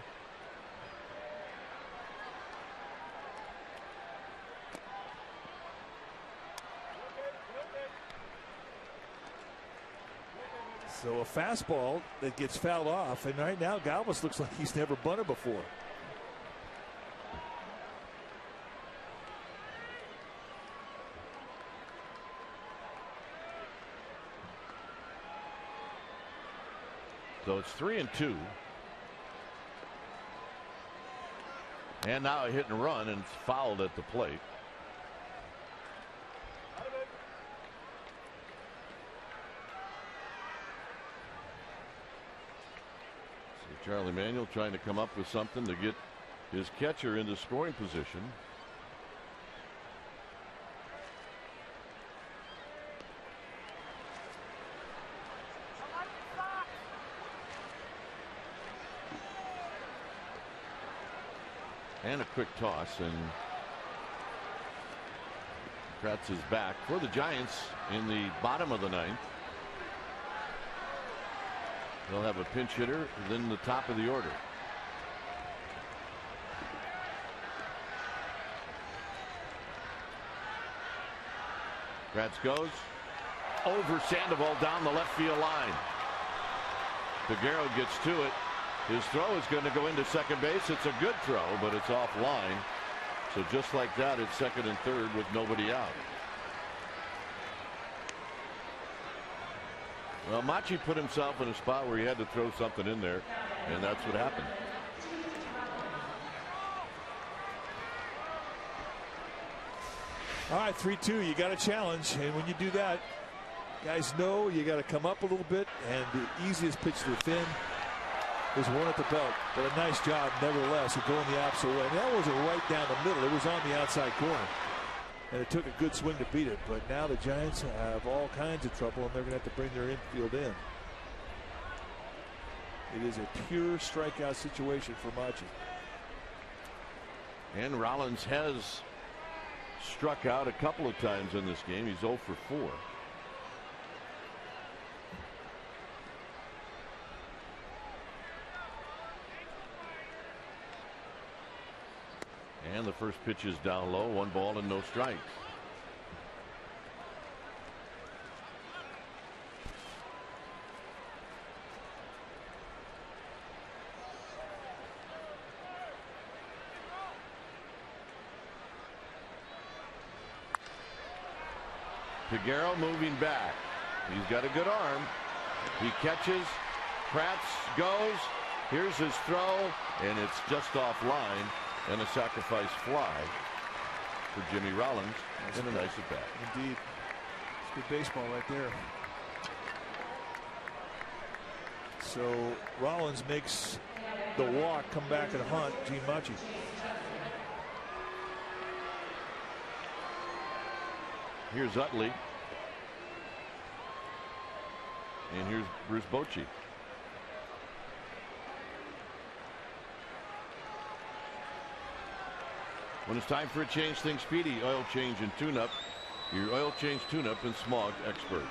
So a fastball that gets fouled off, and right now Galvis looks like he's never bunted before. So it's 3-2. And now a hit and run, and fouled at the plate. So Charlie Manuel trying to come up with something to get his catcher into scoring position. And a quick toss, and Kratz is back for the Giants in the bottom of the ninth. They'll have a pinch hitter, then the top of the order. Kratz goes over Sandoval down the left field line. Figueroa gets to it. His throw is going to go into second base. It's a good throw, but it's offline. So just like that, it's second and third with nobody out. Well, Machi put himself in a spot where he had to throw something in there, and that's what happened. All right, 3-2. You got a challenge, and when you do that, guys know you got to come up a little bit, and the easiest pitch to defend is one at the belt, but a nice job nevertheless of going the opposite way. And that wasn't right down the middle, it was on the outside corner, and it took a good swing to beat it. But now the Giants have all kinds of trouble, and they're going to have to bring their infield in. It is a pure strikeout situation for Machi. And Rollins has struck out a couple of times in this game. He's 0 for 4. And the first pitch is down low, 1 ball and no strikes. Figueroa moving back. He's got a good arm. He catches. Kratz goes. Here's his throw, and it's just offline. And a sacrifice fly for Jimmy Rollins. And a nice at bat. Indeed. It's good baseball right there. So Rollins makes the walk, come back and hunt Gene Machi. Here's Utley. And here's Bruce Bochy. When it's time for a change, think Speedy Oil Change and Tune-Up. Your oil change tune-up and smog experts.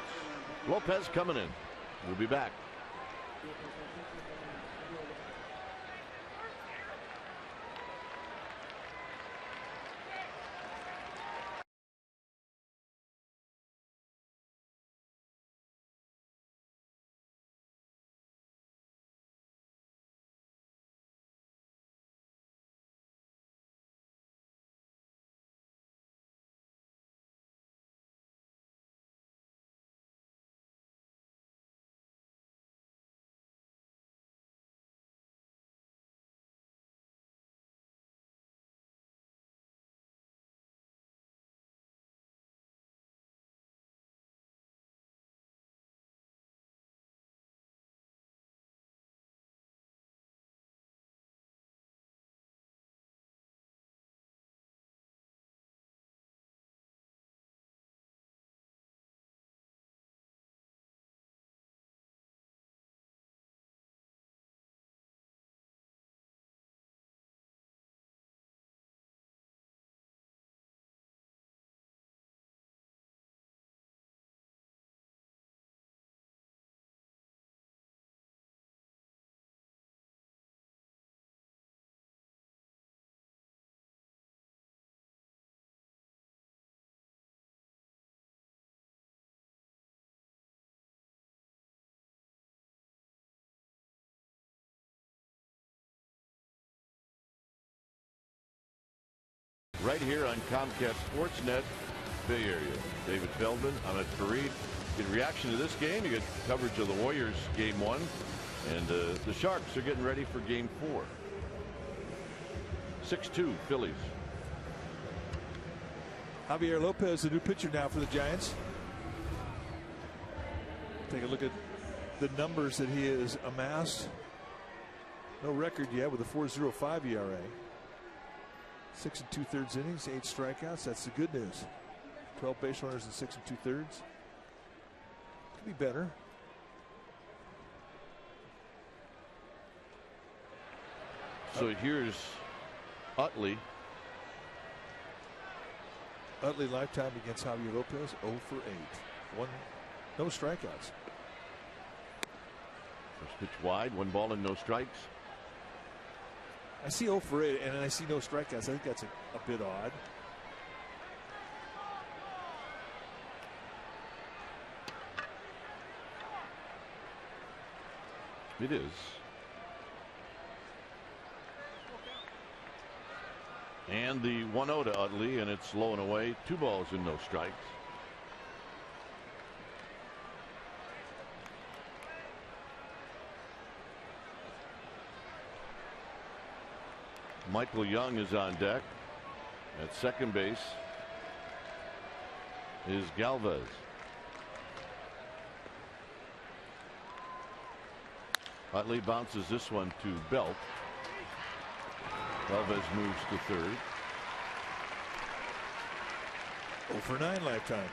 Lopez coming in. We'll be back. right here on Comcast Sportsnet Bay Area. David Feldman, Ahmed Fareed. Get reaction to this game. You get coverage of the Warriors game 1. And the Sharks are getting ready for game 4. 6-2 Phillies. Javier Lopez, the new pitcher now for the Giants. Take a look at the numbers that he has amassed. No record yet with a 4.05 ERA. 6 2/3 innings, 8 strikeouts. That's the good news. 12 base runners in 6 2/3. Could be better. So here's Utley. Utley lifetime against Javier Lopez, 0 for 8. No strikeouts. First pitch wide, 1 ball and no strikes. I see 0 for 8 and I see no strikeouts. I think that's a bit odd. It is. And the 1-0 to Utley, and it's low and away. 2 balls and no strikes. Michael Young is on deck. At second base is Galvez. Utley bounces this one to Belt. Galvez moves to third. 0 for 9 lifetime.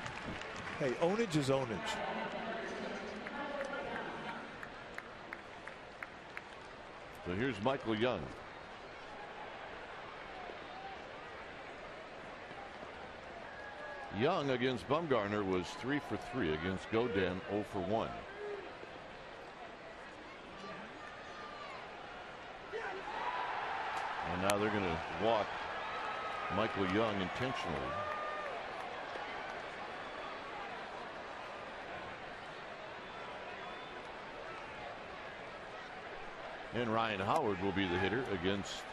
Hey, ownage is ownage. So here's Michael Young. Young against Bumgarner was 3 for 3. Against Godin, 0 for 1. And now they're going to walk Michael Young intentionally. And Ryan Howard will be the hitter against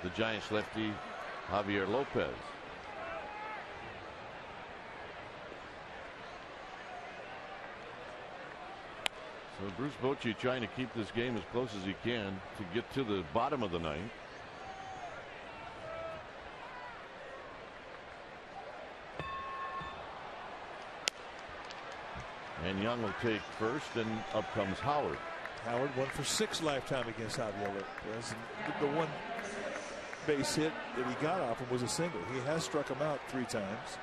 the Giants lefty Javier Lopez. So Bruce Bochy trying to keep this game as close as he can to get to the bottom of the 9th. And Young will take first, and up comes Howard. Howard 1 for 6 lifetime against Javier Lopez. The one base hit that he got off him was a single. He has struck him out 3 times.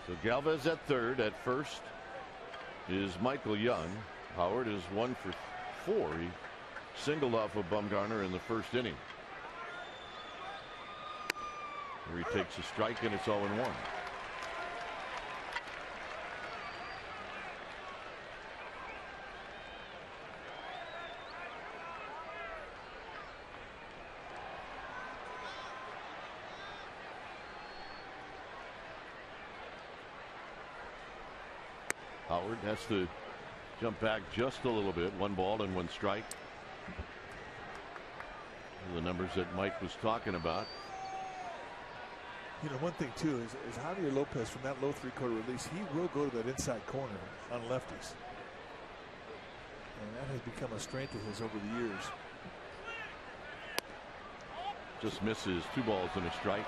So Galvez at third. At first is Michael Young. Howard is 1 for 4. He singled off of Bumgarner in the first inning. Here he takes a strike, and it's 0-1. Howard has to jump back just a little bit. 1 ball and 1 strike. The numbers that Mike was talking about. You know, one thing too is Javier Lopez, from that low 3/4 release, he will go to that inside corner on lefties. And that has become a strength of his over the years. Just misses. 2 balls and a strike.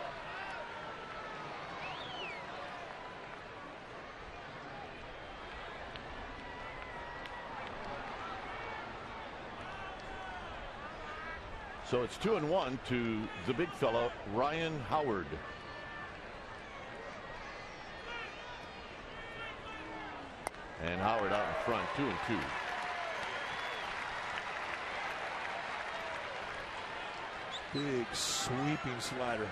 So it's 2-1 to the big fella, Ryan Howard. And Howard out in front, 2-2. Big sweeping slider.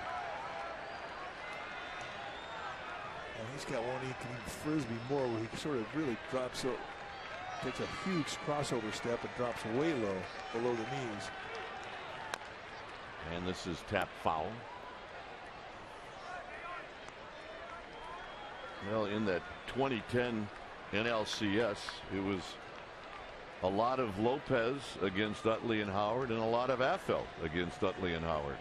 And he's got one he can even frisbee more, where he sort of really drops, so takes a huge crossover step and drops way low below the knees. And this is tap foul. Well, in that 2010 NLCS, it was a lot of Lopez against Utley and Howard and a lot of Affeldt against Utley and Howard.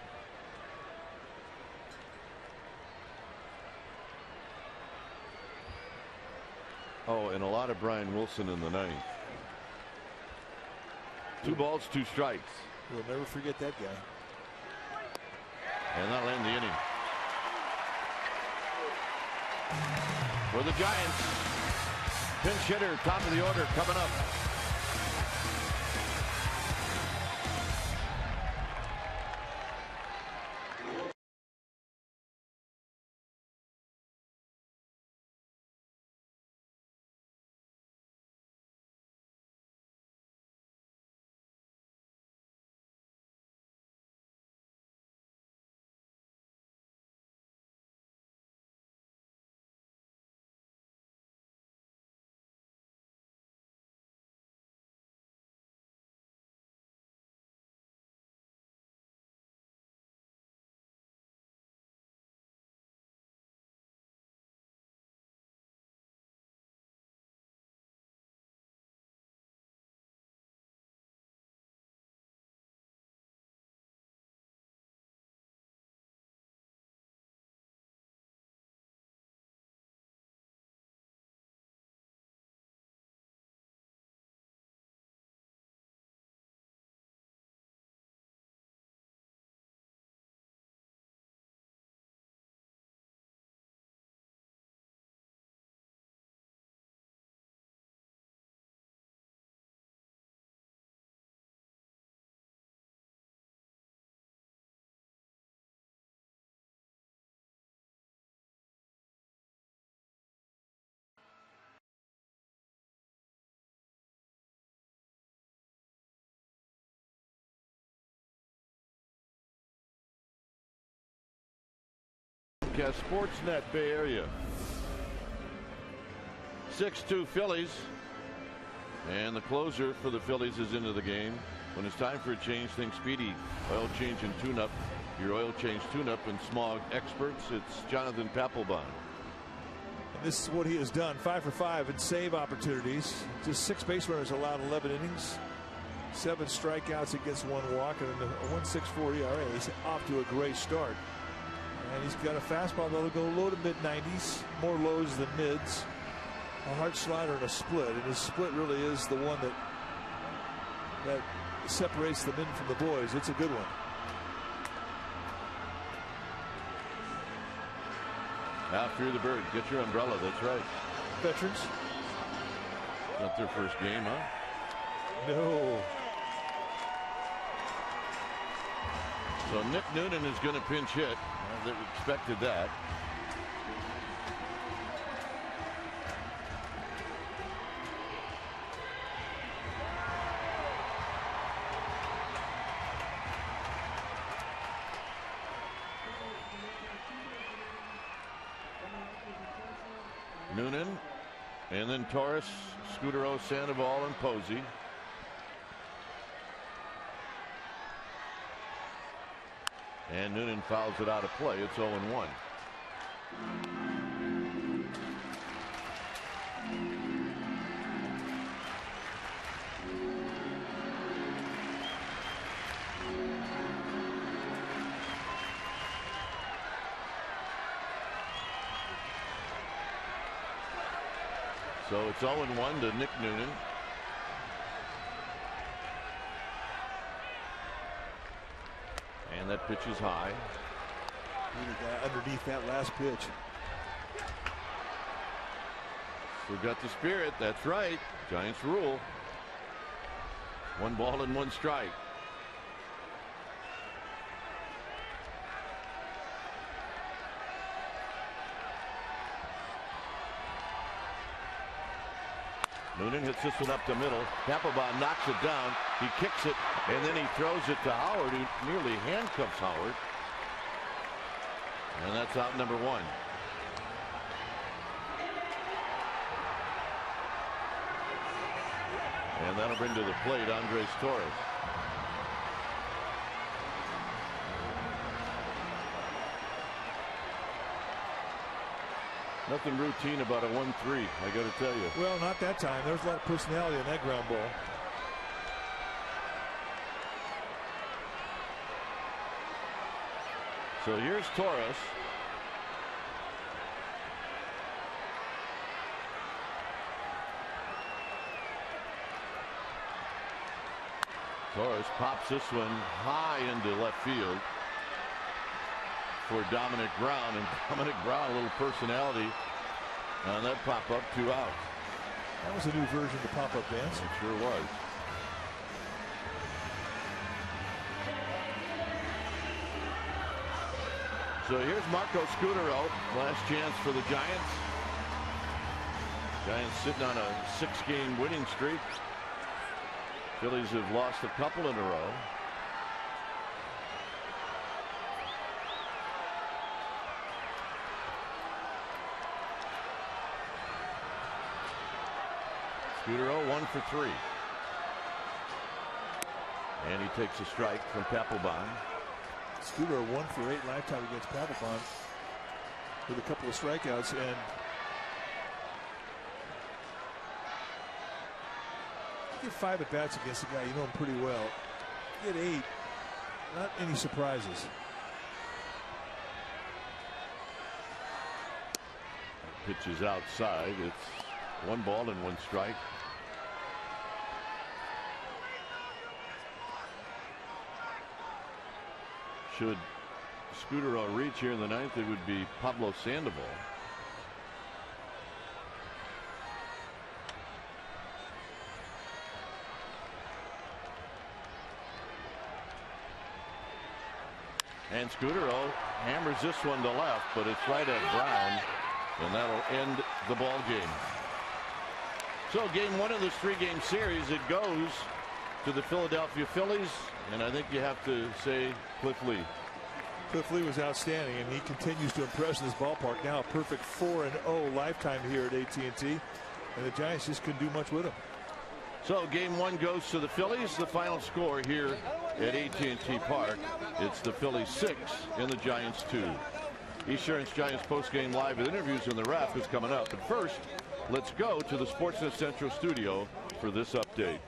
Oh, and a lot of Brian Wilson in the ninth. 2 balls, 2 strikes. We'll never forget that guy. And that'll end the inning. For the Giants, pinch hitter, top of the order coming up. Sportsnet Bay Area. 6-2 Phillies. And the closer for the Phillies is into the game. When it's time for a change, think Speedy Oil Change and Tune-Up. Your oil change tune-up and smog experts. It's Jonathan Papelbon. And this is what he has done. 5 for 5 in save opportunities. Just 6 base runners allowed, 11 innings. 7 strikeouts against 1 walk and a 1.64 ERA. He's off to a great start. And he's got a fastball that'll go low to mid-90s, more lows than mids, a hard slider and a split. And his split really is the one that separates the men from the boys. It's a good one. After the bird, get your umbrella. That's right. Veterans. Not their first game, huh? No. So Nick Noonan is going to pinch hit. They expected that. Noonan, and then Torres, Scudero, Sandoval, and Posey. And Noonan fouls it out of play. It's 0-1. So it's 0-1 to Nick Noonan. And that pitch is high. Underneath that last pitch. Still got the spirit. That's right. Giants rule. 1 ball and 1 strike. Noonan hits this one up the middle. Papelbon knocks it down. He kicks it, and then he throws it to Howard, who nearly handcuffs Howard. And that's out number 1. And that'll bring to the plate Andres Torres. Nothing routine about a 1-3, I got to tell you. Well, not that time. There's a lot of personality in that ground ball. So here's Torres. Torres pops this one high into left field for Dominic Brown, and Dominic Brown, a little personality on that pop-up, 2 out. That was a new version of the pop-up dance. It sure was. So here's Marco Scutaro, last chance for the Giants. Giants sitting on a 6-game winning streak. Phillies have lost a couple in a row. Scutaro 1 for 3. And he takes a strike from Papelbon. Scutaro 1 for 8 lifetime against Papelbon with a couple of strikeouts, and get 5 at bats against a guy you know him pretty well. Get 8, not any surprises. Pitch is outside. It's 1 ball and 1 strike. Should Scutaro reach here in the 9th, it would be Pablo Sandoval. And Scutaro hammers this one to left, but it's right at Brown, and that'll end the ball game. So game 1 of this 3-game series, it goes to the Philadelphia Phillies, and I think you have to say Cliff Lee. Cliff Lee was outstanding, and he continues to impress in this ballpark. Now a perfect 4-0 lifetime here at AT&T, and the Giants just couldn't do much with him. So game 1 goes to the Phillies. The final score here at AT&T Park, it's the Phillies 6 and the Giants 2. Esurance Giants postgame live with interviews and the ref is coming up. But first, let's go to the Sportsnet Central studio for this update.